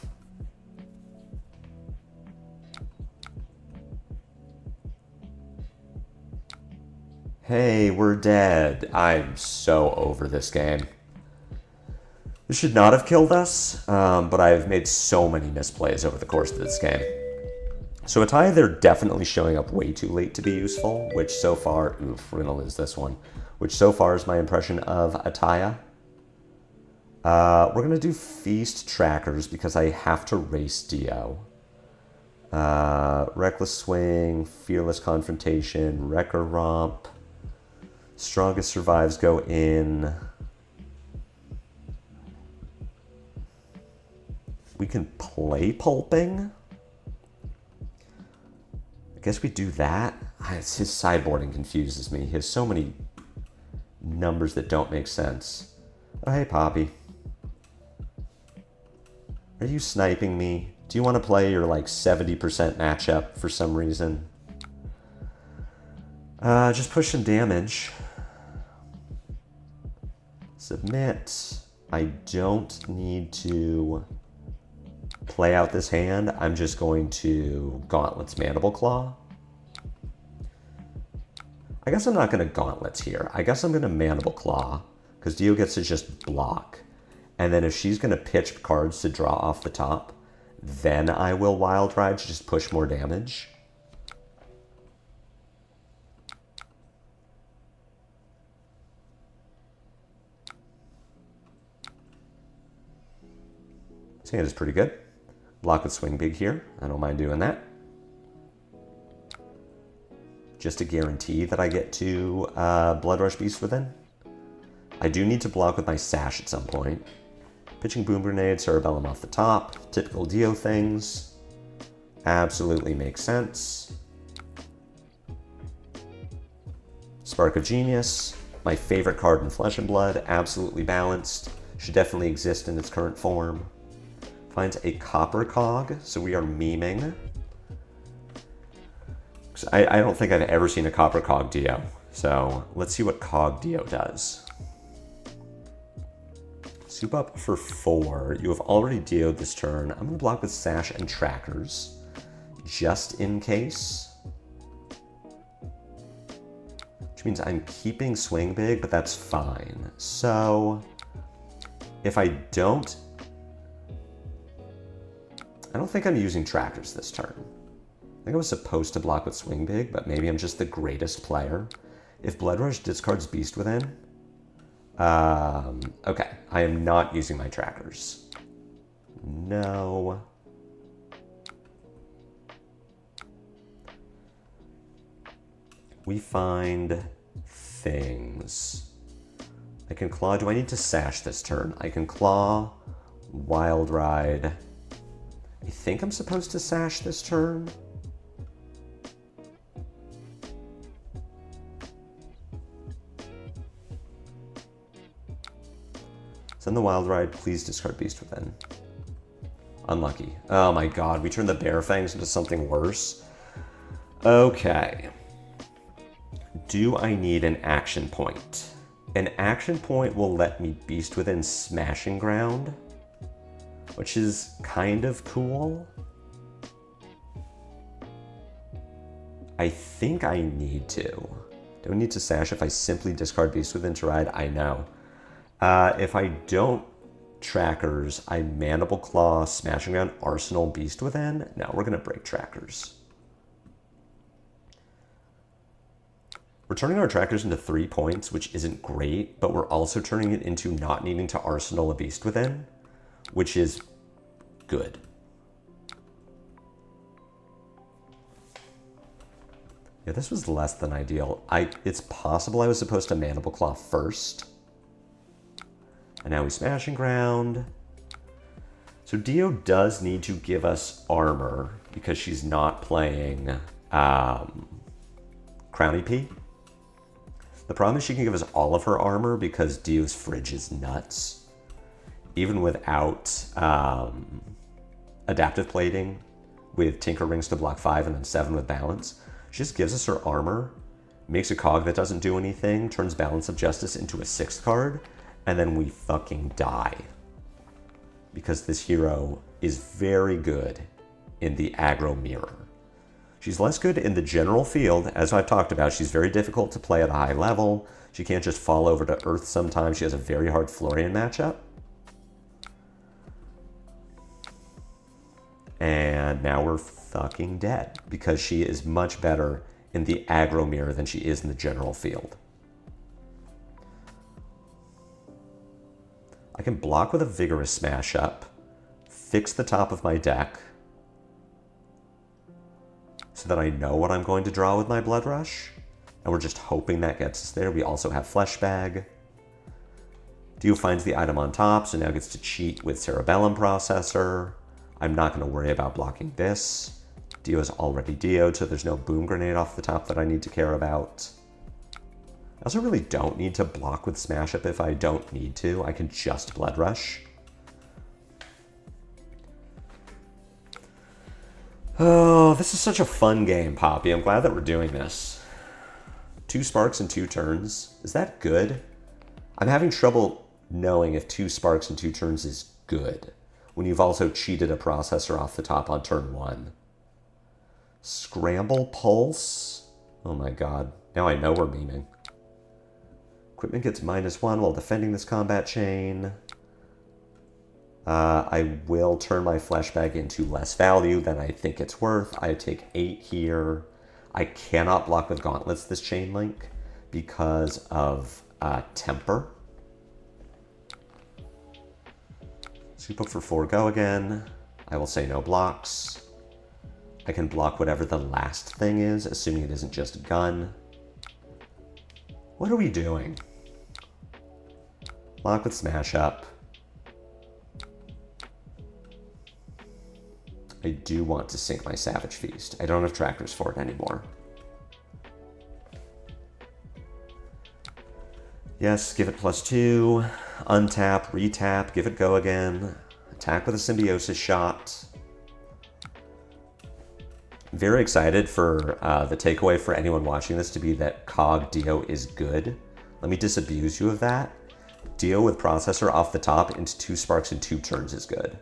Hey, we're dead. I'm so over this game. This should not have killed us, but I've made so many misplays over the course of this game. So Ataya, they're definitely showing up way too late to be useful, which so far, oof, we're gonna lose this one, which so far is my impression of Ataya. We're gonna do Feast Trackers because I have to race Dio. Reckless Swing, Fearless Confrontation, Wrecker Romp, Strongest Survives go in. We can play Pulping. I guess we do that. His sideboarding confuses me. He has so many numbers that don't make sense. Oh, hey, Poppy. Are you sniping me? Do you want to play your like 70% matchup for some reason? Just push some damage. Submit. I don't need to play out this hand. I'm just going to Gauntlets Mandible Claw. I guess I'm not going to Gauntlets here. I guess I'm going to Mandible Claw because Dio gets to just block. And then if she's going to pitch cards to draw off the top, then I will Wild Ride to just push more damage. This hand is pretty good. Block with Swing Big here. I don't mind doing that. Just to guarantee that I get to Blood Rush Beast Within. I do need to block with my Sash at some point. Pitching Boom Grenade, Cerebellum off the top. Typical Dio things. Absolutely makes sense. Spark of Genius. My favorite card in Flesh and Blood. Absolutely balanced. Should definitely exist in its current form. Finds a Copper Cog, so we are memeing. I don't think I've ever seen a Copper Cog Dio. So let's see what Cog Dio does. Soup up for 4. You have already Dio'd this turn. I'm going to block with Sash and Trackers, just in case. Which means I'm keeping Swing Big, but that's fine. So if I don't think I'm using Trackers this turn. I think I was supposed to block with Swing Big, but maybe I'm just the greatest player. If Blood Rush discards Beast Within, okay, I am not using my Trackers. No. We find things. I can Claw. Do I need to Sash this turn? I can Claw, Wild Ride. I think I'm supposed to Sash this turn. Send the Wild Ride, please discard Beast Within. Unlucky. Oh my god, we turned the Bear Fangs into something worse. Okay. Do I need an action point? An action point will let me Beast Within Smashing Ground, which is kind of cool. I think I need to. Do I need to Sash if I simply discard Beast Within to ride? I know. If I don't Trackers, I Mandible Claw, Smashing Ground, Arsenal, Beast Within. No, we're gonna break Trackers. We're turning our Trackers into 3 points, which isn't great, but we're also turning it into not needing to Arsenal a Beast Within, which is good. Yeah, this was less than ideal. It's possible I was supposed to Mandible Claw first. And now we Smashing Ground. So Dio does need to give us armor because she's not playing Crown EP. The problem is she can give us all of her armor because Dio's fridge is nuts. Even without adaptive plating with Tinker Rings to block 5 and then 7 with balance. She just gives us her armor, makes a cog that doesn't do anything, turns Balance of Justice into a 6th card, and then we fucking die. Because this hero is very good in the aggro mirror. She's less good in the general field, as I've talked about. She's very difficult to play at a high level. She can't just fall over to Earth sometimes. She has a very hard Florian matchup. And now we're fucking dead because she is much better in the aggro mirror than she is in the general field. I can block with a Vigorous Smash Up, fix the top of my deck so that I know what I'm going to draw with my Blood Rush, and we're just hoping that gets us there. We also have Flesh Bag. Dio finds the item on top, so now gets to cheat with Cerebellum Processor. I'm not going to worry about blocking this. Dio is already Dio'd, so there's no Boom Grenade off the top that I need to care about. I also really don't need to block with Smash Up if I don't need to. I can just Blood Rush. Oh, this is such a fun game, Poppy. I'm glad that we're doing this. 2 Sparks in 2 turns. Is that good? I'm having trouble knowing if 2 Sparks in 2 turns is good when you've also cheated a processor off the top on turn 1. Scramble Pulse? Oh my god. Now I know we're memeing. Equipment gets -1 while defending this combat chain. I will turn my Flesh Bag into less value than I think it's worth. I take 8 here. I cannot block with Gauntlets this chain link because of Temper. Scoop up for 4, go again. I will say no blocks. I can block whatever the last thing is, assuming it isn't just a gun. What are we doing? Block with Smash Up. I do want to sink my Savage Feast. I don't have trackers for it anymore. Yes, give it +2. Untap, retap, give it go again. Attack with a Symbiosis Shot. Very excited for the takeaway for anyone watching this to be that Cog Dio is good. Let me disabuse you of that. Dio with Processor off the top into 2 Sparks in 2 turns is good.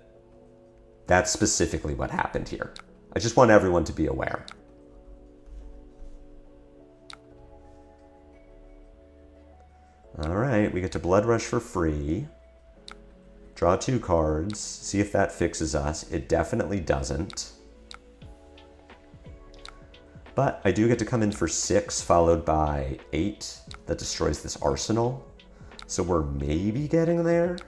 That's specifically what happened here. I just want everyone to be aware. All right, we get to Blood Rush for free. Draw 2 cards, see if that fixes us. It definitely doesn't. But I do get to come in for 6, followed by 8. That destroys this arsenal. So we're maybe getting there.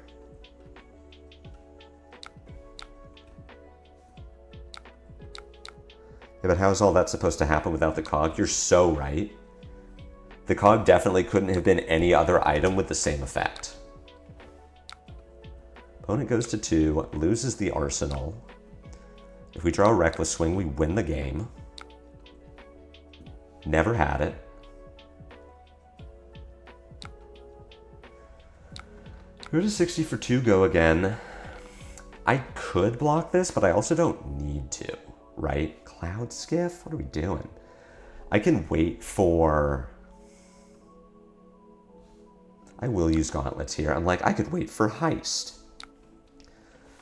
Yeah, but how is all that supposed to happen without the cog? You're so right. The cog definitely couldn't have been any other item with the same effect. Opponent goes to 2, loses the arsenal. If we draw a Reckless Swing, we win the game. Never had it. Go to 60 for 2, go again. I could block this, but I also don't need to, right? Cloud Skiff? What are we doing? I can wait for... I will use Gauntlets here. I'm like, I could wait for Heist.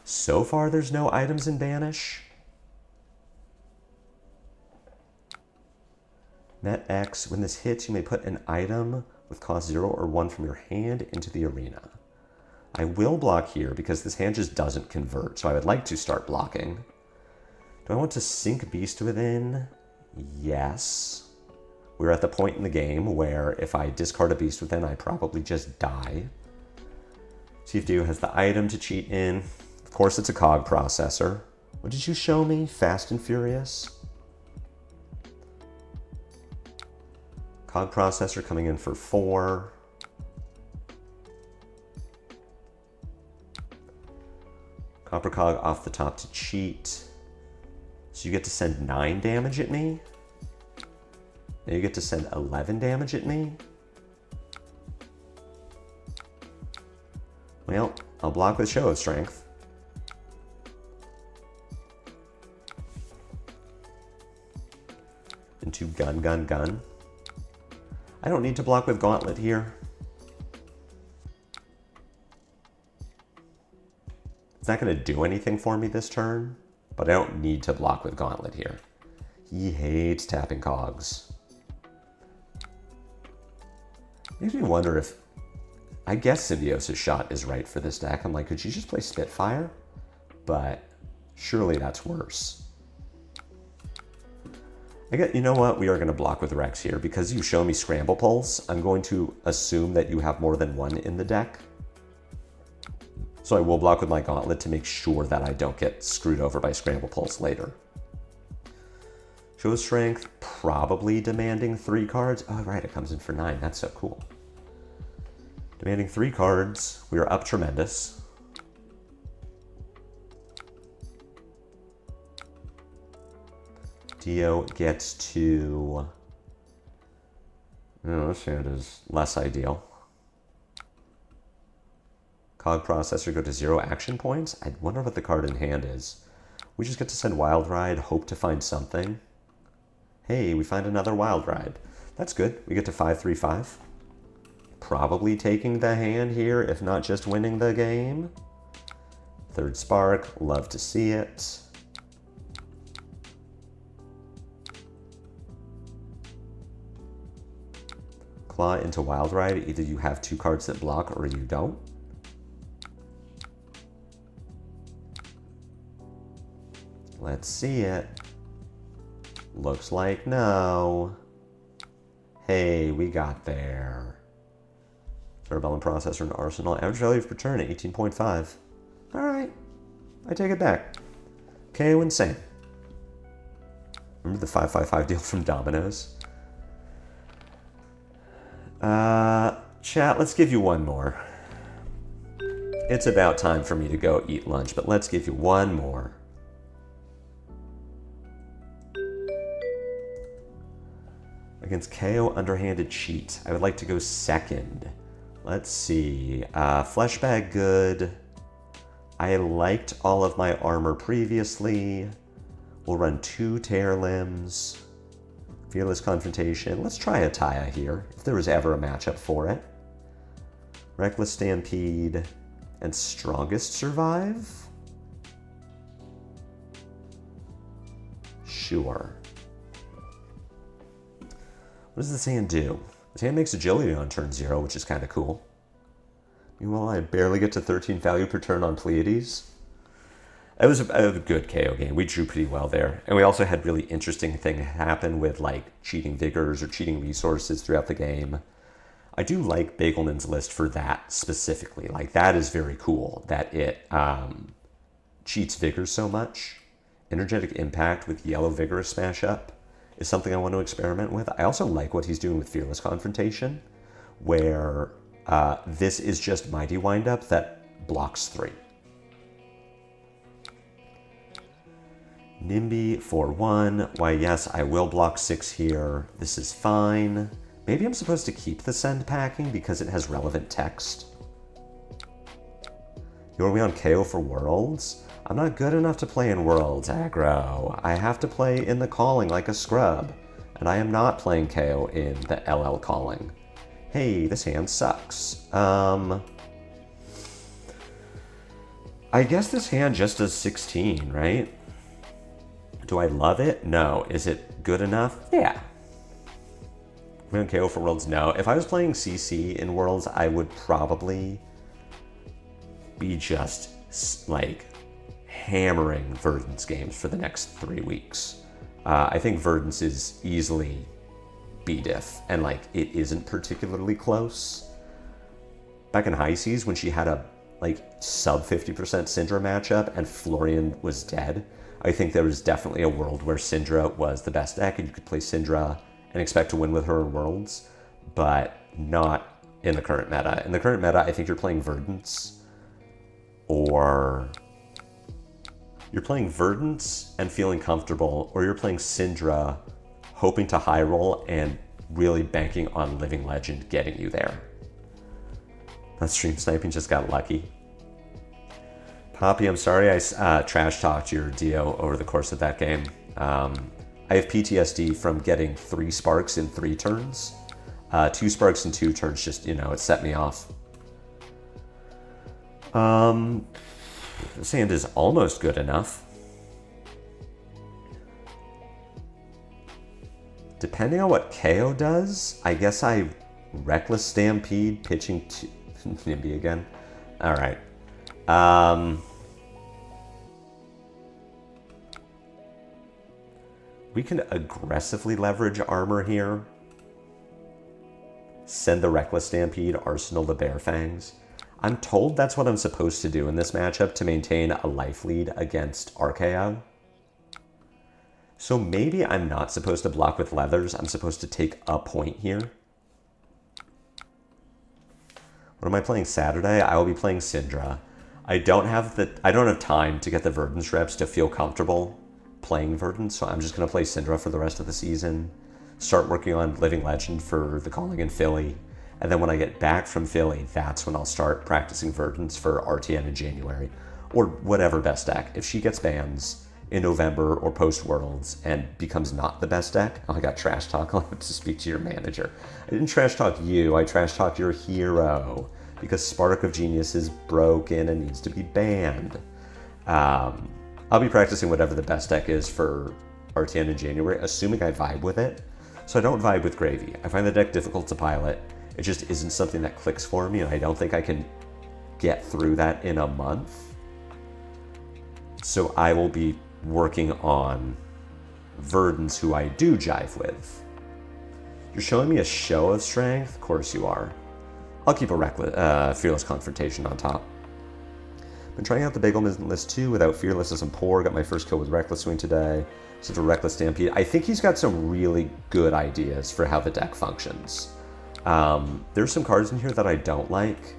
So far, there's no items in Banish. Net X, when this hits, you may put an item with cost 0 or 1 from your hand into the arena. I will block here because this hand just doesn't convert, so I would like to start blocking. Do I want to sink Beast Within? Yes. We're at the point in the game where if I discard a Beast Within, I probably just die. See if Dio has the item to cheat in. Of course, it's a cog processor. What did you show me? Fast and Furious? Cog processor coming in for 4. Copper Cog off the top to cheat. So you get to send 9 damage at me. Now you get to send 11 damage at me. Well, I'll block with Show of Strength. Into Gun, Gun, Gun. I don't need to block with Gauntlet here. It's not going to do anything for me this turn, but I don't need to block with Gauntlet here. He hates tapping cogs. Makes me wonder if... I guess Symbiosis Shot is right for this deck. I'm like, could you just play Spitfire? But Surely that's worse. You know what? We are going to block with Rex here. Because you show me Scramble Pulse, I'm going to assume that you have more than one in the deck. So I will block with my Gauntlet to make sure that I don't get screwed over by Scramble Pulse later. Show Strength, probably demanding 3 cards. Oh, right, it comes in for 9. That's so cool. Demanding 3 cards. We are up tremendous. Dio gets to... Oh, this hand is less ideal. Cog Processor go to 0 action points. I wonder what the card in hand is. We just get to send Wild Ride, hope to find something. Hey, we find another Wild Ride. That's good. We get to 5/3/5. Probably taking the hand here, if not just winning the game. Third Spark, love to see it. Claw into Wild Ride. Either you have 2 cards that block or you don't. Let's see it. Looks like no. Hey, we got there. Cerebellum Processor and Arsenal. Average value per turn at 18.5. Alright. I take it back. KO insane. Remember the 5/5/5 deal from Domino's? Chat, let's give you one more. It's about time for me to go eat lunch, but let's give you one more. Against KO Underhanded Cheat, I would like to go second. Let's see. Flesh Bag good. I liked all of my armor previously. We'll run 2 Tear Limbs. Fearless Confrontation. Let's try a Taya here, if there was ever a matchup for it. Reckless Stampede and Strongest Survive? Sure. What does this hand do? This hand makes Agility on turn 0, which is kind of cool. Meanwhile, I barely get to 13 value per turn on Pleiades. It was a good KO game. We drew pretty well there. And we also had really interesting things happen with like cheating Vigors or cheating resources throughout the game. I do like Bagelman's list for that specifically. Like that is very cool that it cheats Vigors so much. Energetic Impact with Yellow Vigorous Smash Up is something I want to experiment with. I also like what he's doing with Fearless Confrontation, where this is just Mighty Windup that blocks 3. NIMBY for 1. Why, yes, I will block 6 here. This is fine. Maybe I'm supposed to keep the Send Packing because it has relevant text. Are we on KO for Worlds? I'm not good enough to play in Worlds, aggro. I have to play in the Calling like a scrub. And I am not playing KO in the LL Calling. Hey, this hand sucks. I guess this hand just does 16, right? Do I love it? No. Is it good enough? Yeah. Am I on KO for Worlds? No. If I was playing CC in Worlds, I would probably be just like hammering Verdance games for the next 3 weeks. I think Verdance is easily B-diff, and like it isn't particularly close. Back in High Seas, when she had a like sub 50% Syndra matchup and Florian was dead, I think there was definitely a world where Syndra was the best deck and you could play Syndra and expect to win with her in Worlds, but not in the current meta. In the current meta, I think you're playing Verdance, or you're playing Verdance and feeling comfortable, or you're playing Syndra hoping to high roll and really banking on Living Legend getting you there. That stream sniping just got lucky. Poppy, I'm sorry I trash talked your Dio over the course of that game. I have PTSD from getting 3 sparks in 3 turns. 2 sparks in 2 turns just, you know, it set me off. This hand is almost good enough. Depending on what KO does, I guess I Reckless Stampede pitching to NIMBY again. All right. We can aggressively leverage armor here. Send the Reckless Stampede, arsenal the Bear Fangs. I'm told that's what I'm supposed to do in this matchup to maintain a life lead against RKO. So maybe I'm not supposed to block with leathers. I'm supposed to take a point here. What am I playing Saturday? I will be playing Syndra. I don't have time to get the Verdance reps to feel comfortable playing Verdance, so I'm just gonna play Syndra for the rest of the season. Start working on Living Legend for the calling in Philly. And then when I get back from Philly, that's when I'll start practicing Verdance for RTN in January. Or whatever best deck. If she gets bans in November or post-Worlds and becomes not the best deck, oh, I got trash talk. I'll have to speak to your manager. I didn't trash talk you, I trash talked your hero. Because Spark of Genius is broken and needs to be banned. I'll be practicing whatever the best deck is for RTN in January, assuming I vibe with it. So I don't vibe with Gravy. I find the deck difficult to pilot. It just isn't something that clicks for me, and I don't think I can get through that in a month. So I will be working on Verdance, who I do jive with. You're showing me a show of strength? Of course you are. I'll keep a Fearless Confrontation on top. Been trying out the Bagel list too without Fearless as I'm poor. Got my first kill with Reckless Swing today. Such a Reckless Stampede. I think he's got some really good ideas for how the deck functions. There's some cards in here that I don't like.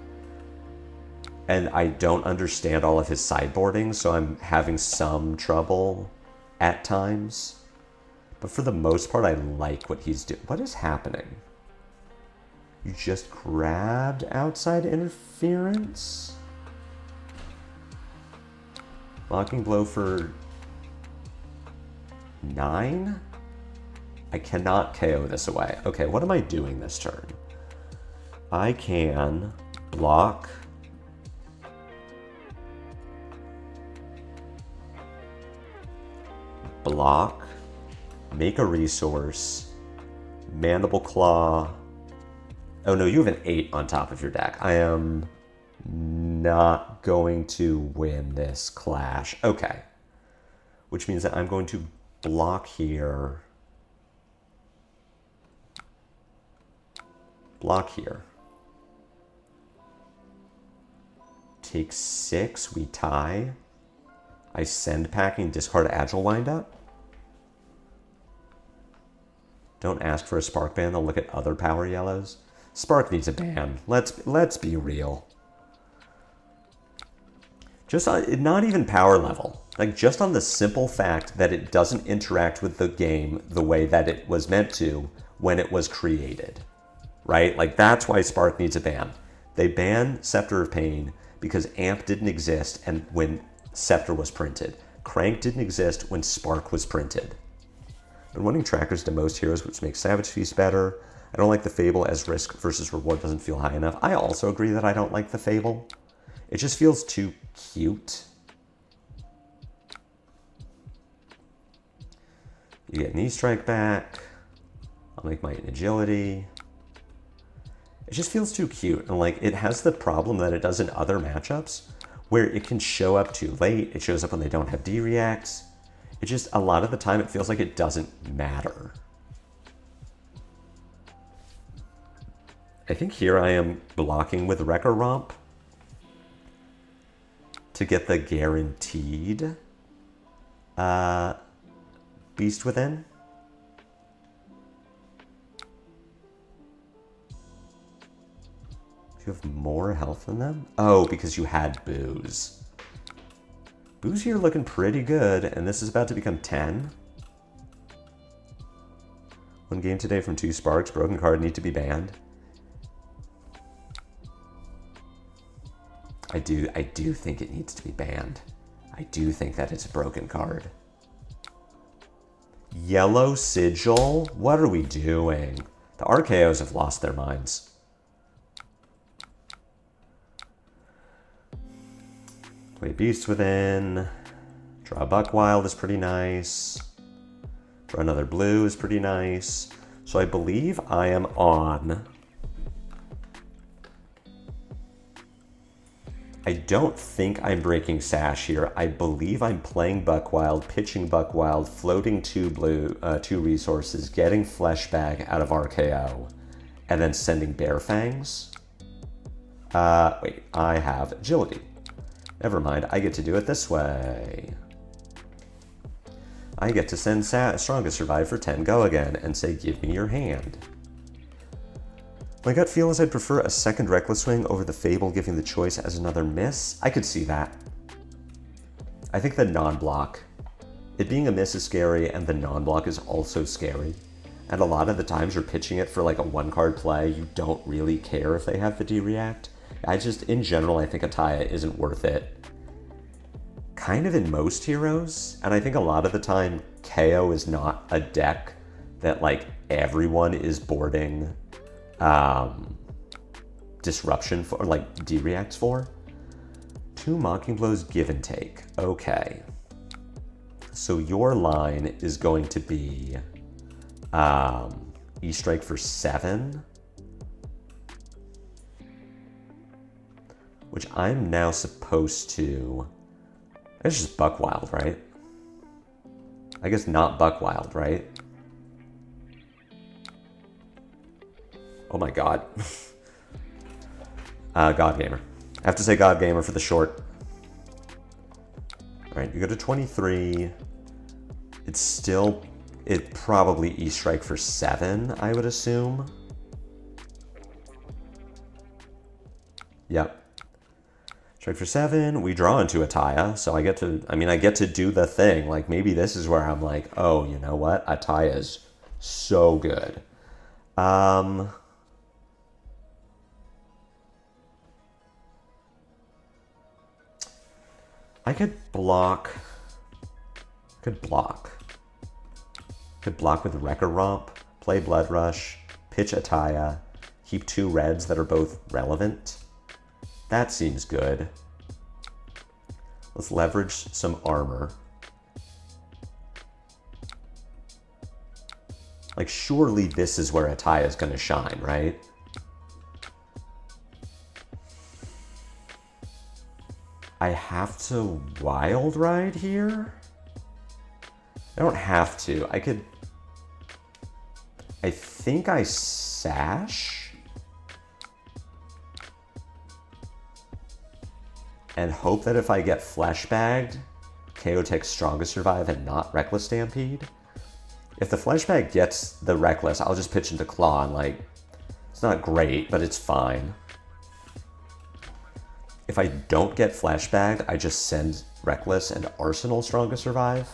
And I don't understand all of his sideboarding, so I'm having some trouble at times. But for the most part, I like what he's doing. What is happening? You just grabbed outside interference? Blocking blow for 9? I cannot KO this away. Okay, what am I doing this turn? I can block. Block. Make a resource. Mandible Claw. Oh no, you have an 8 on top of your deck. I am not going to win this clash. Okay. Which means that I'm going to block here. Block here. Take 6, we tie. I send packing, discard Agile Windup. Don't ask for a Spark ban, they'll look at other power yellows. Spark needs a ban. Let's be real. Just not even power level. Like just on the simple fact that it doesn't interact with the game the way that it was meant to when it was created. Right? Like that's why Spark needs a ban. They banned Scepter of Pain because AMP didn't exist and when Scepter was printed. Crank didn't exist when Spark was printed. Been wanting trackers to most heroes, which makes Savage Feast better. I don't like the Fable as risk versus reward doesn't feel high enough. I also agree that I don't like the Fable. It just feels too cute. You get Knee Strike back. I'll make Might and Agility. It just feels too cute. And like, it has the problem that it does in other matchups where it can show up too late. It shows up when they don't have D-reacts. It just, a lot of the time, it feels like it doesn't matter. I think here I am blocking with Wrecker Romp to get the guaranteed Beast Within. You have more health than them? Oh, because you had Booze. Booze here looking pretty good, and this is about to become 10. One game today from 2 Sparks. Broken card need to be banned. I do think it needs to be banned. I do think that it's a broken card. Yellow Sigil? What are we doing? The RKOs have lost their minds. Play Beast Within. Draw a Buckwild is pretty nice. Draw another blue is pretty nice. So I believe I am on I don't think I'm breaking Sash here. I believe I'm playing Buckwild, pitching Buckwild, floating 2 blue, 2 resources, getting Fleshbag out of RKO, and then sending Bear Fangs. Wait, I have Agility. Never mind, I get to do it this way. I get to send Strongest Survive for 10 go again and say, give me your hand. My gut feel is I'd prefer a second Reckless Swing over the Fable giving the choice as another miss. I could see that. I think the non-block, it being a miss is scary, and the non-block is also scary. And a lot of the times you're pitching it for like a 1-card play, you don't really care if they have the D-React. In general, I think Ataya isn't worth it. Kind of in most heroes, and I think a lot of the time, Kayo is not a deck that like everyone is boarding disruption for, or like D-Reacts for. 2 Mocking Blows give and take. Okay. So your line is going to be E-Strike for 7. Which I'm now supposed to... It's just Buckwild, right? I guess not Buckwild, right? Oh my god. God Gamer. I have to say God Gamer for the short. Alright, you go to 23. It probably E-Strike for 7, I would assume. Yep. Strike for 7, we draw into Ataya, so I get to do the thing. Like, maybe this is where I'm like, oh, you know what? Ataya is so good. I could block. Could block with Wrecker Romp, play Blood Rush, pitch Ataya, keep 2 reds that are both relevant. That seems good. Let's leverage some armor. Like, surely this is where Ataya is going to shine, right? I have to Wild Ride here? I don't have to. I think I Sash. And hope that if I get Fleshbagged, Kayo takes Strongest Survive and not Reckless Stampede. If the Fleshbag gets the Reckless, I'll just pitch into Claw and like, it's not great, but it's fine. If I don't get Fleshbagged, I just send Reckless and Arsenal Strongest Survive.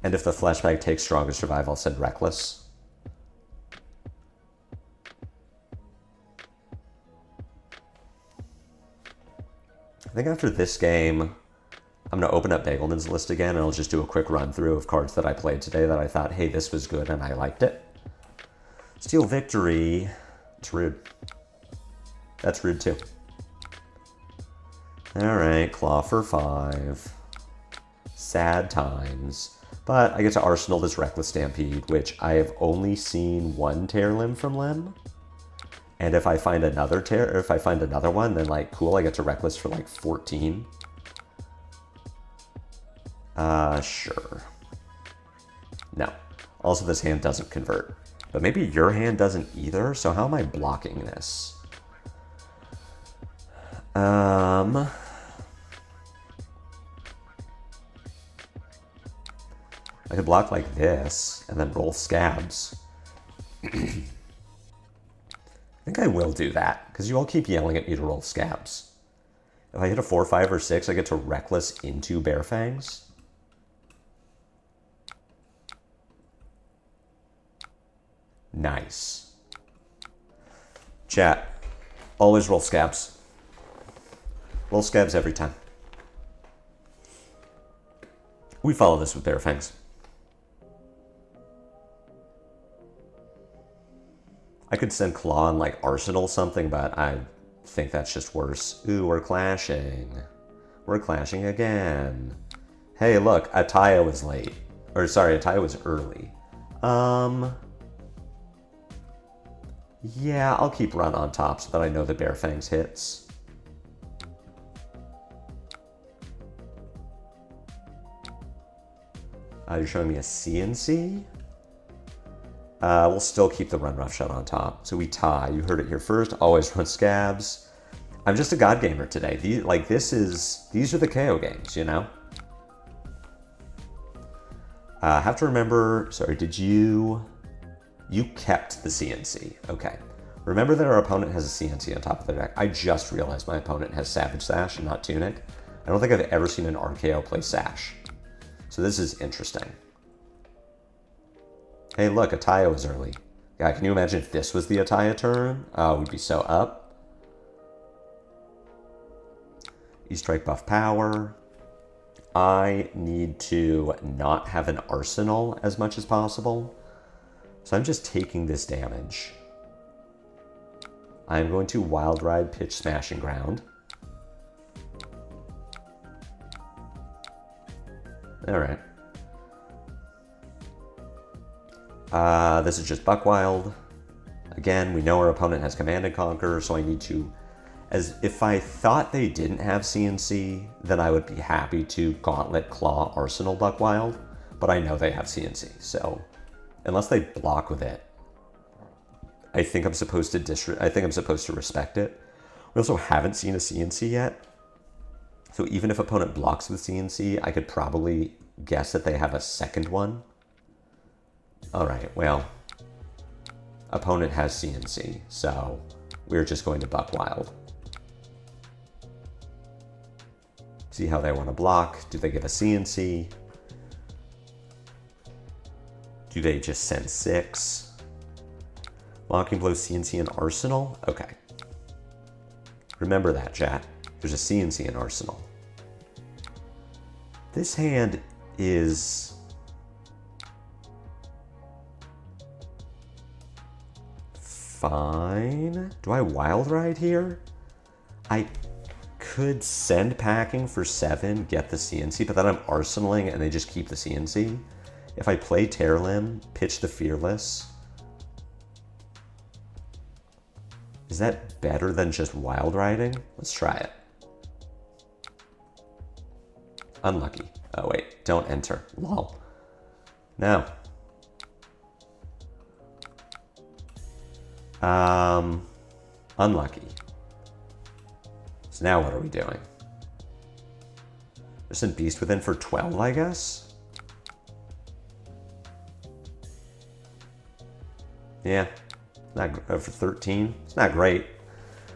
And if the Fleshbag takes Strongest Survive, I'll send Reckless. I think after this game, I'm going to open up Bagelman's list again, and I'll just do a quick run-through of cards that I played today that I thought, hey, this was good, and I liked it. Steal Victory. It's rude. That's rude, too. All right, Claw for 5. Sad times. But I get to Arsenal this Reckless Stampede, which I have only seen 1 Tear Limb from Lim. And if I find another one, then like, cool, I get to Reckless for like 14. Sure. No. Also, this hand doesn't convert. But maybe your hand doesn't either, so how am I blocking this? I could block like this, and then roll Scabs. I think I will do that, because you all keep yelling at me to roll Scabs. If I hit a 4, 5, or 6, I get to Reckless into Bear Fangs. Nice. Chat, always roll Scabs. Roll Scabs every time. We follow this with Bear Fangs. I could send Claw and like Arsenal something, but I think that's just worse. Ooh, we're clashing. We're clashing again. Hey, look, Ataya was late. Or sorry, Ataya was early. Yeah, I'll keep Run on top so that I know the Bear Fangs hits. You're showing me a CNC. We'll still keep the run roughshod on top. So we tie. You heard it here first. Always run scabs. I'm just a god gamer today. These are the Kayo games, you know? Have to remember, sorry, you kept the CNC. Okay. Remember that our opponent has a CNC on top of their deck. I just realized my opponent has Savage Sash and not Tunic. I don't think I've ever seen an RKO play Sash. So this is interesting. Hey, look, Ataya was early. Yeah, can you imagine if this was the Ataya turn? We'd be so up. E-Strike buff power. I need to not have an arsenal as much as possible. So I'm just taking this damage. I'm going to Wild Ride, pitch, Smashing Ground. All right. This is just Buckwild. Again, we know our opponent has Command and Conquer, so I need to... As if I thought they didn't have CNC, then I would be happy to Gauntlet, Claw, Arsenal, Buckwild. But I know they have CNC, so unless they block with it, I think I'm supposed to respect it. We also haven't seen a CNC yet, so even if opponent blocks with CNC, I could probably guess that they have a second one. All right, well, opponent has CNC, so we're just going to Buckwild. See how they want to block. Do they give a CNC? Do they just send 6? Locking Blow, CNC, and Arsenal? Okay. Remember that, chat. There's a CNC in Arsenal. This hand is... fine. Do I Wild Ride here? I could send packing for 7, get the CNC, but then I'm arsenaling and they just keep the CNC. If I play Tear Limb, pitch the Fearless, is that better than just Wild Riding? Let's try it. Unlucky. Oh wait, don't enter. Lol. No. Unlucky. So now what are we doing? Just send Beast Within for 12, I guess? Yeah, not for 13. It's not great.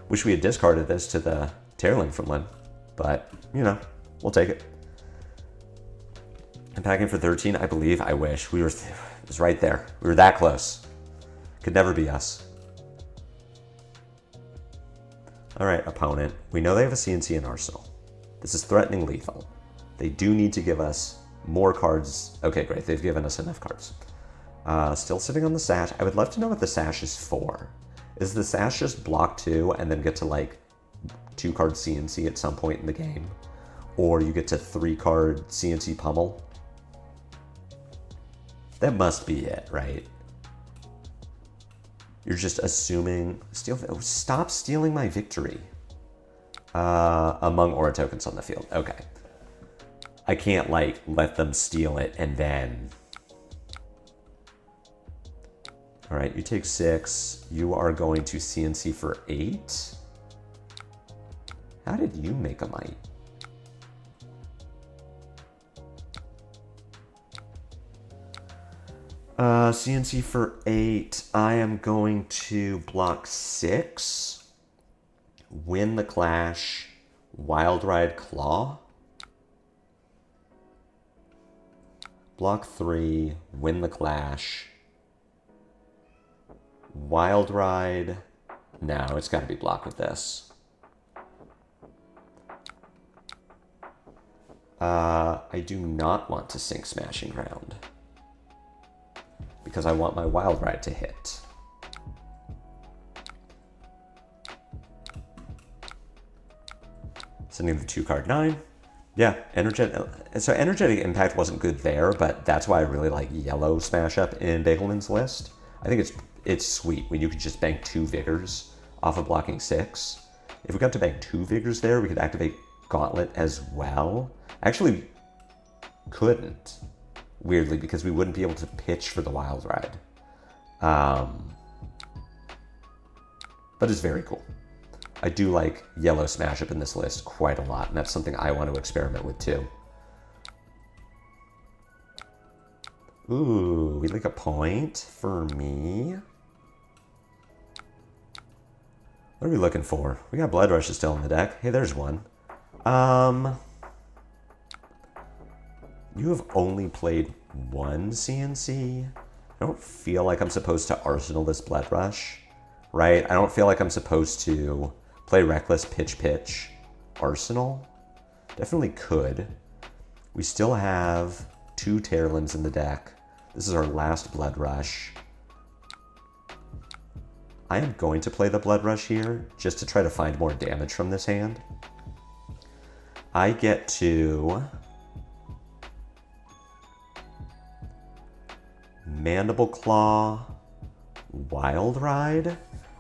Wish we had discarded this to the Tearling from Limb, but you know, we'll take it. And packing for 13, I believe. I wish we were. It was right there. We were that close. Could never be us. All right, opponent. We know they have a CNC in Arsenal. This is threatening lethal. They do need to give us more cards. Okay, great. They've given us enough cards. Still sitting on the Sash. I would love to know what the Sash is for. Is the Sash just block 2 and then get to like 2-card CNC at some point in the game? Or you get to 3-card CNC pummel? That must be it, right? You're just assuming... stop stealing my victory. Among aura tokens on the field. Okay. I can't, like, let them steal it and then... All right, you take 6. You are going to CNC for 8. How did you make a might? CNC for 8. I am going to block 6. Win the Clash. Wild Ride Claw. Block 3. Win the Clash. Wild Ride. No, it's got to be blocked with this. I do not want to sink Smashing Ground, because I want my Wild Ride to hit. Sending the 2-card 9. Yeah, so Energetic Impact wasn't good there, but that's why I really like yellow Smash Up in Bagelman's list. I think it's sweet when you could just bank 2 Vigors off of blocking 6. If we got to bank 2 Vigors there, we could activate Gauntlet as well. Actually, couldn't. weirdly, because we wouldn't be able to pitch for the Wild Ride. But it's very cool. I do like yellow Smash Up in this list quite a lot, and that's something I want to experiment with too. Ooh, we'd like a point for me. What are we looking for? We got Blood Rushes still in the deck. Hey, there's one. You have only played one CNC. I don't feel like I'm supposed to arsenal this Blood Rush, right? I don't feel like I'm supposed to play Reckless, pitch, arsenal. Definitely could. We still have 2 Tear Limbs in the deck. This is our last Blood Rush. I am going to play the Blood Rush here just to try to find more damage from this hand. I get to Mandible Claw, Wild Ride.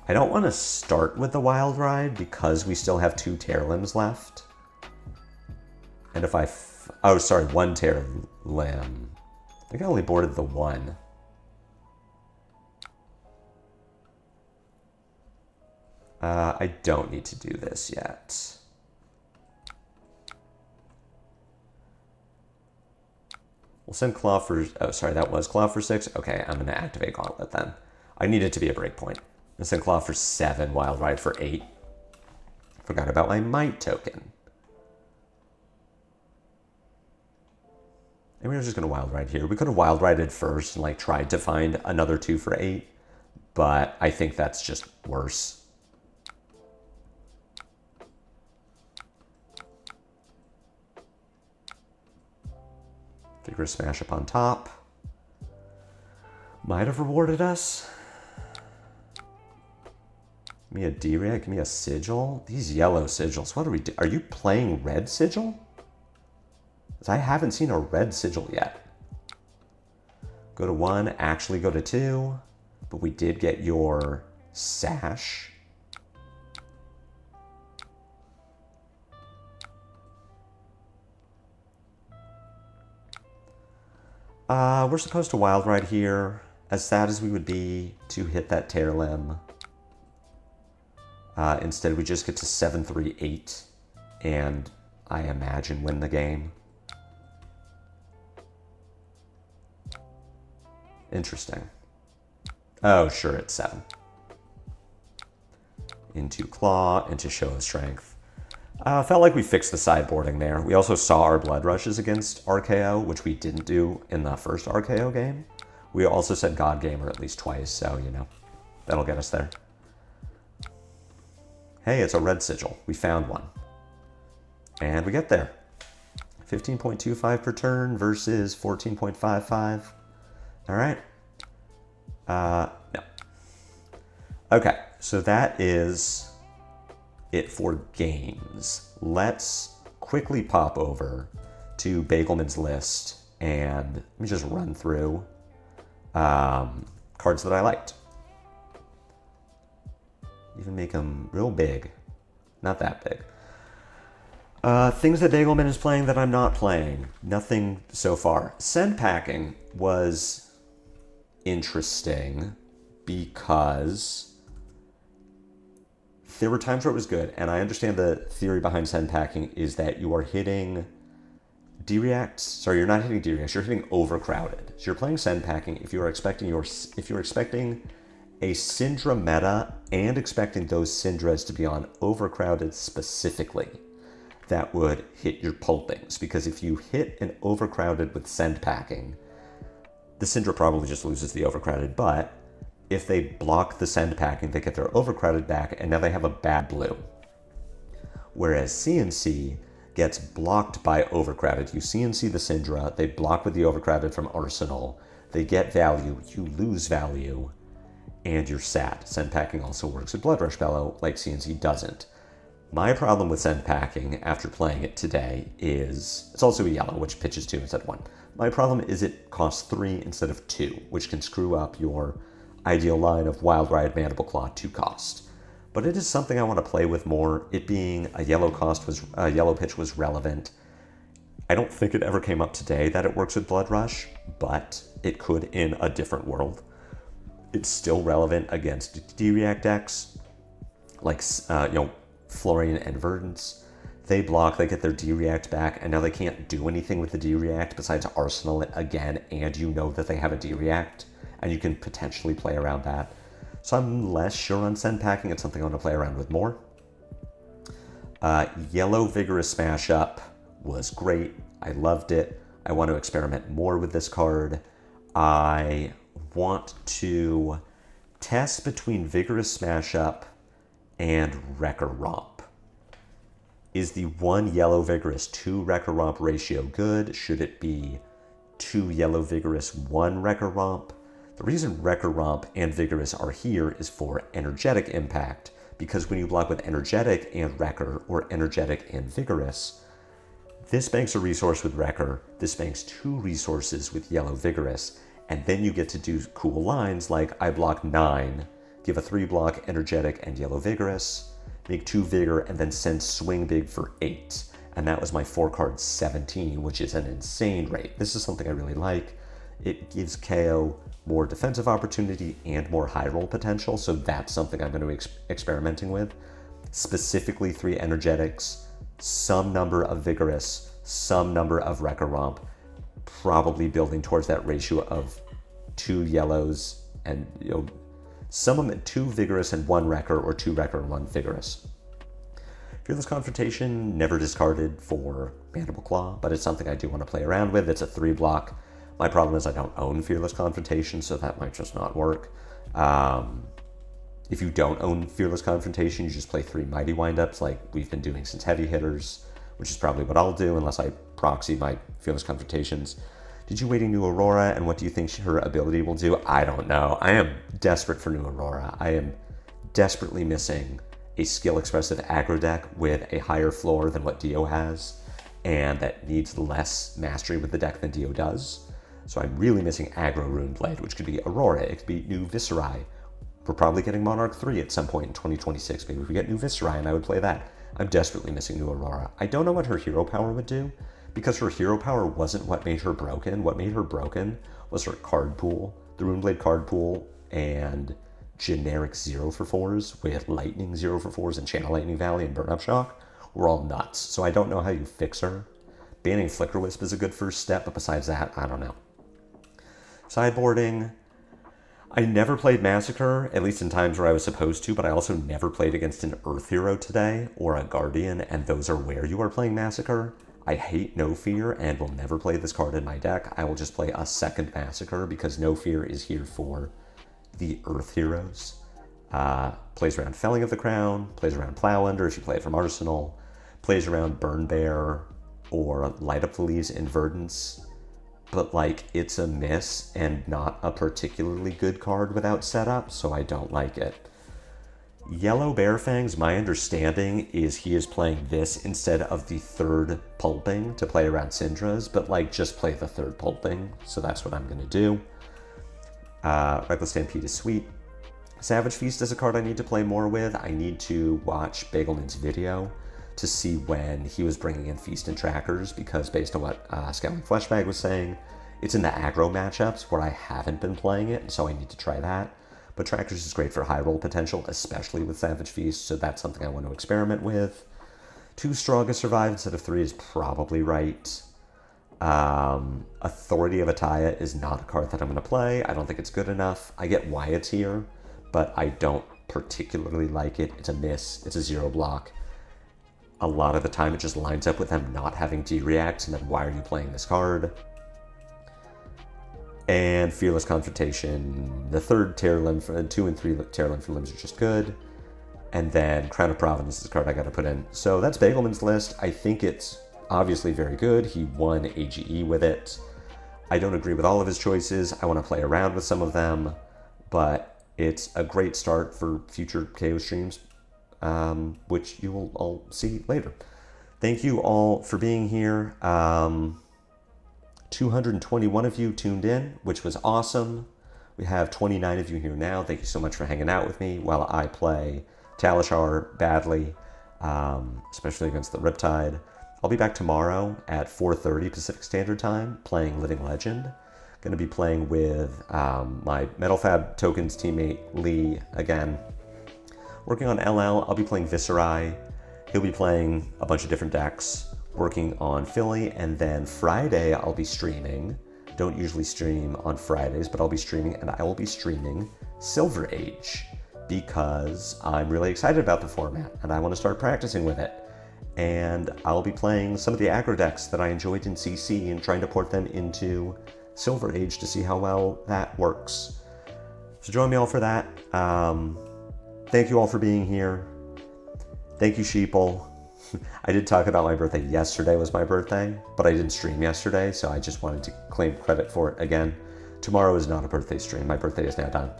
I don't want to start with the Wild Ride because we still have 2 Tear Limbs left. And if oh, sorry, 1 Tear Limb. I think I only boarded the 1. I don't need to do this yet. We'll send Claw for... Oh, sorry, that was Claw for 6. Okay, I'm going to activate Gauntlet then. I need it to be a breakpoint. I'm going to send Claw for 7, Wild Ride for 8. Forgot about my Might token. And we were just going to Wild Ride here. We could have Wild Rided first and like tried to find another 2 for 8. But I think that's just worse. Vigorous Smash Up on top. Might have rewarded us. Give me a D-React, give me a Sigil. These yellow Sigils, what are we doing? Are you playing red Sigil? Because I haven't seen a red Sigil yet. Go to 1, actually go to 2. But we did get your Sash. We're supposed to Wild Ride here. As sad as we would be to hit that Tear Limb. Instead, we just get to 7-3-8 and I imagine win the game. Interesting. Oh, sure, it's 7. Into Claw, into Show of Strength. Felt like we fixed the sideboarding there. We also saw our Blood Rushes against RKO, which we didn't do in the first RKO game. We also said God Gamer at least twice, so, you know, that'll get us there. Hey, it's a red Sigil. We found one. And we get there. 15.25 per turn versus 14.55. All right. No. Okay, so that is it for games. Let's quickly pop over to Bagelman's list and let me just run through cards that I liked. Even make them real big. Not that big. Things that Bagelman is playing that I'm not playing. Nothing so far. Send packing was interesting because there were times where it was good, and I understand the theory behind send packing is that you are hitting D-reacts. Sorry, you're not hitting D-reacts. You're hitting overcrowded. So you're playing send packing if you're expecting a Syndra meta and expecting those Syndras to be on overcrowded specifically. That would hit your pulpings, because if you hit an overcrowded with send packing, the Syndra probably just loses the overcrowded, but if they block the send packing, they get their overcrowded back, and now they have a bad blue. Whereas CNC gets blocked by overcrowded. You CNC the Syndra, they block with the overcrowded from Arsenal, they get value, you lose value, and you're sad. Send packing also works with Blood Rush Bellow, like CNC doesn't. My problem with send packing after playing it today is, it's also a yellow, which pitches 2 instead of 1. My problem is it costs 3 instead of 2, which can screw up your ideal line of Wild Ride, Mandible Claw, 2 cost. But it is something I want to play with more. It being a yellow pitch was relevant. I don't think it ever came up today that it works with Blood Rush, but it could in a different world. It's still relevant against D-React decks, like, Florian and Verdance. They block, they get their D-React back, and now they can't do anything with the D-React besides Arsenal it again, and you know that they have a D-React, and you can potentially play around that. So I'm less sure on send packing. It's something I want to play around with more. Yellow Vigorous Smash Up was great. I loved it. I want to experiment more with this card. I want to test between Vigorous Smash Up and Wrecker Romp. Is the 1 Yellow Vigorous 2 Wrecker Romp ratio good? Should it be 2 Yellow Vigorous 1 Wrecker Romp? The reason Wrecker Romp and Vigorous are here is for energetic impact, because when you block with energetic and Wrecker or energetic and Vigorous, this banks a resource with Wrecker, this banks 2 resources with Yellow Vigorous, and then you get to do cool lines like I block 9, give a 3 block energetic and Yellow Vigorous, make 2 Vigor, and then send Swing Big for 8. And that was my 4 card 17, which is an insane rate. This is something I really like. It gives Kayo more defensive opportunity and more high roll potential, so that's something I'm going to be experimenting with. Specifically 3 energetics, some number of Vigorous, some number of Wrecker Romp, probably building towards that ratio of 2 yellows and, some of them 2 Vigorous and 1 Wrecker, or 2 Wrecker and 1 Vigorous. Fearless Confrontation, never discarded for Mandible Claw, but it's something I do want to play around with. It's a 3 block. My problem is I don't own Fearless Confrontation, so that might just not work. If you don't own Fearless Confrontation, you just play 3 Mighty Windups like we've been doing since Heavy Hitters, which is probably what I'll do unless I proxy my Fearless Confrontations. Did you wait a new Aurora, and what do you think her ability will do? I don't know. I am desperate for new Aurora. I am desperately missing a skill-expressive aggro deck with a higher floor than what Dio has, and that needs less mastery with the deck than Dio does. So I'm really missing aggro Rune Blade, which could be Aurora, it could be new Viserai. We're probably getting Monarch 3 at some point in 2026. Maybe we get new Viserai, and I would play that. I'm desperately missing new Aurora. I don't know what her hero power would do, because her hero power wasn't what made her broken. What made her broken was her card pool, the Runeblade card pool, and generic 0-for-4s with Lightning 0-for-4s and Channel Lightning Valley and Burn Up Shock were all nuts. So I don't know how you fix her. Banning Flicker Wisp is a good first step, but besides that, I don't know. Sideboarding. I never played Massacre, at least in times where I was supposed to, but I also never played against an Earth Hero today or a Guardian, and those are where you are playing Massacre. I hate No Fear and will never play this card in my deck. I will just play a second Massacre because No Fear is here for the Earth Heroes. Plays around Felling of the Crown, plays around Plow Under if you play it from Arsenal, plays around Burn Bear or Light Up the Leaves in Verdance. But it's a miss and not a particularly good card without setup, so I don't like it. Yellow Bearfangs, my understanding is he is playing this instead of the 3rd Pulping to play around Syndra's, but just play the 3rd Pulping, so that's what I'm going to do. Reckless Stampede is sweet. Savage Feast is a card I need to play more with. I need to watch Bagelman's video to see when he was bringing in Feast and Trackers, because based on what Scowling Fleshbag was saying, it's in the aggro matchups where I haven't been playing it, so I need to try that. But Trackers is great for high roll potential, especially with Savage Feast, so that's something I want to experiment with. 2 Strong Survive instead of 3 is probably right. Authority of Ataya is not a card that I'm going to play. I don't think it's good enough. I get why it's here, but I don't particularly like it. It's a miss. It's a 0 block. A lot of the time it just lines up with them not having D-Reacts, and then why are you playing this card? And Fearless Confrontation, the 3rd Terror Limb, 2 and 3 Terror Limb for limbs are just good. And then Crown of Providence is a card I got to put in. So that's Bagelman's list. I think it's obviously very good. He won AGE with it. I don't agree with all of his choices. I want to play around with some of them, but it's a great start for future KO streams, which you will all see later. Thank you all for being here. 221 of you tuned in, which was awesome. We have 29 of you here now. Thank you so much for hanging out with me while I play Talishar badly, especially against the Riptide. I'll be back tomorrow at 4:30 Pacific Standard Time playing Living Legend. Going to be playing with my Metal Fab Tokens teammate Lee again. Working on LL, I'll be playing Viserai. He'll be playing a bunch of different decks, working on Philly, and then Friday I'll be streaming. Don't usually stream on Fridays, but I'll be streaming, and I will be streaming Silver Age because I'm really excited about the format and I want to start practicing with it. And I'll be playing some of the aggro decks that I enjoyed in CC and trying to port them into Silver Age to see how well that works. So join me all for that. Thank you all for being here. Thank you, Sheeple. I did talk about my birthday. Yesterday was my birthday, but I didn't stream yesterday, so I just wanted to claim credit for it again. Tomorrow is not a birthday stream. My birthday is now done.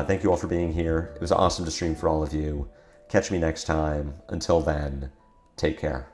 Thank you all for being here. It was awesome to stream for all of you. Catch me next time. Until then, take care.